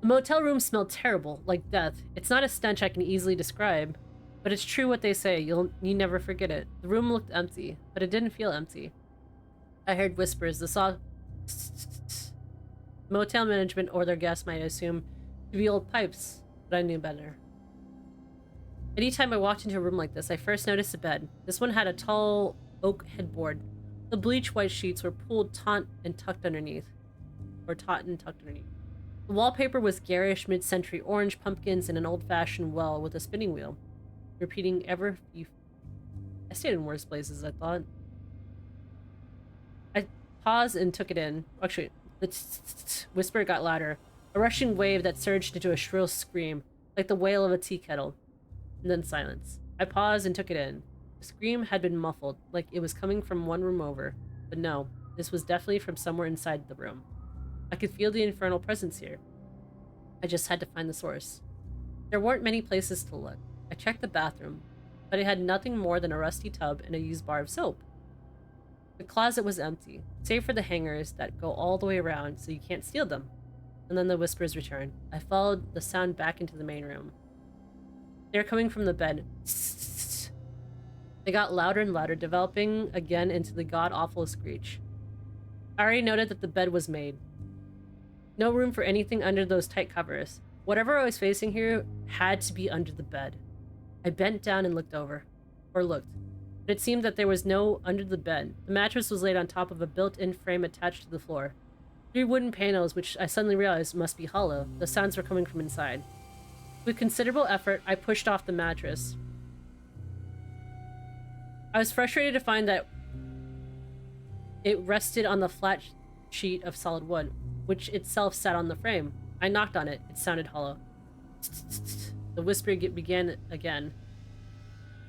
The motel room smelled terrible, like death. It's not a stench I can easily describe, but it's true what they say. You never forget it. The room looked empty, but it didn't feel empty. I heard whispers. The soft motel management or their guests might assume to be old pipes, but I knew better. Anytime I walked into a room like this, I first noticed a bed. This one had a tall oak headboard. The bleach white sheets were pulled taut and tucked underneath. The wallpaper was garish mid-century orange pumpkins and an old-fashioned well with a spinning wheel, repeating ever few. I stayed in worse places, I thought. I paused and took it in. Actually, the whisper got louder. A rushing wave that surged into a shrill scream, like the wail of a tea kettle. And then silence. I paused and took it in. The scream had been muffled, like it was coming from one room over. But no, this was definitely from somewhere inside the room. I could feel the infernal presence here. I just had to find the source. There weren't many places to look. I checked the bathroom, but it had nothing more than a rusty tub and a used bar of soap. The closet was empty, save for the hangers that go all the way around so you can't steal them. And then the whispers returned. I followed the sound back into the main room. They were coming from the bed. They got louder and louder, developing again into the god-awful screech. I already noted that the bed was made. No room for anything under those tight covers. Whatever I was facing here had to be under the bed. I bent down and looked, but it seemed that there was no under the bed. The mattress was laid on top of a built-in frame attached to the floor. 3 wooden panels, which I suddenly realized must be hollow. The sounds were coming from inside. With considerable effort, I pushed off the mattress. I was frustrated to find that it rested on the flat sheet of solid wood, which itself sat on the frame. I knocked on it. It sounded hollow. The whisper began again.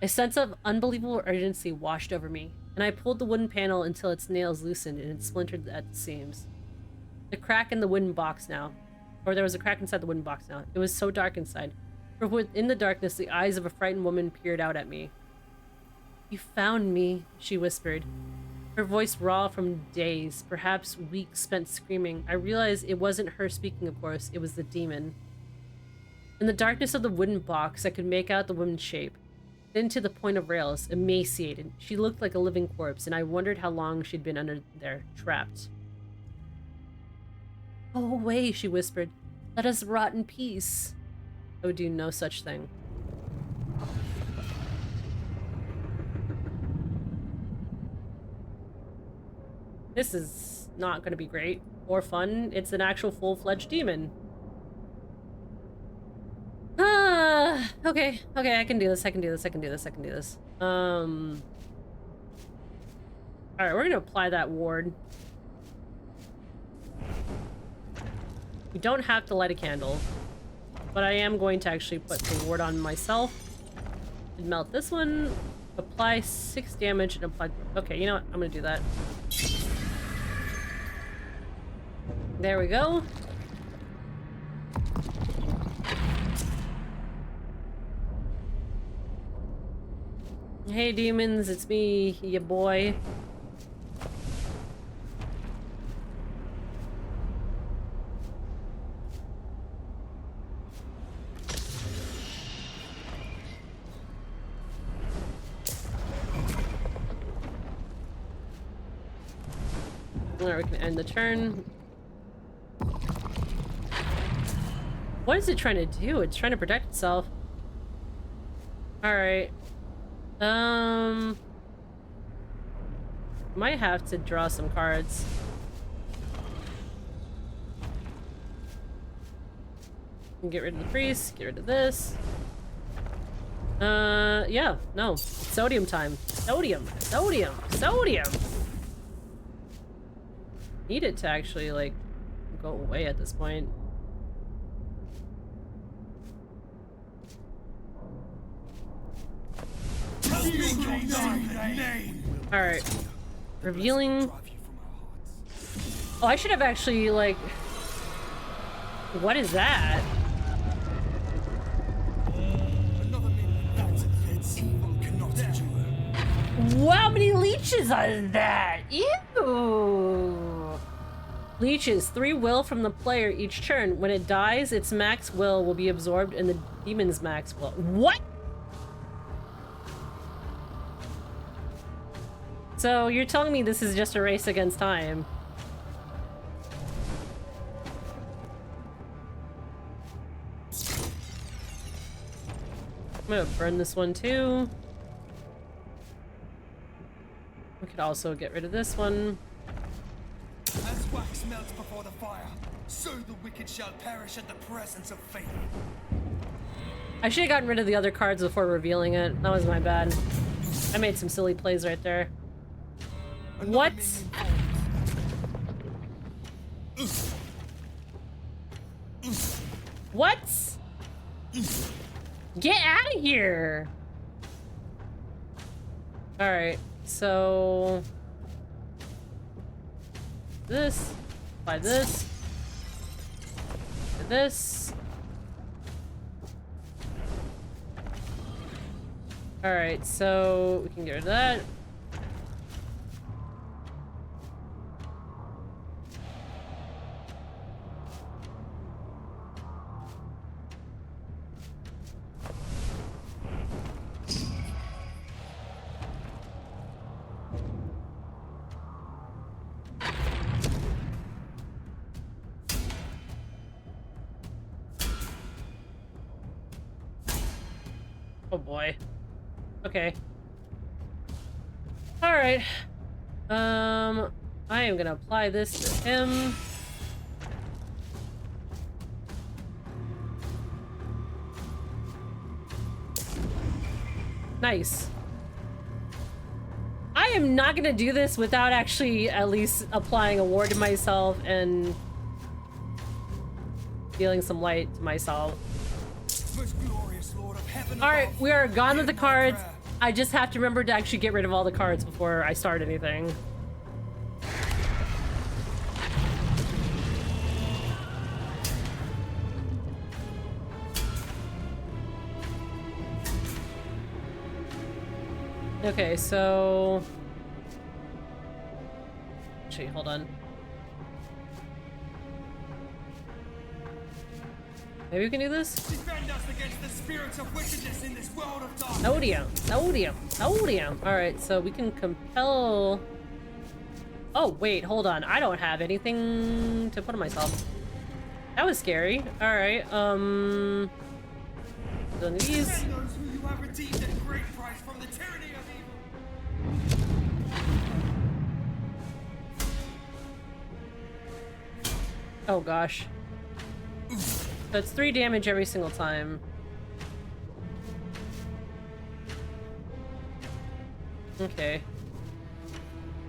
A sense of unbelievable urgency washed over me, and I pulled the wooden panel until its nails loosened and it splintered at the seams. The crack in the wooden box now. Or there was a crack inside the wooden box now. It was so dark inside. For within the darkness, the eyes of a frightened woman peered out at me. "You found me," she whispered. Her voice raw from days, perhaps weeks spent screaming. I realized it wasn't her speaking, of course. It was the demon. In the darkness of the wooden box, I could make out the woman's shape. Thin to the point of rails, emaciated. She looked like a living corpse, and I wondered how long she'd been under there, trapped. "Go away," she whispered. "Let us rot in peace." I would do no such thing. This is not going to be great or fun. It's an actual full-fledged demon. Okay, I can do this. Alright, we're gonna apply that ward. We don't have to light a candle, but I am going to actually put the ward on myself and melt this one, apply 6 damage, and apply... Okay, you know what? I'm gonna do that. There we go. Hey demons, it's me, ya boy. Alright, we can end the turn. What is it trying to do? It's trying to protect itself. Alright. Might have to draw some cards. Get rid of the priest, get rid of this. Yeah, no. Sodium time. Sodium, sodium, sodium! Need it to actually, like, go away at this point. Alright. Revealing. Oh, I should have actually, like... What is that? How many leeches are that? Ew! Leeches. 3 will from the player each turn. When it dies, its max will be absorbed in the demon's max will. What? So you're telling me this is just a race against time? I'm gonna burn this one too. We could also get rid of this one. As wax melts before the fire, so the wicked shall perish at the presence of fate. I should have gotten rid of the other cards before revealing it. That was my bad. I made some silly plays right there. What? What? Get out of here! Alright, so... This. Apply this. This. Alright, so we can get rid of that. Oh boy. Okay. Alright. I am gonna apply this to him. Nice. I am not gonna do this without actually at least applying a ward to myself and dealing some light to myself. Alright, we are gone with the cards. I just have to remember to actually get rid of all the cards before I start anything. Okay, so... Actually, hold on. Maybe we can do this? Defend us against the spirits of wickedness in this world of darkness. Sodium! Sodium! Sodium! Alright, so we can compel... Oh, wait, hold on. I don't have anything to put on myself. That was scary. Alright, doing these. Defend those who you have redeemed at great price from the tyranny of evil. Oh, gosh. That's 3 damage every single time. Okay.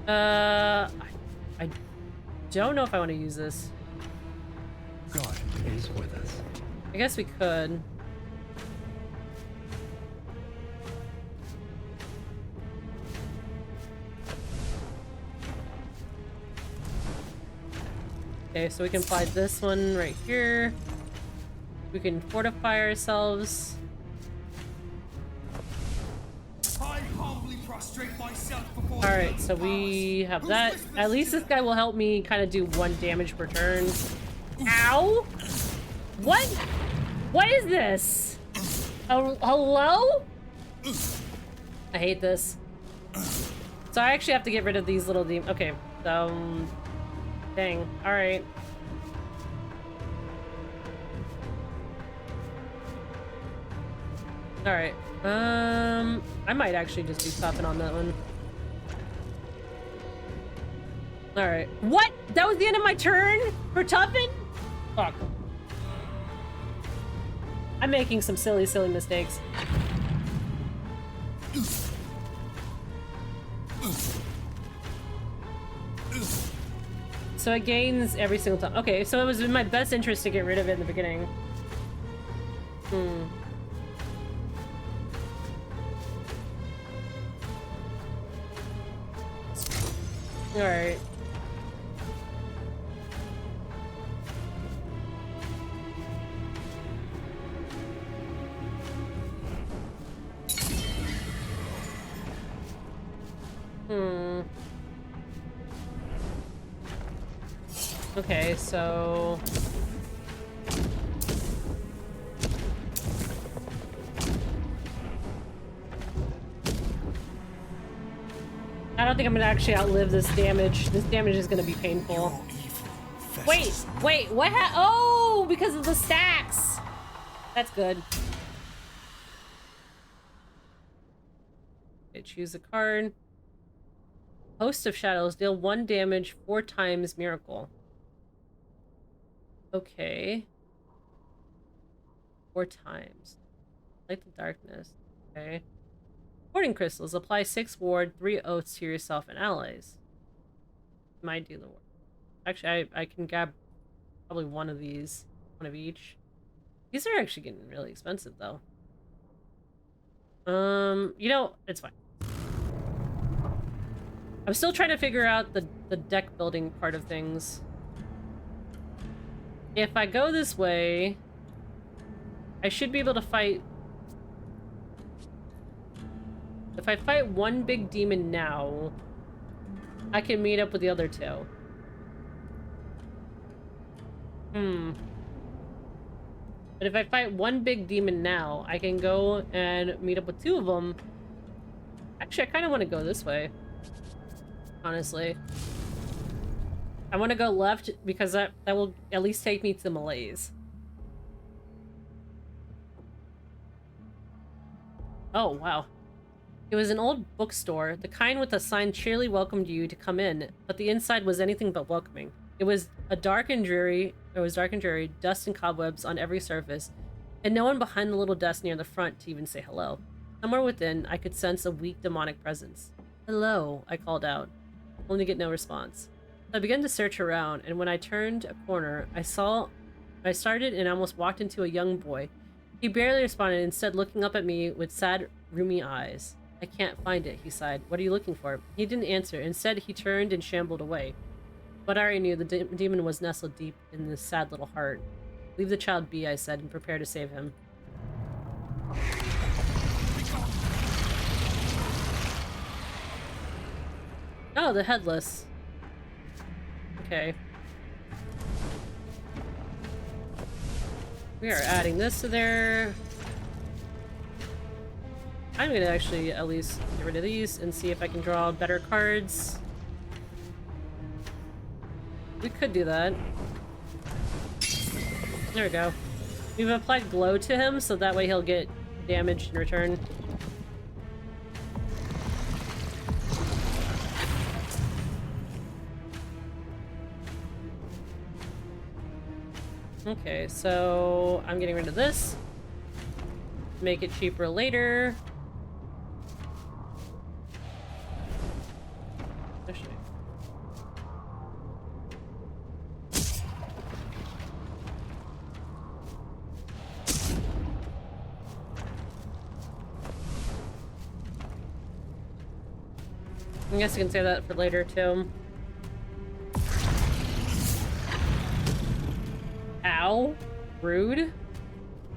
I don't know if I want to use this. God is with us. I guess we could. Okay, so we can apply this one right here. We can fortify ourselves. I humbly prostrate myself before Alright, so we have that. At least this guy will help me kind of do 1 damage per turn. Ow! What? What is this? Hello? I hate this. So I actually have to get rid of these little demons. Okay, so... Dang. Alright. Alright. I might actually just be stopping on that one. Alright. What? That was the end of my turn? For Tuffin? Fuck. I'm making some silly, silly mistakes. So it gains every single time. Okay, so it was in my best interest to get rid of it in the beginning. Alright. Okay, so... I don't think I'm gonna actually outlive this damage. This damage is gonna be painful. Wait, what oh, because of the stacks! That's good. Okay, choose a card. Host of Shadows, deal 1 damage 4 times Miracle. Okay. 4 times. Light the darkness. Okay. Warding crystals. Apply 6 ward, 3 oaths to yourself and allies. Might do the work. Actually, I can grab probably one of these. One of each. These are actually getting really expensive, though. You know, it's fine. I'm still trying to figure out the deck building part of things. If I go this way, I should be able to fight... If I fight one big demon now, I can meet up with the other 2. But if I fight one big demon now, I can go and meet up with 2 of them. Actually, I kind of want to go this way. Honestly. I want to go left because that will at least take me to Malys. Oh, wow. It was an old bookstore, the kind with a sign cheerily welcomed you to come in, but the inside was anything but welcoming. It was dark and dreary, dust and cobwebs on every surface, and no one behind the little desk near the front to even say hello. Somewhere within, I could sense a weak demonic presence. Hello, I called out, only to get no response. I began to search around, and when I turned a corner, I started and almost walked into a young boy. He barely responded, instead looking up at me with sad, roomy eyes. I can't find it, he sighed. What are you looking for? He didn't answer. Instead, he turned and shambled away. But I already knew the demon was nestled deep in this sad little heart. Leave the child be, I said, and prepare to save him. Oh, the headless. Okay. We are adding this to there. I'm gonna actually at least get rid of these and see if I can draw better cards. We could do that. There we go. We've applied glow to him, so that way he'll get damaged in return. Okay, so I'm getting rid of this. Make it cheaper later. Actually. I guess I can say that for later too. Ow. Rude.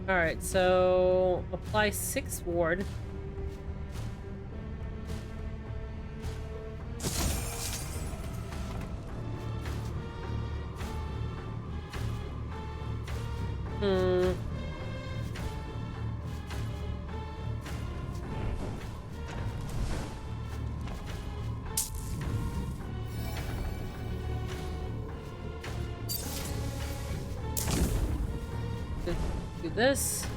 Alright, so apply 6 ward. this.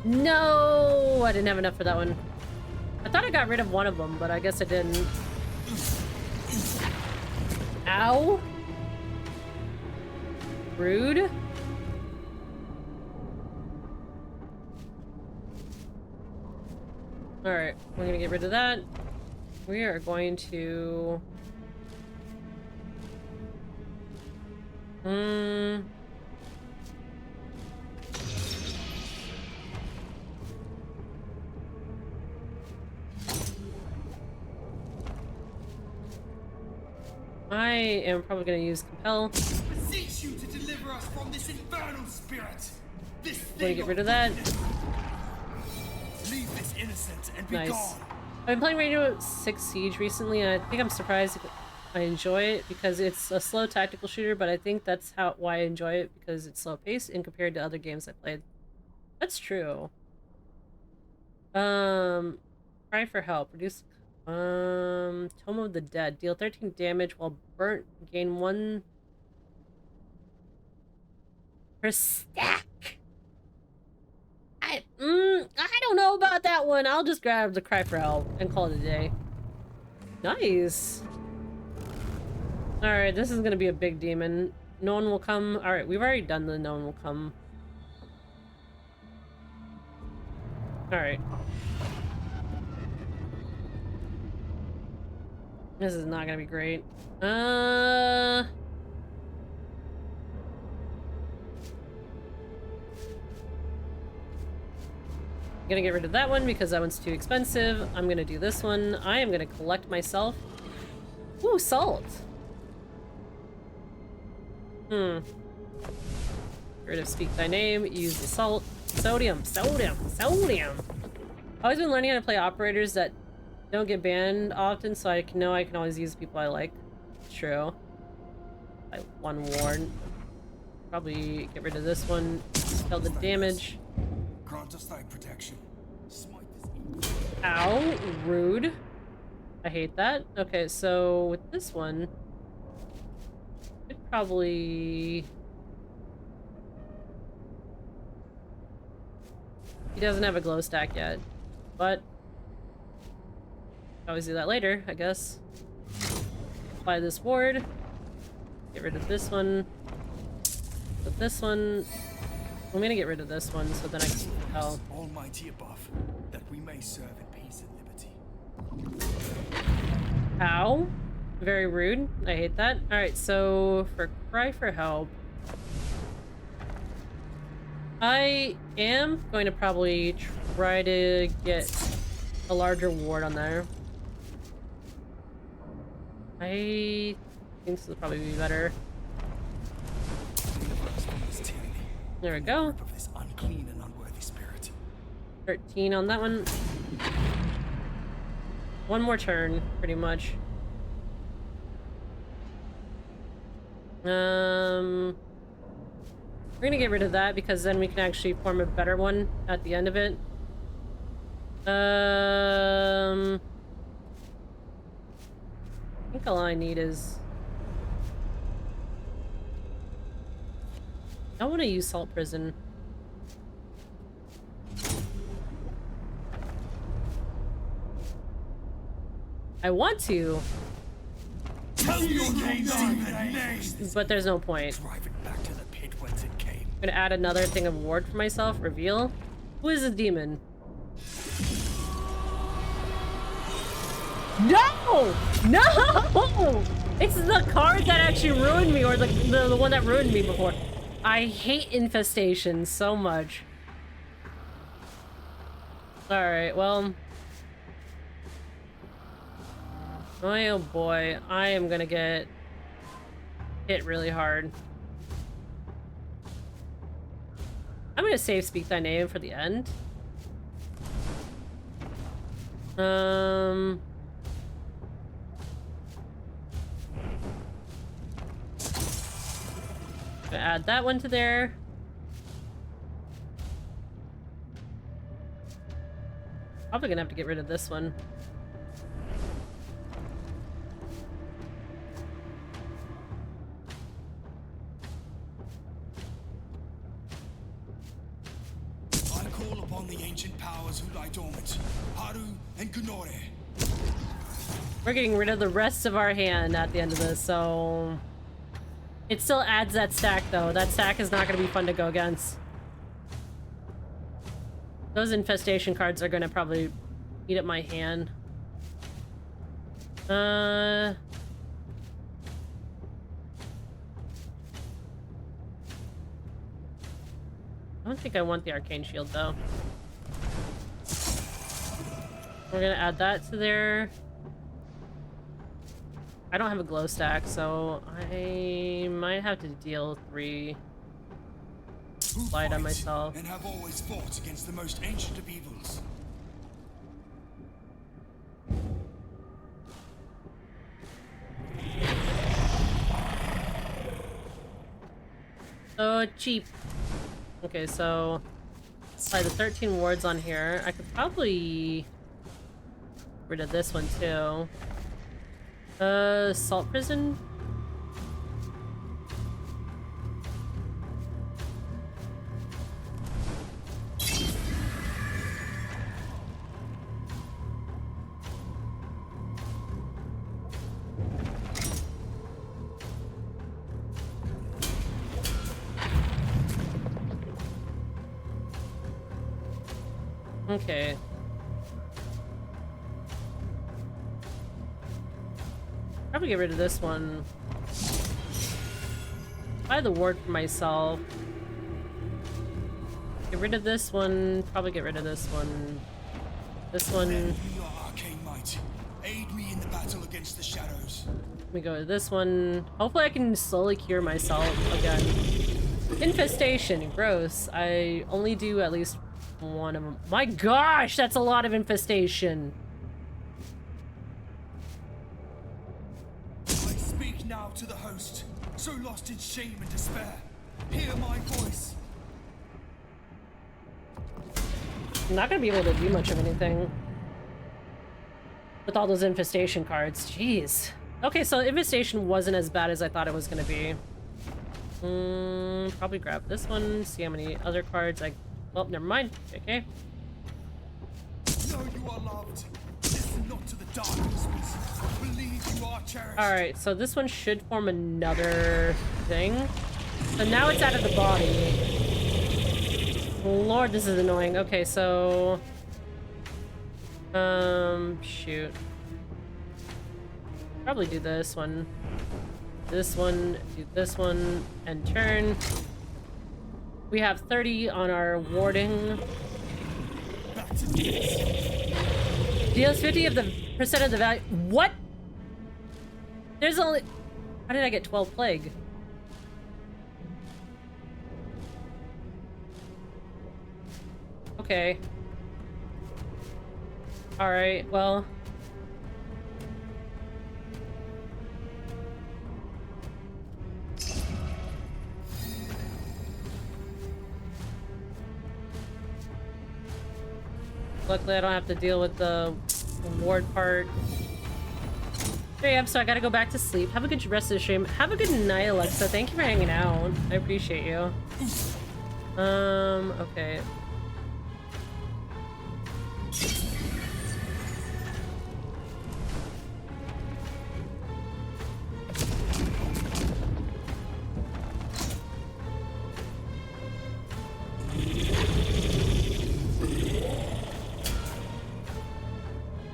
No! I didn't have enough for that one. I thought I got rid of one of them, but I guess I didn't. Ow! Rude. Alright, we're gonna get rid of that. We are going to... I am probably going to use Compel. Beseech you to deliver us from this infernal spirit. This Going to thing get rid of that. Leave this innocent and be Nice. gone. I've been playing Rainbow Six Siege recently, and I think I'm surprised I enjoy it because it's a slow tactical shooter, but I think that's why I enjoy it, because it's slow paced and compared to other games I played. That's true. Cry for help. Reduce Tome of the Dead. Deal 13 damage while burnt. Gain 1 per stack. I don't know about that one. I'll just grab the Cry for help and call it a day. Nice. Alright, this is gonna be a big demon. No one will come. Alright, we've already done the no one will come. Alright. This is not gonna be great. I'm gonna get rid of that one because that one's too expensive. I'm gonna do this one. I am gonna collect myself. Ooh, salt. Get rid of Speak Thy Name. Use the salt. Sodium. Sodium. Sodium. I've always been learning how to play operators that don't get banned often, so I can know I can always use people I like. True. I one warn. Probably get rid of this one. Spell the damage. Grant us thy protection. Smite this evil. Ow. Rude. I hate that. Okay, so with this one, could probably... He doesn't have a glow stack yet, but always do that later, I guess. Apply this ward. Get rid of this one. With this one, I'm gonna get rid of this one so then I can tell. Almighty above, that we may serve in peace and liberty. Ow. Very rude. I hate that. Alright, so for Cry for Help, I am going to probably try to get a larger ward on there. I think this will probably be better. There we go. Of this unclean and unworthy spirit. 13 on that one. One more turn, pretty much. We're gonna get rid of that because then we can actually form a better one at the end of it. I think all I need is... I want to use Salt Prison. I want to, Tell me your name, but there's no point. drive it back to the pit whence it came. I'm gonna add another thing of ward for myself. Reveal. Who is this demon? No! No! It's the card that actually ruined me, or the one that ruined me before. I hate infestations so much. Alright, well... Oh boy, I am gonna get hit really hard. I'm gonna save Speak Thy Name for the end. Gonna add that one to there. Probably gonna have to get rid of this one. lie dormant. Haru and Gunore. We're getting rid of the rest of our hand at the end of this, so... It still adds that stack, though. That stack is not going to be fun to go against. Those infestation cards are going to probably eat up my hand. I don't think I want the Arcane Shield, though. We're gonna add that to there. I don't have a glow stack, so I might have to deal 3 light on myself. And have always fought against the most ancient of evils. So cheap. Okay, so apply the 13 wards on here. I could probably get rid of this one too. Salt prison. Okay. Probably get rid of this one. Buy the ward for myself. Get rid of this one. Probably get rid of this one. This one. Lend me your arcane might. Aid me in the battle against the shadows. Let me go to this one. Hopefully I can slowly cure myself again. Infestation. Gross. I only do at least one of them. My gosh, that's a lot of infestation. I speak now to the host, so lost in shame and despair. Hear my voice. I'm not gonna be able to do much of anything with all those infestation cards. Jeez. Okay, so infestation wasn't as bad as I thought it was gonna be. Probably grab this one, see how many other cards I... Well, never mind. Okay. Know you are loved. Listen not to the dark whispers. Believe you are cherished. Alright, so this one should form another thing. So now it's out of the body. Lord, this is annoying. Okay, so... shoot. Probably do this one. This one, do this one, and turn. We have 30 on our warding. Deals 50 of the percent of the value. What? There's only... How did I get 12 plague? Okay. Alright, well... Luckily, I don't have to deal with the ward part. There I am, so I gotta go back to sleep. Have a good rest of the stream. Have a good night, Alexa. Thank you for hanging out. I appreciate you. Okay.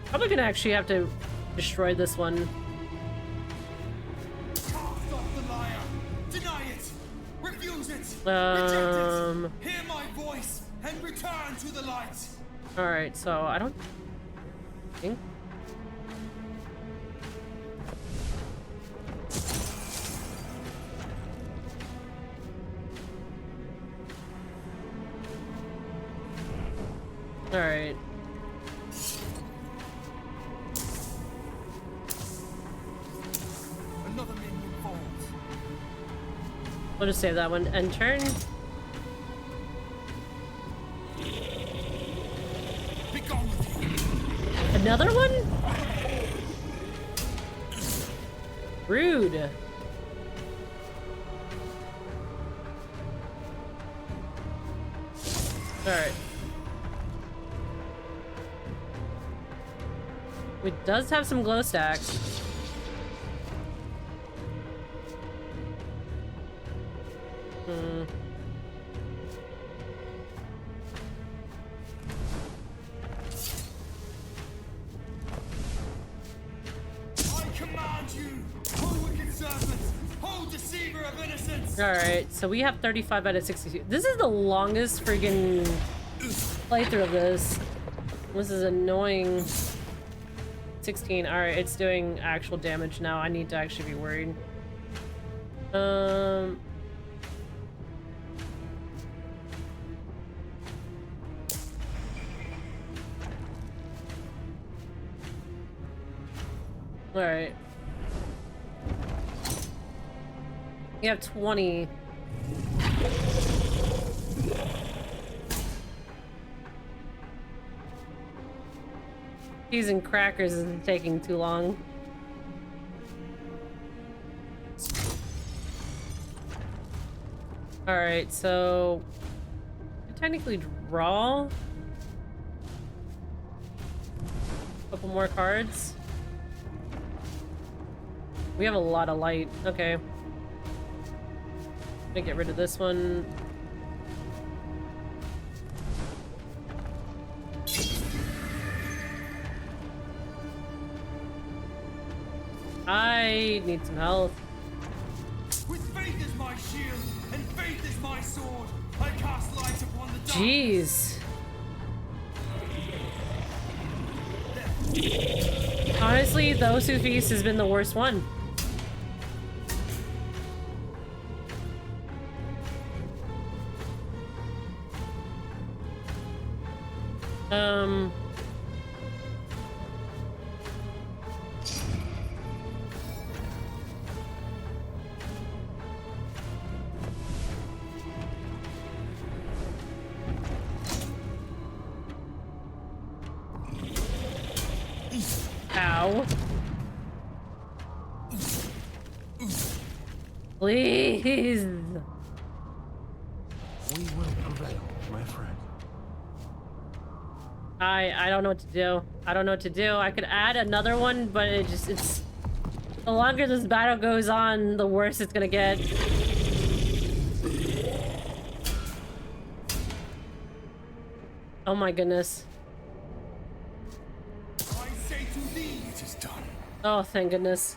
Probably gonna actually have to destroy this one. Cast off the liar. Deny it. Refuse it. Reject it. Hear my voice and return to the light. Alright, so I don't think... Alright. Another minion falls. We'll just save that one. And turn. Be gone with you. Another one? Rude. Alright. It does have some glow stacks. I command you, O wicked serpent, O deceiver of innocence. Alright, so we have 35 out of 62. This is the longest friggin' playthrough of this. This is annoying. 16. Alright, it's doing actual damage now. I need to actually be worried. Alright. You have 20. Cheese and crackers isn't taking too long. Alright, so technically draw a couple more cards. We have a lot of light. Okay. Gonna get rid of this one. I need some health. With faith as my shield and faith as my sword, I cast light upon the dark. Jeez. Honestly, the Osu Feast has been the worst one. Ow. Please. We will prevail, my friend. I don't know what to do. I don't know what to do. I could add another one, but it's the longer this battle goes on, the worse it's gonna get. Oh my goodness. I say to thee, it is done. Oh, thank goodness.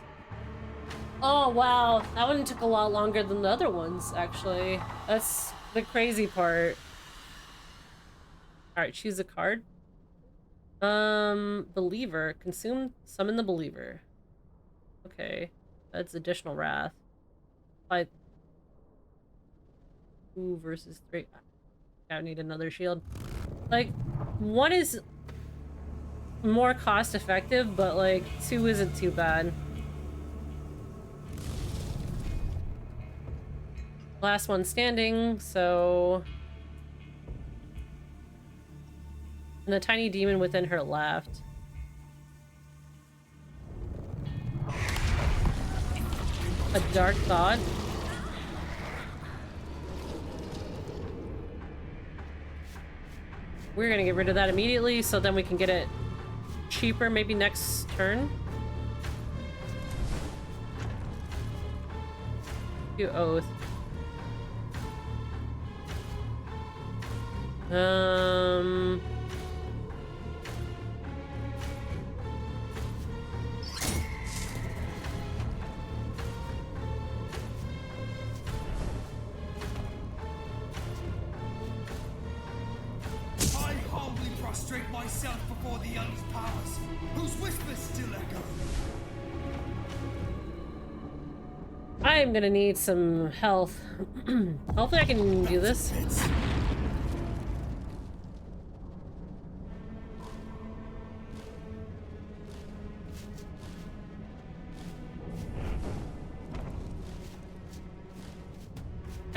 Oh, wow. That one took a lot longer than the other ones, actually. That's the crazy part. Alright, choose a card. Believer. Summon the Believer. Okay. That's additional wrath. 2 versus 3. I need another shield. Like, 1 is more cost effective, but like 2 isn't too bad. Last one standing, so... And the tiny demon within her laughed. A dark thought. We're gonna get rid of that immediately, so then we can get it cheaper maybe next turn. Do oath. I humbly prostrate myself before the youngest powers, whose whispers still echo. I am gonna need some health. Hopefully I can do this.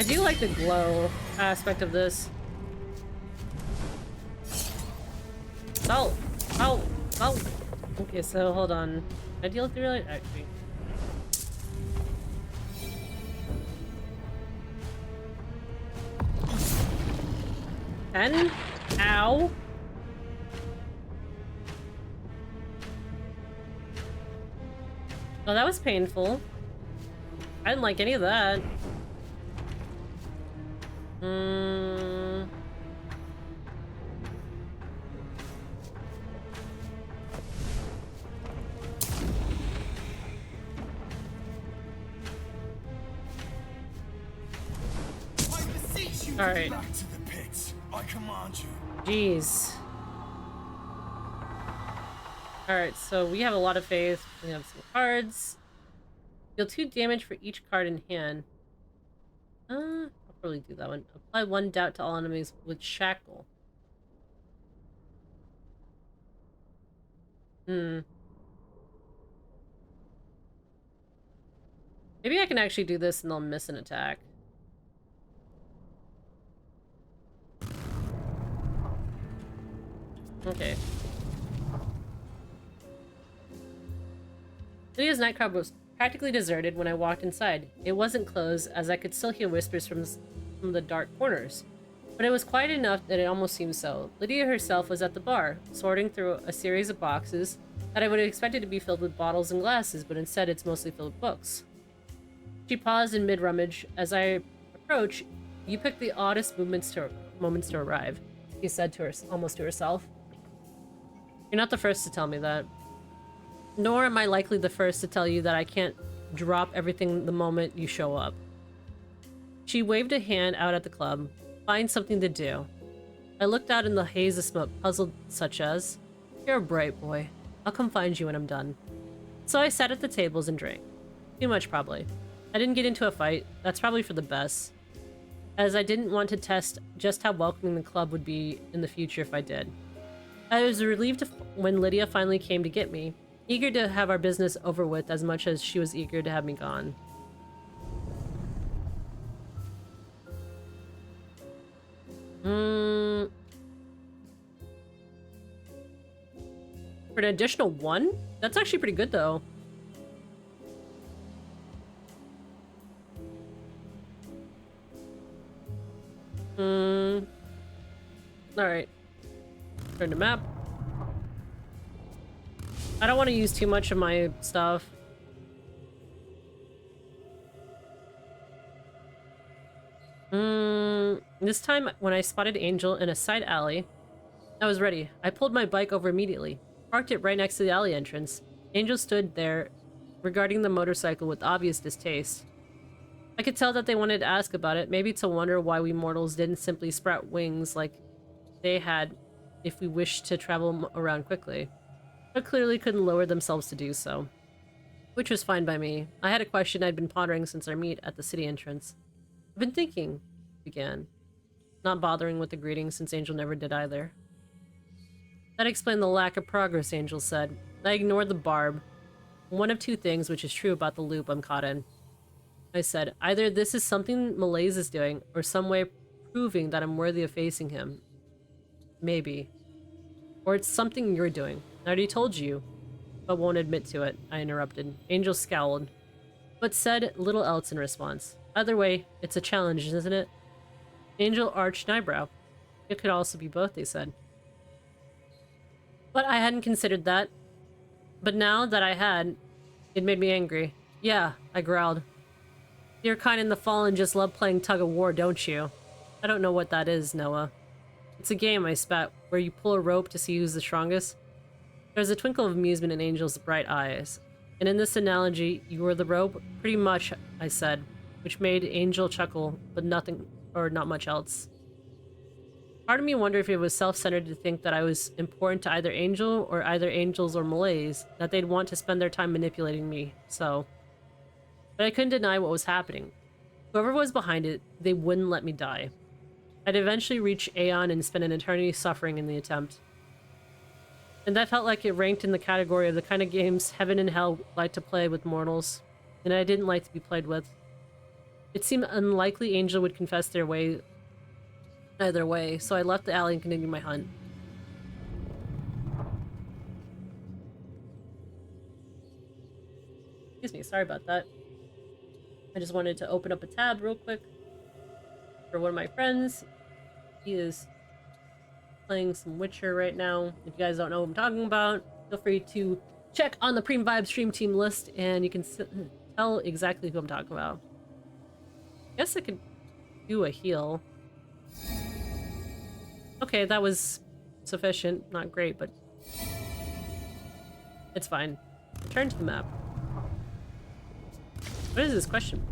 I do like the glow aspect of this. Oh! Oh! Oh! Okay, so hold on. I deal with the really actually. Ow! Oh, that was painful. I didn't like any of that. Hmm. I beseech you to Alright. get back to the pits. I command you. Jeez. Alright, so we have a lot of faith. We have some cards. Deal 2 damage for each card in hand. I'll probably do that one. Apply 1 doubt to all enemies with Shackle. Hmm. Maybe I can actually do this and they'll miss an attack. Okay. Lydia's nightclub was practically deserted when I walked inside. It wasn't closed, as I could still hear whispers from the dark corners. But it was quiet enough that it almost seemed so. Lydia herself was at the bar, sorting through a series of boxes that I would have expected to be filled with bottles and glasses, but instead it's mostly filled with books. She paused in mid-rummage. As I approached, "You picked the oddest moments to arrive," she said to her, almost to herself. "You're not the first to tell me that. Nor am I likely the first to tell you that I can't drop everything the moment you show up." She waved a hand out at the club. "Find something to do." I looked out in the haze of smoke, puzzled such as, "You're a bright boy. I'll come find you when I'm done." So I sat at the tables and drank. Too much, probably. I didn't get into a fight. That's probably for the best, as I didn't want to test just how welcoming the club would be in the future if I did. I was relieved when Lydia finally came to get me, eager to have our business over with as much as she was eager to have me gone. For an additional 1? That's actually pretty good, though. Alright. Turn to map. I don't want to use too much of my stuff. This time, when I spotted Angel in a side alley, I was ready. I pulled my bike over immediately, parked it right next to the alley entrance. Angel stood there, regarding the motorcycle with obvious distaste. I could tell that they wanted to ask about it, maybe to wonder why we mortals didn't simply sprout wings like they had if we wished to travel around quickly, but clearly couldn't lower themselves to do so. Which was fine by me. I had a question I'd been pondering since our meet at the city entrance. "I've been thinking," began, not bothering with the greeting since Angel never did either. "That explained the lack of progress," Angel said. I ignored the barb. "One of two things, which is true about the loop I'm caught in," I said. "Either this is something Malys is doing, or some way of proving that I'm worthy of facing him. Maybe. Or it's something you're doing. I already told you, but won't admit to it," I interrupted. Angel scowled, but said little else in response. "Either way, it's a challenge, isn't it?" Angel arched an eyebrow. "It could also be both," they said. But I hadn't considered that. But now that I had, it made me angry. "Yeah," I growled. "Your kind in the Fallen just love playing tug-of-war, don't you?" "I don't know what that is, Noah." "It's a game," I spat, "where you pull a rope to see who's the strongest." There was a twinkle of amusement in Angel's bright eyes. "And in this analogy, you were the rope?" "Pretty much," I said, which made Angel chuckle, but nothing, or not much else. Part of me wondered if it was self-centered to think that I was important to either Angel or either Angels or Malys, that they'd want to spend their time manipulating me, so. But I couldn't deny what was happening. Whoever was behind it, they wouldn't let me die. I'd eventually reach Aeon and spend an eternity suffering in the attempt. And that felt like it ranked in the category of the kind of games heaven and hell like to play with mortals, and I didn't like to be played with. It seemed unlikely Angel would confess their way either way, so I left the alley and continued my hunt. Excuse me, sorry about that. I just wanted to open up a tab real quick for one of my friends. He is playing some Witcher right now. If you guys don't know what I'm talking about, feel free to check on the Preem Vibe stream team list, and you can tell exactly who I'm talking about. Guess I could do a heal. Okay, that was sufficient. Not great, but it's fine. Return to the map. What is this question?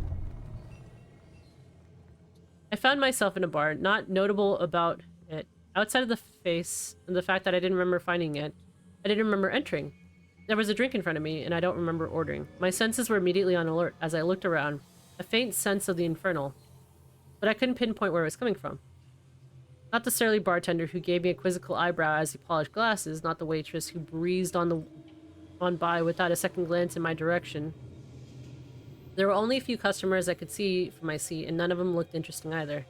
I found myself in a bar, not notable about it. Outside of the face and the fact that I didn't remember finding it, I didn't remember entering. There was a drink in front of me, and I don't remember ordering. My senses were immediately on alert as I looked around, a faint sense of the infernal, but I couldn't pinpoint where it was coming from. Not the surly bartender who gave me a quizzical eyebrow as he polished glasses, not the waitress who breezed on by without a second glance in my direction. There were only a few customers I could see from my seat, and none of them looked interesting either.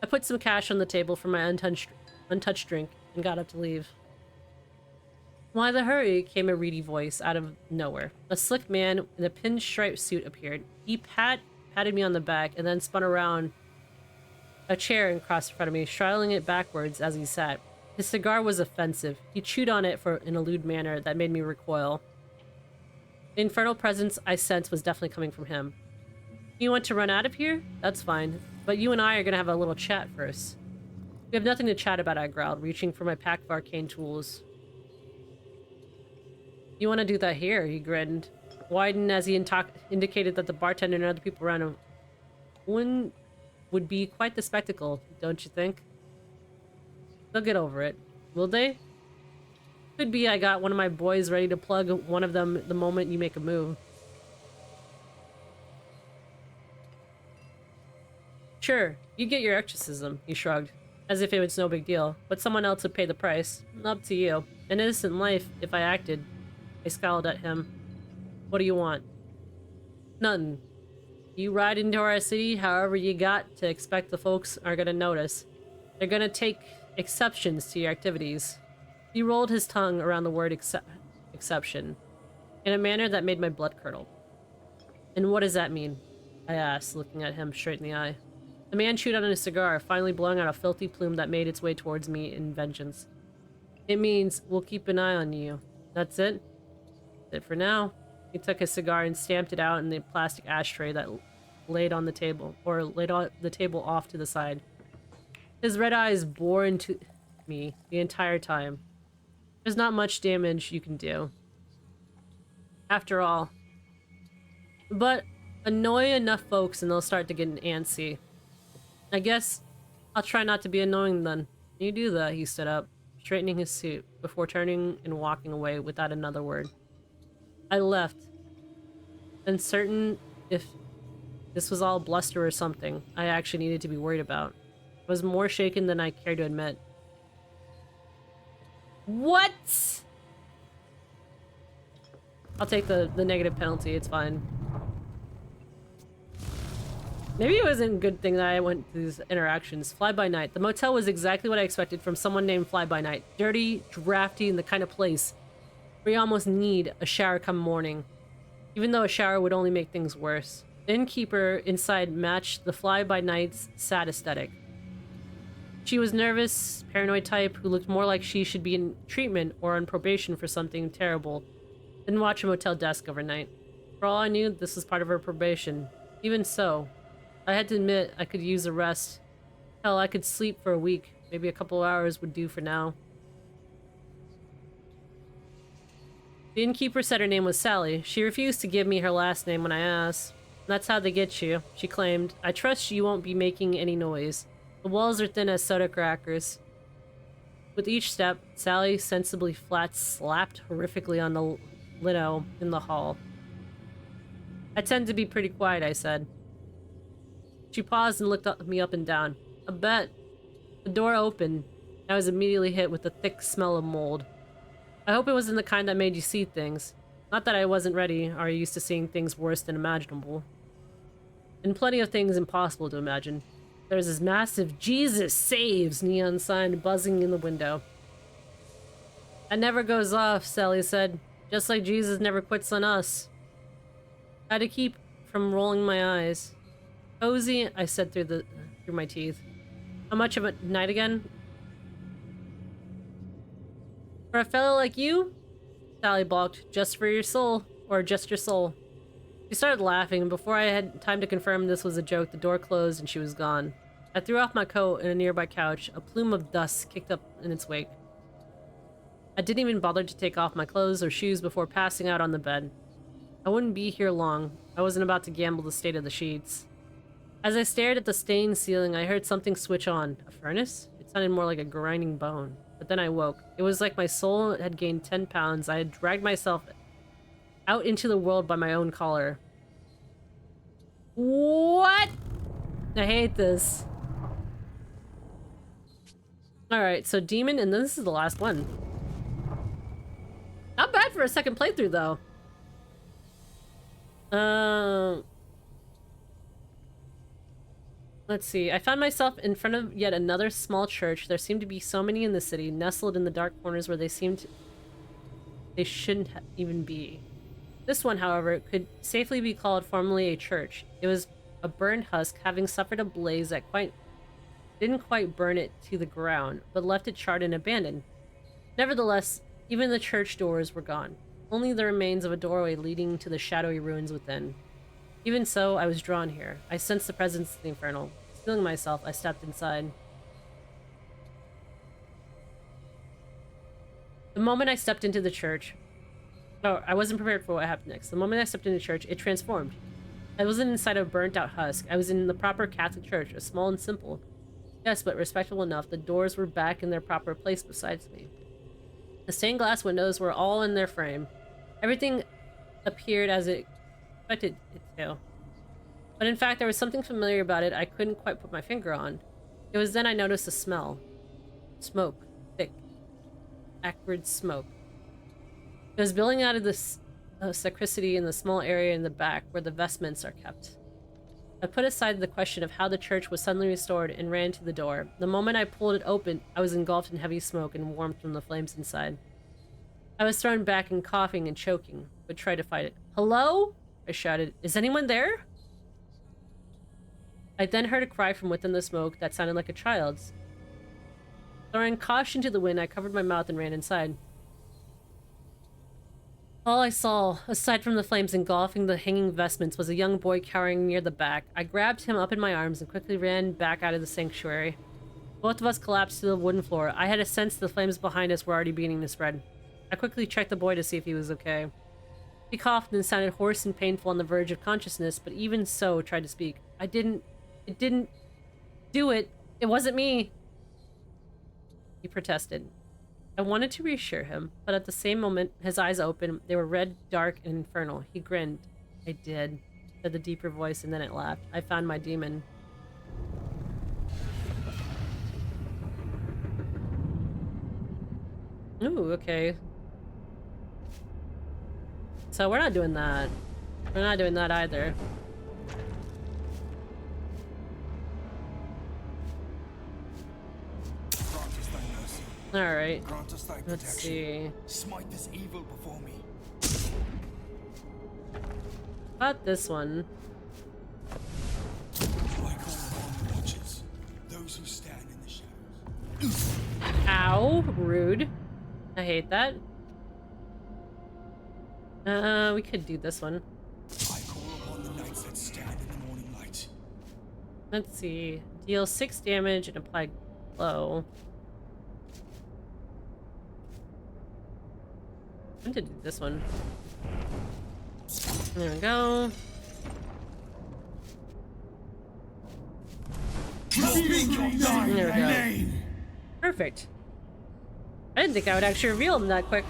I put some cash on the table for my untouched drink and got up to leave. Why the hurry? Came a reedy voice out of nowhere. A slick man in a pinstripe suit appeared. He patted me on the back and then spun around a chair and crossed in front of me, straddling it backwards as he sat. His cigar was offensive. He chewed on it in a lewd manner that made me recoil. The infernal presence I sensed was definitely coming from him. You want to run out of here? That's fine. But you and I are going to have a little chat first. We have nothing to chat about, I growled, reaching for my pack of arcane tools. You want to do that here? He grinned, widened as he indicated that the bartender and other people around him would be quite the spectacle, don't you think? They'll get over it. Will they? Could be I got one of my boys ready to plug one of them the moment you make a move. Sure, you get your exorcism, he shrugged, as if it was no big deal, but someone else would pay the price. Up to you. An innocent life, if I acted. I scowled at him. What do you want? Nothing. You ride into our city however you got to expect the folks are gonna notice. They're gonna take exceptions to your activities. He rolled his tongue around the word exception in a manner that made my blood curdle. And what does that mean? I asked, looking at him straight in the eye. The man chewed on his cigar, finally blowing out a filthy plume that made its way towards me in vengeance. It means we'll keep an eye on you. That's it? That's it for now. He took his cigar and stamped it out in the plastic ashtray that laid on the table off to the side. His red eyes bore into me the entire time. There's not much damage you can do. After all. But annoy enough folks and they'll start to get antsy. I guess I'll try not to be annoying then. You do that, he stood up, straightening his suit, before turning and walking away without another word. I left, uncertain if this was all bluster or something I actually needed to be worried about. I was more shaken than I cared to admit. What? I'll take the negative penalty, it's fine. Maybe it wasn't a good thing that I went through these interactions. Fly by night. The motel was exactly what I expected from someone named Fly by Night. Dirty, drafty, and the kind of place where you almost need a shower come morning. Even though a shower would only make things worse. The innkeeper inside matched the Fly by Night's sad aesthetic. She was nervous, paranoid type who looked more like she should be in treatment or on probation for something terrible than watch a motel desk overnight. For all I knew, this was part of her probation. Even so, I had to admit I could use a rest. Hell, I could sleep for a week. Maybe a couple hours would do for now. The innkeeper said her name was Sally. She refused to give me her last name when I asked. That's how they get you, she claimed. I trust you won't be making any noise. The walls are thin as soda crackers. With each step, Sally sensibly slapped horrifically on the lino in the hall. I tend to be pretty quiet, I said. She paused and looked me up and down. I bet. The door opened. I was immediately hit with the thick smell of mold. I hope it wasn't the kind that made you see things. Not that I wasn't ready or used to seeing things worse than imaginable. And plenty of things impossible to imagine. There's this massive Jesus Saves neon sign buzzing in the window. That never goes off, Sally said. Just like Jesus never quits on us. I had to keep from rolling my eyes. Cozy, I said through my teeth. How much of a night again? For a fellow like you? Sally balked. Just for your soul. Or just your soul. She started laughing, and before I had time to confirm this was a joke, the door closed and she was gone. I threw off my coat in a nearby couch. A plume of dust kicked up in its wake. I didn't even bother to take off my clothes or shoes before passing out on the bed. I wouldn't be here long. I wasn't about to gamble the state of the sheets. As I stared at the stained ceiling, I heard something switch on. A furnace? It sounded more like a grinding bone. But then I woke. It was like my soul had gained 10 pounds. I had dragged myself out into the world by my own collar. What? I hate this. Alright, so demon, and then this is the last one. Not bad for a second playthrough, though. Let's see. I found myself in front of yet another small church. There seemed to be so many in the city, nestled in the dark corners where they shouldn't even be. This one, however, could safely be called formerly a church. It was a burned husk, having suffered a blaze that didn't quite burn it to the ground, but left it charred and abandoned. Nevertheless, even the church doors were gone. Only the remains of a doorway leading to the shadowy ruins within. Even so, I was drawn here. I sensed the presence of the infernal. Steeling myself, I stepped inside. The moment I stepped into the church... Oh, I wasn't prepared for what happened next. The moment I stepped into church, it transformed. I wasn't inside a burnt-out husk. I was in the proper Catholic church, a small and simple. Yes, but respectable enough. The doors were back in their proper place beside me. The stained glass windows were all in their frame. Everything appeared as it expected it to. But in fact, there was something familiar about it I couldn't quite put my finger on. It was then I noticed a smell. Smoke. Thick. Acrid smoke. It was billowing out of this sacristy in the small area in the back where the vestments are kept. I put aside the question of how the church was suddenly restored and ran to the door. The moment I pulled it open, I was engulfed in heavy smoke and warmth from the flames inside. I was thrown back and coughing and choking, but tried to fight it. Hello? I shouted. Is anyone there? I then heard a cry from within the smoke that sounded like a child's. Throwing caution to the wind, I covered my mouth and ran inside. All I saw, aside from the flames engulfing the hanging vestments, was a young boy cowering near the back. I grabbed him up in my arms and quickly ran back out of the sanctuary. Both of us collapsed to the wooden floor. I had a sense the flames behind us were already beginning to spread. I quickly checked the boy to see if he was okay. He coughed and sounded hoarse and painful on the verge of consciousness, but even so tried to speak. It didn't do it. It wasn't me. He protested. I wanted to reassure him, but at the same moment, his eyes opened. They were red, dark, and infernal. He grinned. I did, said the deeper voice, and then it laughed. I found my demon. Ooh, okay. So we're not doing that. We're not doing that either. Alright. Let's see. Smite this evil before me. About this one. I call upon the watchers, those who stand in the shadows. Ow, rude. I hate that. We could do this one. I call upon the knights that stand in the morning light. Let's see. Deal 6 damage and apply glow. I'm going to do this one. There we go. There we go. Perfect. I didn't think I would actually reveal them that quick.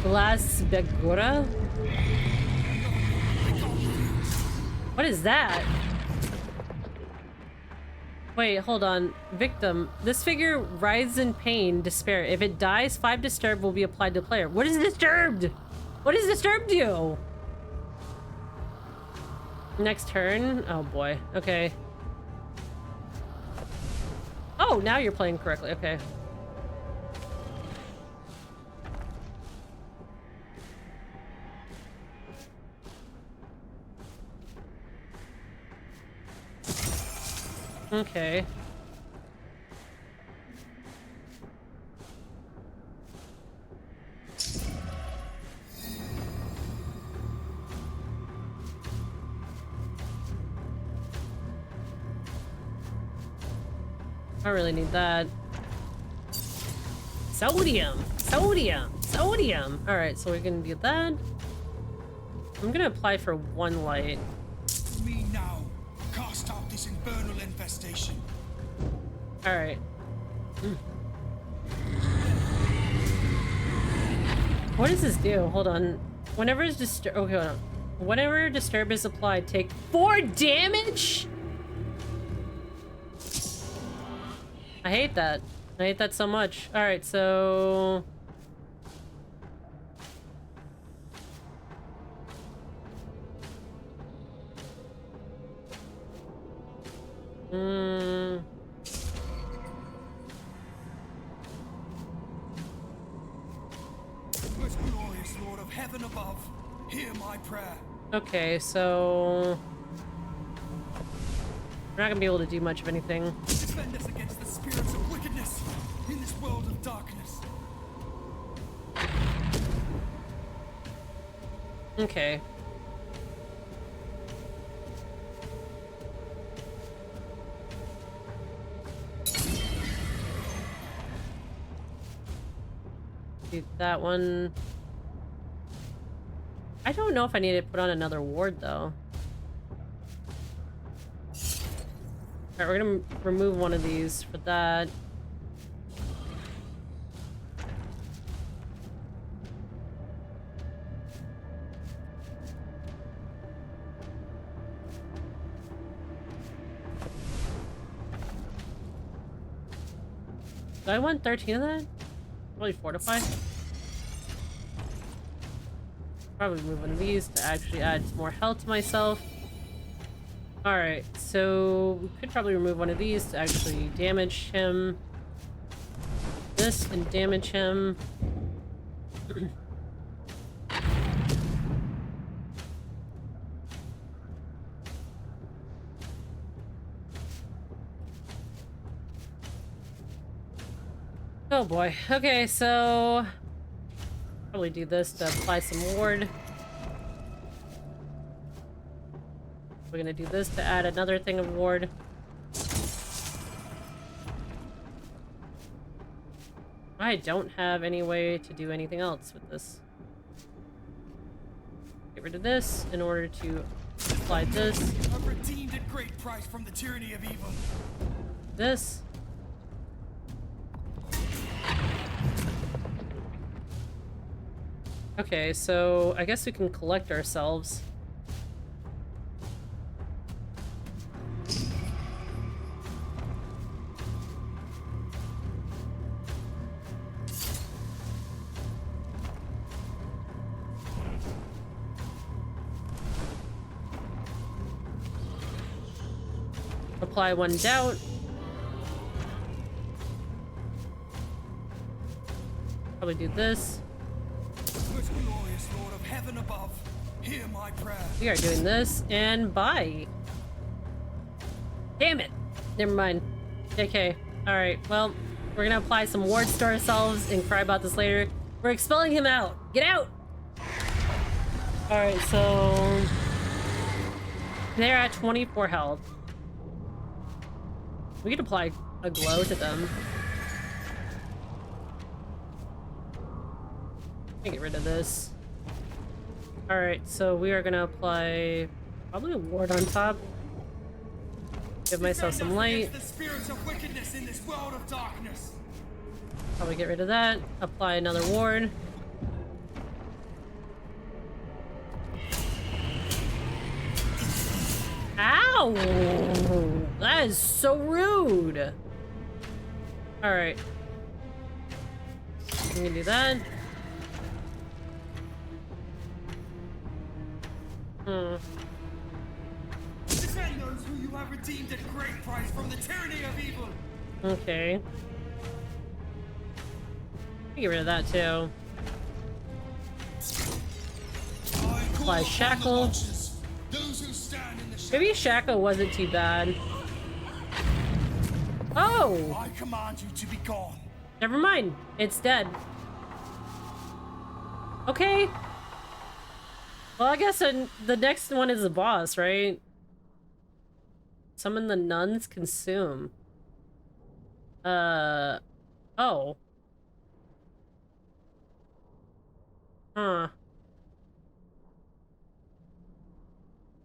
Las Begura? What is that? Wait, hold on. Victim. This figure writhes in pain, despair. If it dies, 5 disturb will be applied to player. What is disturbed? What does disturbed do? Next turn? Oh boy. Okay. Oh, now you're playing correctly. Okay. Okay. I really need that. Sodium! Sodium! Sodium! Alright, so we're gonna do that. I'm gonna apply for one light. Me now. Cast out this infernal infestation. Alright. What does this do? Hold on. Whenever is disturb. Okay, hold on. Whenever disturb is applied, take 4 damage? I hate that. I hate that so much. Alright, so... Most glorious Lord of heaven above, hear my prayer. Okay, so... we're not gonna be able to do much of anything. Defend us against the spirits of wickedness in this world of darkness. Okay. Do that one. I don't know if I need to put on another ward though. Alright, we're gonna remove one of these for that. Do I want 13 of that? Really fortify? Probably move one of these to actually add some more health to myself. Alright, so we could probably remove one of these to actually damage him. This and damage him. Oh boy. Okay, so probably do this to apply some ward. We're gonna do this to add another thing of ward. I don't have any way to do anything else with this. Get rid of this in order to apply this. I've redeemed at great price from the tyranny of evil. This. Okay, so I guess we can collect ourselves. Apply one doubt. Probably do this. Most glorious Lord of heaven above, hear my prayer. We are doing this, and bye. Damn it. Never mind. JK. Alright, well, we're gonna apply some wards to ourselves and cry about this later. We're expelling him out. Get out! Alright, so... they're at 24 health. We could apply a glow to them. Let me get rid of this. Alright, so we are gonna apply probably a ward on top. Give myself some light. The spirits of wickedness in this world of darkness. Probably get rid of that. Apply another ward. Ow! That is so rude. Alright. I'm gonna do that. Defend those who you have redeemed at great price from the tyranny of evil. Okay. Get rid of that too. Apply shackle. Maybe shackle wasn't too bad. Oh! I command you to be gone. Never mind. It's dead. Okay. Well, I guess the next one is the boss, right? Summon the nuns, consume. Uh, oh. Huh.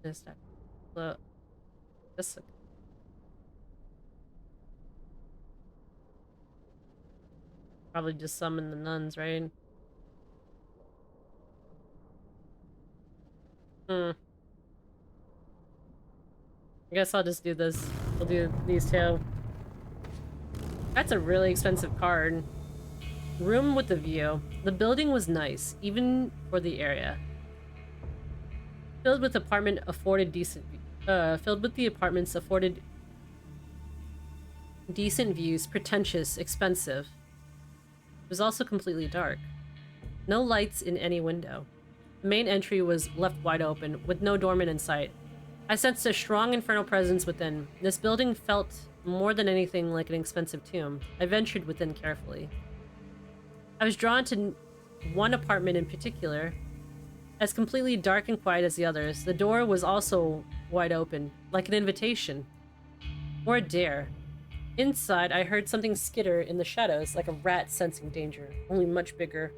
This, this probably just summon the nuns, right? Hmm. I guess I'll just do this. We'll do these two. That's a really expensive card. Room with the view. The building was nice, even for the area. Filled with apartments afforded decent views, pretentious, expensive. It was also completely dark. No lights in any window. The main entry was left wide open, with no doorman in sight. I sensed a strong infernal presence within. This building felt more than anything like an expensive tomb. I ventured within carefully. I was drawn to one apartment in particular. As completely dark and quiet as the others, the door was also wide open, like an invitation. Or a dare. Inside, I heard something skitter in the shadows, like a rat sensing danger, only much bigger.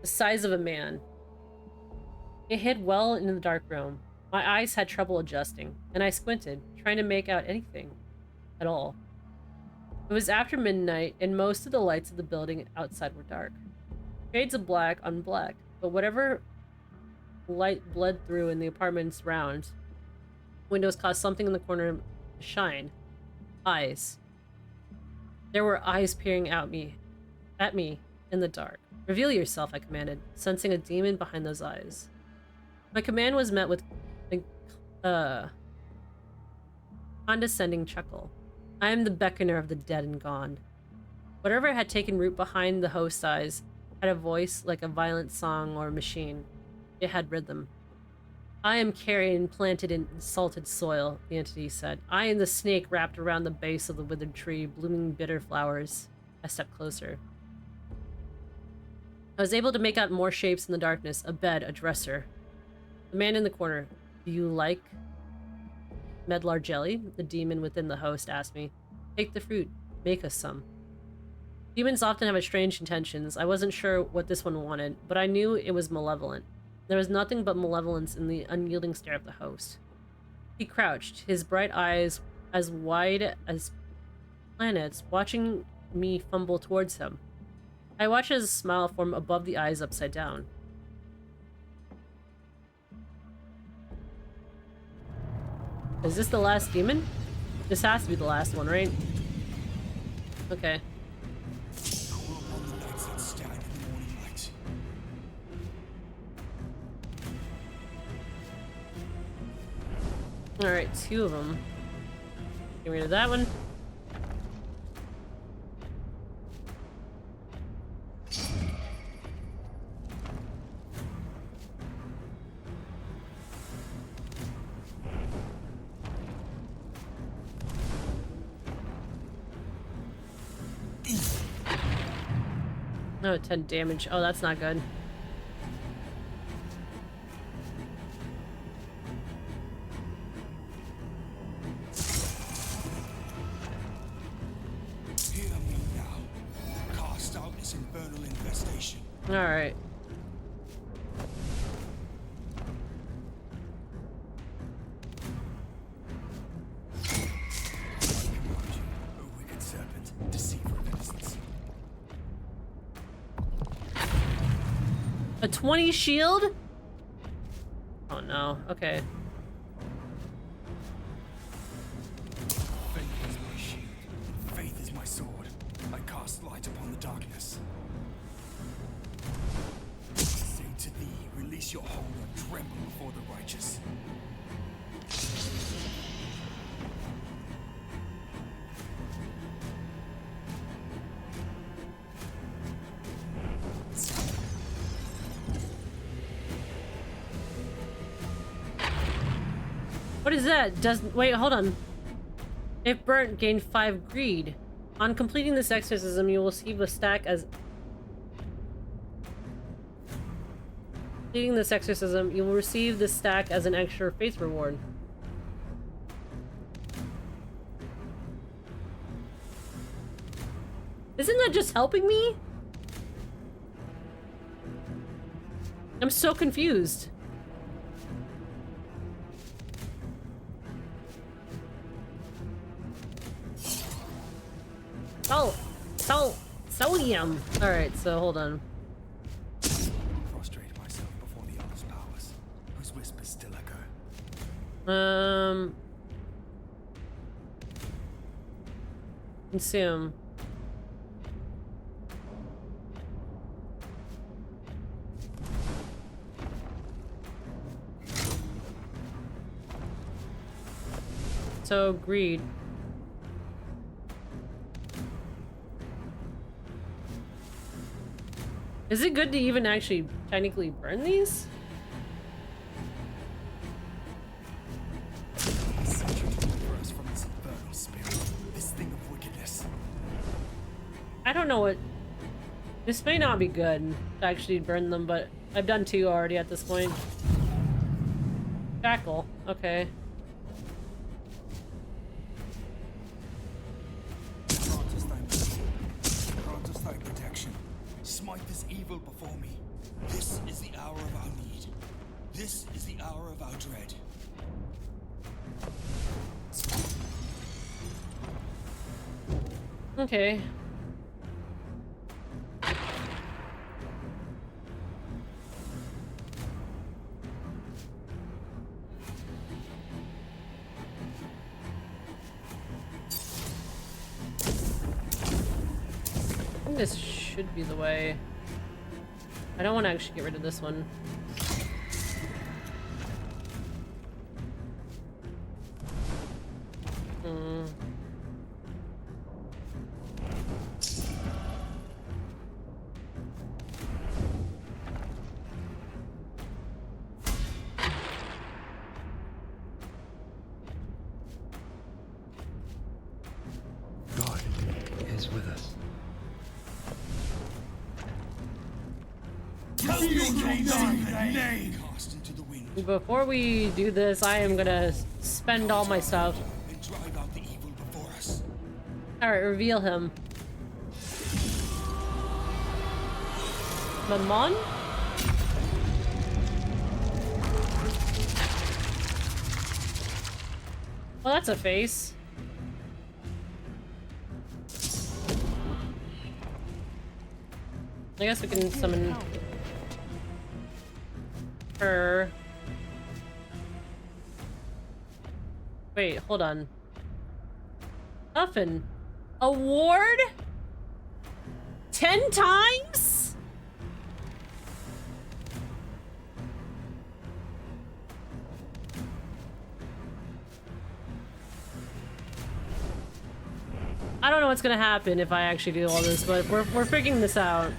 The size of a man. It hid well in the dark room. My eyes had trouble adjusting, and I squinted, trying to make out anything at all. It was after midnight, and most of the lights of the building outside were dark. Shades of black on black, but whatever light bled through in the apartments round, windows caused something in the corner to shine. Eyes. There were eyes peering at me in the dark. Reveal yourself, I commanded, sensing a demon behind those eyes. My command was met with a condescending chuckle. I am the beckoner of the dead and gone. Whatever had taken root behind the host's eyes had a voice like a violent song or machine. It had rhythm. I am carrion planted in salted soil, the entity said. I am the snake wrapped around the base of the withered tree, blooming bitter flowers. I stepped closer. I was able to make out more shapes in the darkness, a bed, a dresser. The man in the corner. Do you like medlar jelly? The demon within the host asked me. Take the fruit. Make us some. Demons often have strange intentions. I wasn't sure what this one wanted, but I knew it was malevolent. There was nothing but malevolence in the unyielding stare of the host. He crouched, his bright eyes as wide as planets, watching me fumble towards him. I watched his smile form above the eyes upside down. Is this the last demon? This has to be the last one, right? Okay. Alright, two of them. Get rid of that one. Oh, 10 damage. Oh, that's not good. Alright. A 20 shield? Oh no, okay. Faith is my shield. Faith is my sword. I cast light upon the darkness. Say to thee, release your hold and tremble before the righteous. What is that? Wait, hold on. If burnt, gain 5 greed. On completing this exorcism, you will receive a stack as... Completing this exorcism, you will receive this stack as an extra faith reward. isn't that just helping me? I'm so confused. Sodium. All right, so hold on. Prostrate myself before the other's powers, whose whispers still echo. Consume. So greed. Is it good to even actually technically burn these? I don't know what. This may not be good to actually burn them, but I've done 2 already at this point. Shackle. Okay. Smite this evil before me. This is the hour of our need. This is the hour of our dread. Okay. I think this should be the way. I don't want to actually get rid of this one. God is with us. Before we do this, I am gonna spend all my stuff. And drive out the evil before us. Alright, reveal him. Mammon? Well, that's a face. I guess we can summon her. Wait, hold on. Muffin. Award? 10 times? I don't know what's gonna happen if I actually do all this, but we're figuring this out.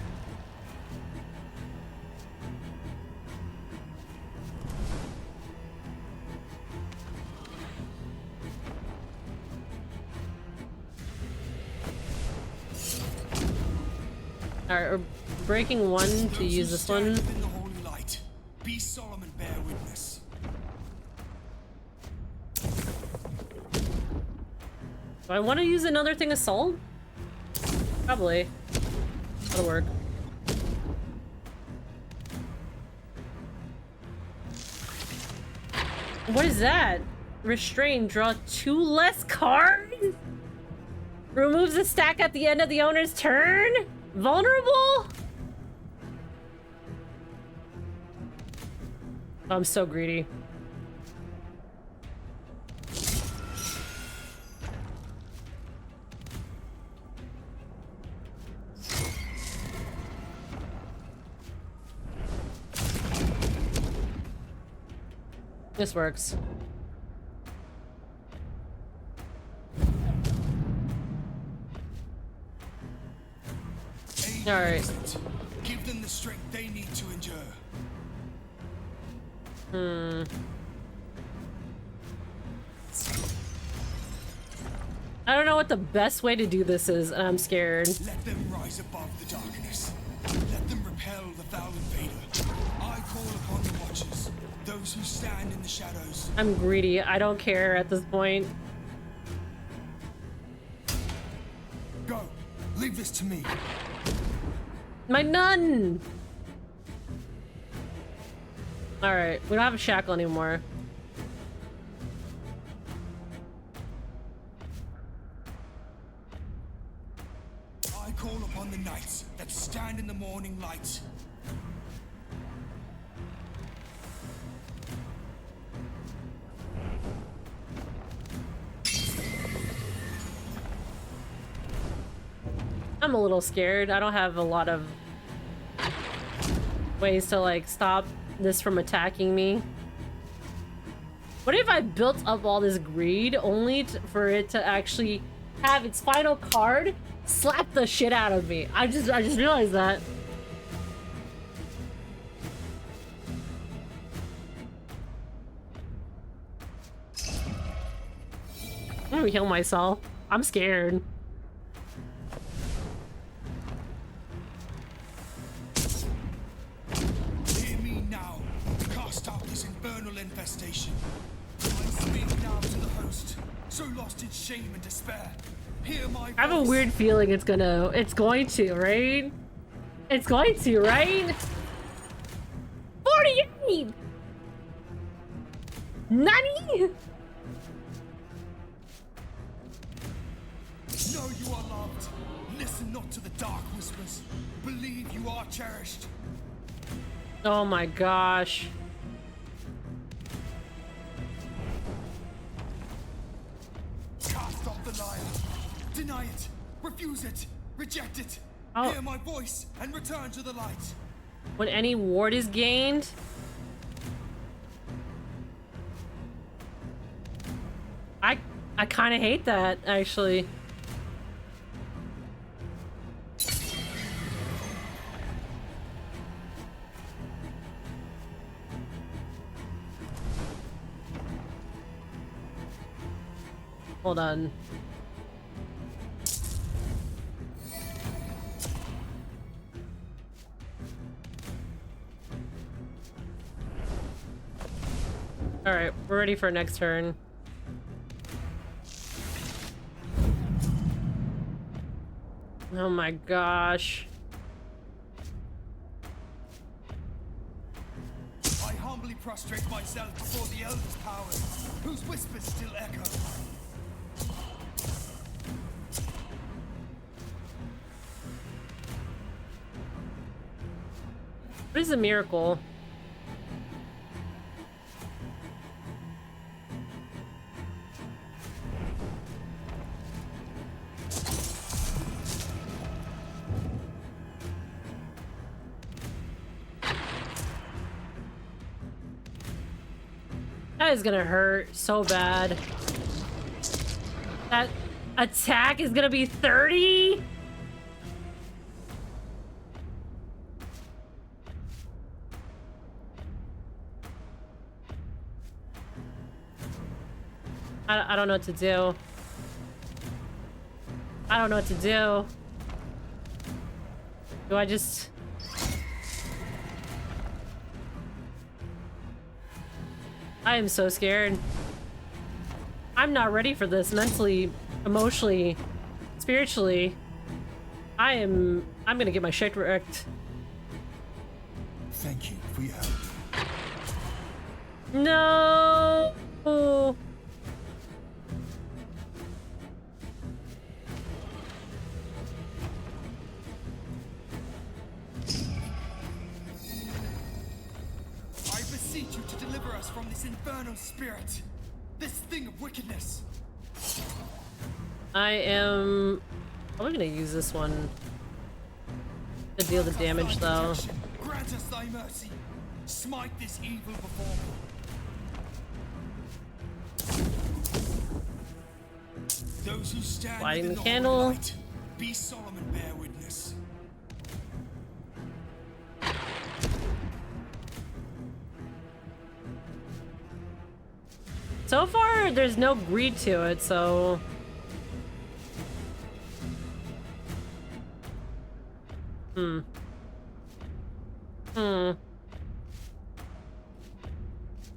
Alright, we're breaking one to use this one. In the holy light, be solemn and bear witness. Do I want to use another thing of salt? Probably. That'll work. What is that? Restrain, draw 2 less cards? Removes a stack at the end of the owner's turn? Vulnerable? I'm so greedy. This works. All right. Give them the strength they need to endure. I don't know what the best way to do this is, and I'm scared. Let them rise above the darkness. Let them repel the foul invader. I call upon the watchers, those who stand in the shadows. I'm greedy. I don't care at this point. Go. Leave this to me. My nun! Alright, we don't have a shackle anymore. I call upon the knights that stand in the morning light. I'm a little scared. I don't have a lot of ways to like stop this from attacking me. What if I built up all this greed only for it to actually have its final card slap the shit out of me? I just realized that. I'm gonna heal myself. I'm scared. Hear me now. Cast out this infernal infestation. I speak now to the host, so lost in shame and despair. Hear my voice. I have a weird feeling it's going to, right? It's going to, right? 48! Nani? Know you are loved. Listen not to the dark whispers. Believe you are cherished. Oh my gosh. Cast off the liar. Deny it. Refuse it. Reject it. Oh. Hear my voice and return to the light. When any ward is gained? I kind of hate that, actually. Hold on. Alright, we're ready for next turn. Oh my gosh. I humbly prostrate myself before the Elder's powers, whose whispers still echo. What is a miracle? That is gonna hurt so bad. That attack is gonna be 30? I don't know what to do. I don't know what to do. Do I just... I am so scared. I'm not ready for this mentally, emotionally, spiritually. I'm gonna get my shit wrecked. Thank you for your help. No. I beseech you to deliver us from this infernal spirit, this thing of wickedness. I am probably gonna use this one to deal the damage, though. Grant us thy mercy. Smite this evil before me. Those who stand Lighting within the the candle. holy light, be solemn and bear witness. So far, there's no greed to it, so...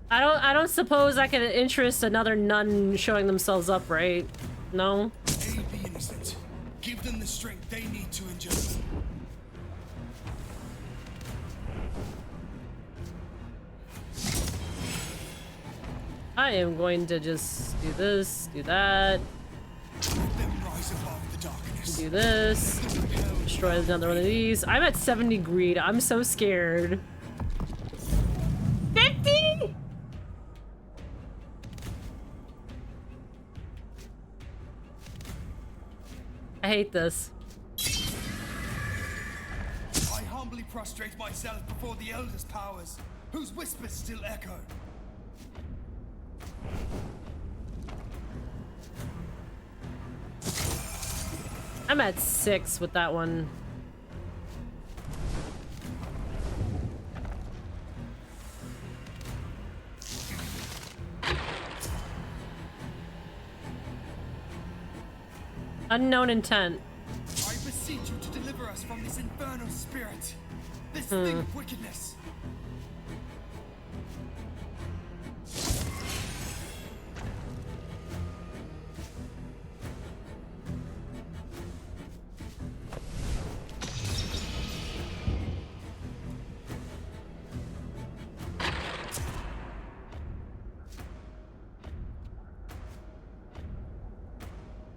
I don't suppose I can interest another nun showing themselves up, right? No? Aid the innocent. Give them the strength strength they need to endure. I am going to just do this, do that, Let them rise above the darkness. do this, destroy another one of these. I'm at 70 greed. I'm so scared. 50? I hate this. I humbly prostrate myself before the Elder's powers, whose whispers still echo. I'm at 6 with that one. Unknown intent. I beseech you to deliver us from this infernal spirit, this thing of wickedness.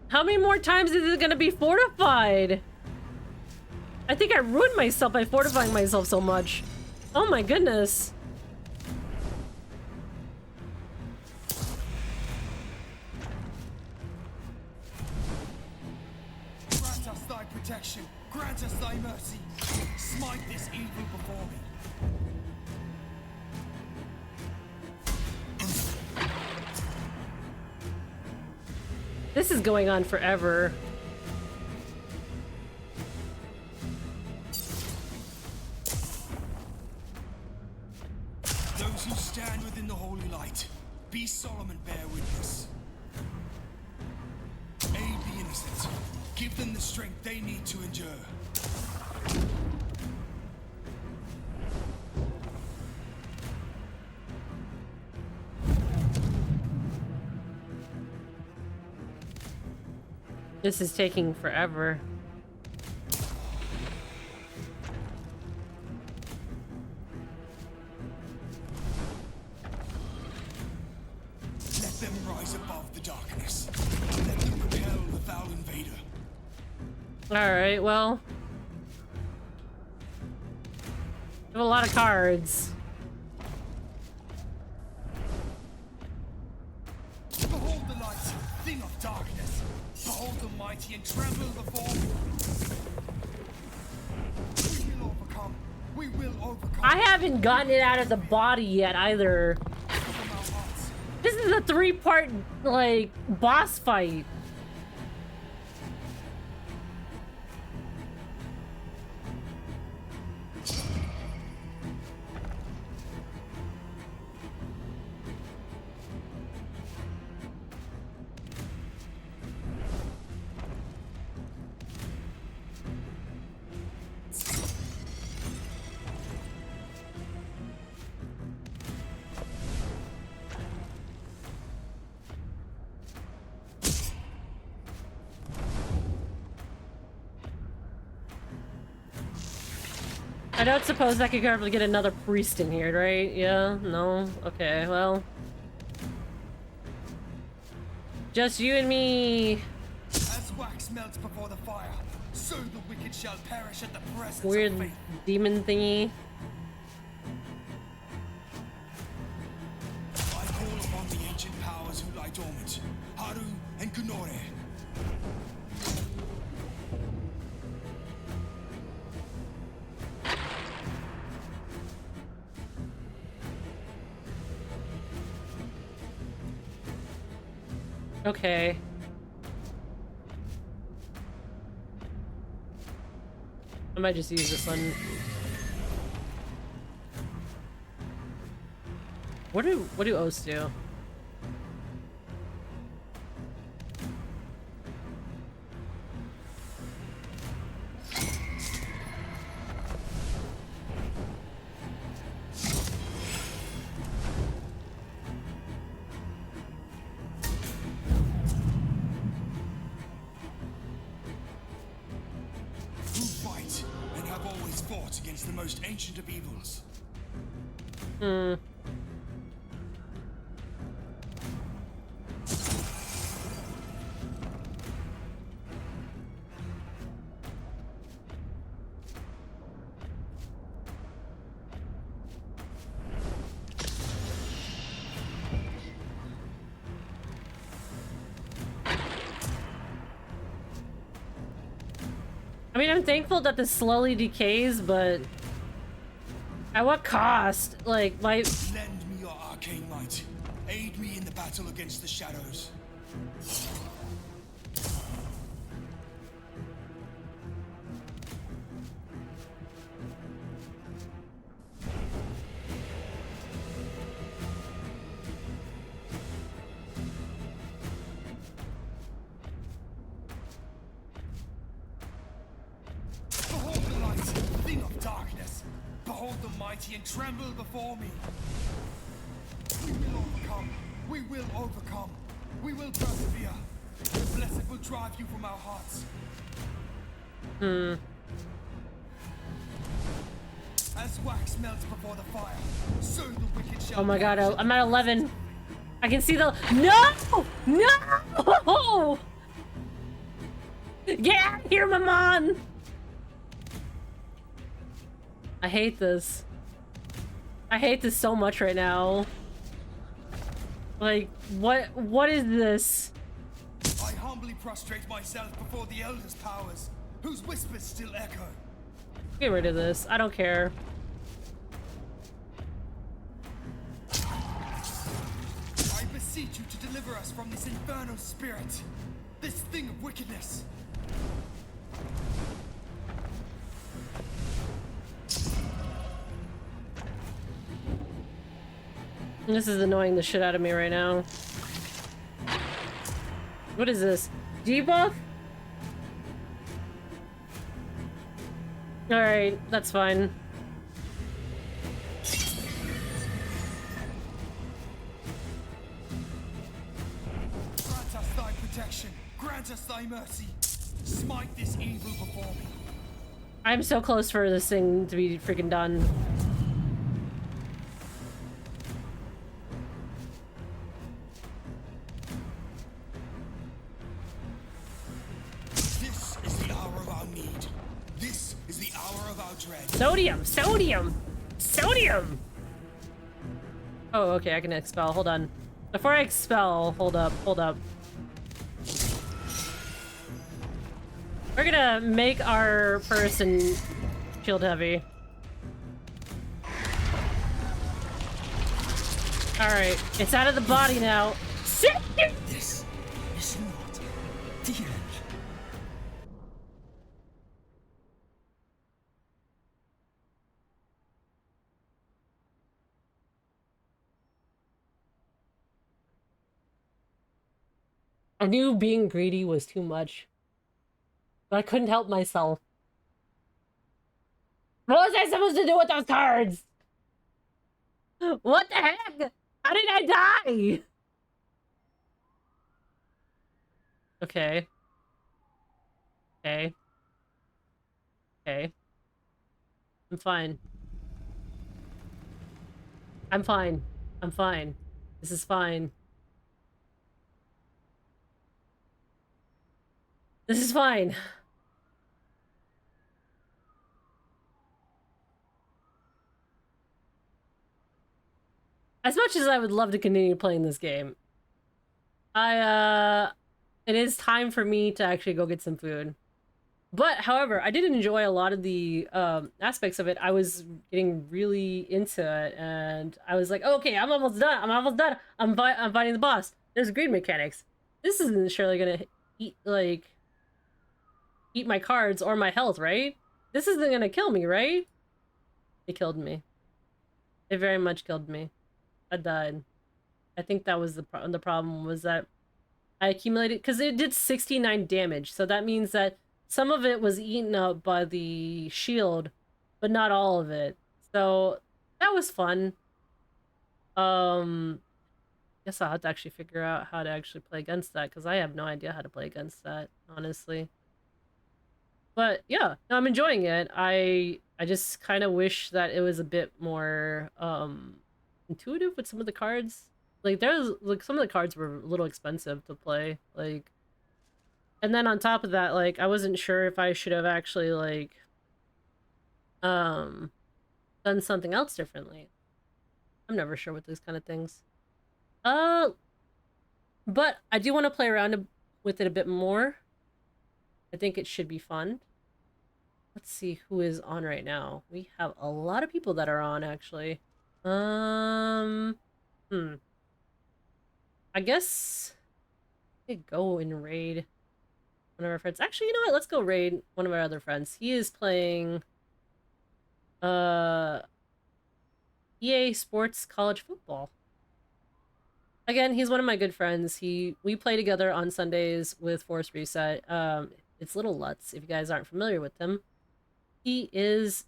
How many more times is it gonna be fortified? I think I ruined myself by fortifying myself so much. Oh my goodness. Grant us thy protection, grant us thy mercy. Smite this evil before me. This is going on forever. Those who stand within the holy light, be solemn and bear witness. Aid the innocent. Give them the strength they need to endure. This is taking forever. Let them rise above the darkness. Let them repel the foul invader. Alright, well. I have a lot of cards. Behold the light, thing of darkness. Behold the mighty and tremble before me. We will overcome. We will overcome. I haven't gotten it out of the body yet either. From our hearts. This is a 3-part, like, boss fight. I don't suppose I could probably get another priest in here, right? Yeah? No? Okay, well. Just you and me. As wax melts before the fire, so the wicked shall perish at the presence Weird of faith. demon thingy. I call upon the ancient powers who lie dormant, Haru and Gunore. Okay. I might just use this one. What do oaths do? most ancient of evils. Hmm. I mean, I'm thankful that this slowly decays, but at what cost? Like, my... Lend me your arcane might. Aid me in the battle against the shadows. Behold the light, thing of darkness. Behold the mighty and tremble before me. We will overcome. We will overcome. We will persevere. The blessed will drive you from our hearts. As wax melts before the fire, so the wicked shall... Oh my god, I'm at 11. I can see the... No! No! Get out of here, Maman! I hate this. I hate this so much right now. Like, what is this? I humbly prostrate myself before the Elder's powers, whose whispers still echo. Get rid of this. I don't care. I beseech you to deliver us from this infernal spirit, this thing of wickedness. This is annoying the shit out of me right now. What is this? Debuff? Alright, that's fine. Grant us thy protection, grant us thy mercy. Smite this evil before me. I'm so close for this thing to be freaking done. This is the hour of our need. This is the hour of our dread. Sodium! Sodium! Sodium! Oh, okay, I can expel. Hold on. Before I expel, hold up, hold up. We're gonna make our person shield heavy. Alright, it's out of the body now. Sit! This is not the end. I knew being greedy was too much, but I couldn't help myself. What was I supposed to do with those cards? What the heck? How did I die? Okay. Okay. Okay. I'm fine. I'm fine. I'm fine. This is fine. This is fine. As much as I would love to continue playing this game, it is time for me to actually go get some food. But, however, I did enjoy a lot of the aspects of it. I was getting really into it, and I was like, oh, okay, I'm almost done. I'm almost done. I'm fighting the boss. There's greed mechanics. This isn't surely gonna eat my cards or my health, right? This isn't gonna kill me, right? It killed me. It very much killed me. I died. I think that was the problem was that I accumulated, because it did 69 damage, so that means that some of it was eaten up by the shield, but not all of it. So that was fun. Guess I'll have to actually figure out how to actually play against that, because I have no idea how to play against that, honestly. But yeah, no, I'm enjoying it. I just kind of wish that it was a bit more intuitive with some of the cards. Like there's like some of the cards were a little expensive to play. Like and then on top of that, like I wasn't sure if I should have actually like um done something else differently. I'm never sure with these kind of things. Uh but I do want to play around with it a bit more. I think it should be fun. Let's see who is on right now. We have a lot of people that are on actually. Um, hmm. I guess I could go and raid one of our friends. Actually, you know what? Let's go raid one of our other friends. He is playing uh EA Sports College Football. Again, he's one of my good friends. We play together on Sundays with Force Reset. It's Little Lutz, if you guys aren't familiar with him. He is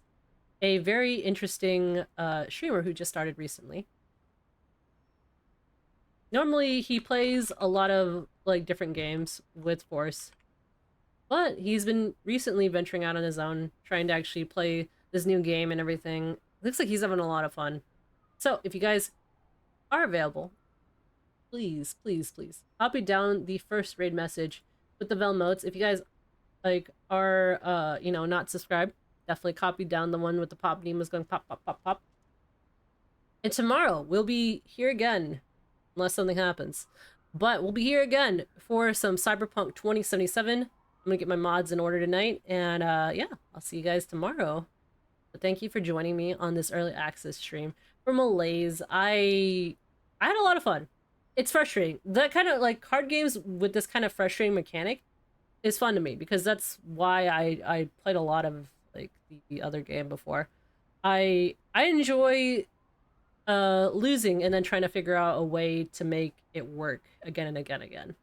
a very interesting streamer who just started recently. Normally he plays a lot of like different games with Force, but he's been recently venturing out on his own, trying to actually play this new game and everything. Looks like he's having a lot of fun. So if you guys are available, please, please, please copy down the first raid message with the Velmotes. If you guys like are not subscribed, definitely copy down the one with the pop Nemo's going pop pop pop pop. And tomorrow we'll be here again, unless something happens. But we'll be here again for some Cyberpunk 2077. I'm gonna get my mods in order tonight, and yeah, I'll see you guys tomorrow. But thank you for joining me on this early access stream for Malys. I had a lot of fun. It's frustrating. That kind of like card games with this kind of frustrating mechanic is fun to me because that's why I played a lot of like the other game before. I enjoy losing and then trying to figure out a way to make it work again and again and again.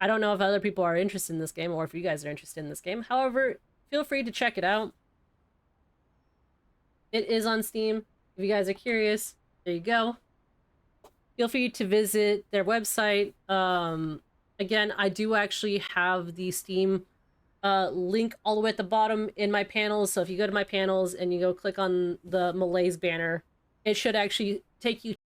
I don't know if other people are interested in this game or if you guys are interested in this game. However, feel free to check it out. It is on Steam. If you guys are curious, there you go. Feel free to visit their website. Again, I do actually have the Steam link all the way at the bottom in my panels. So if you go to my panels and you go click on the Malys banner, it should actually take you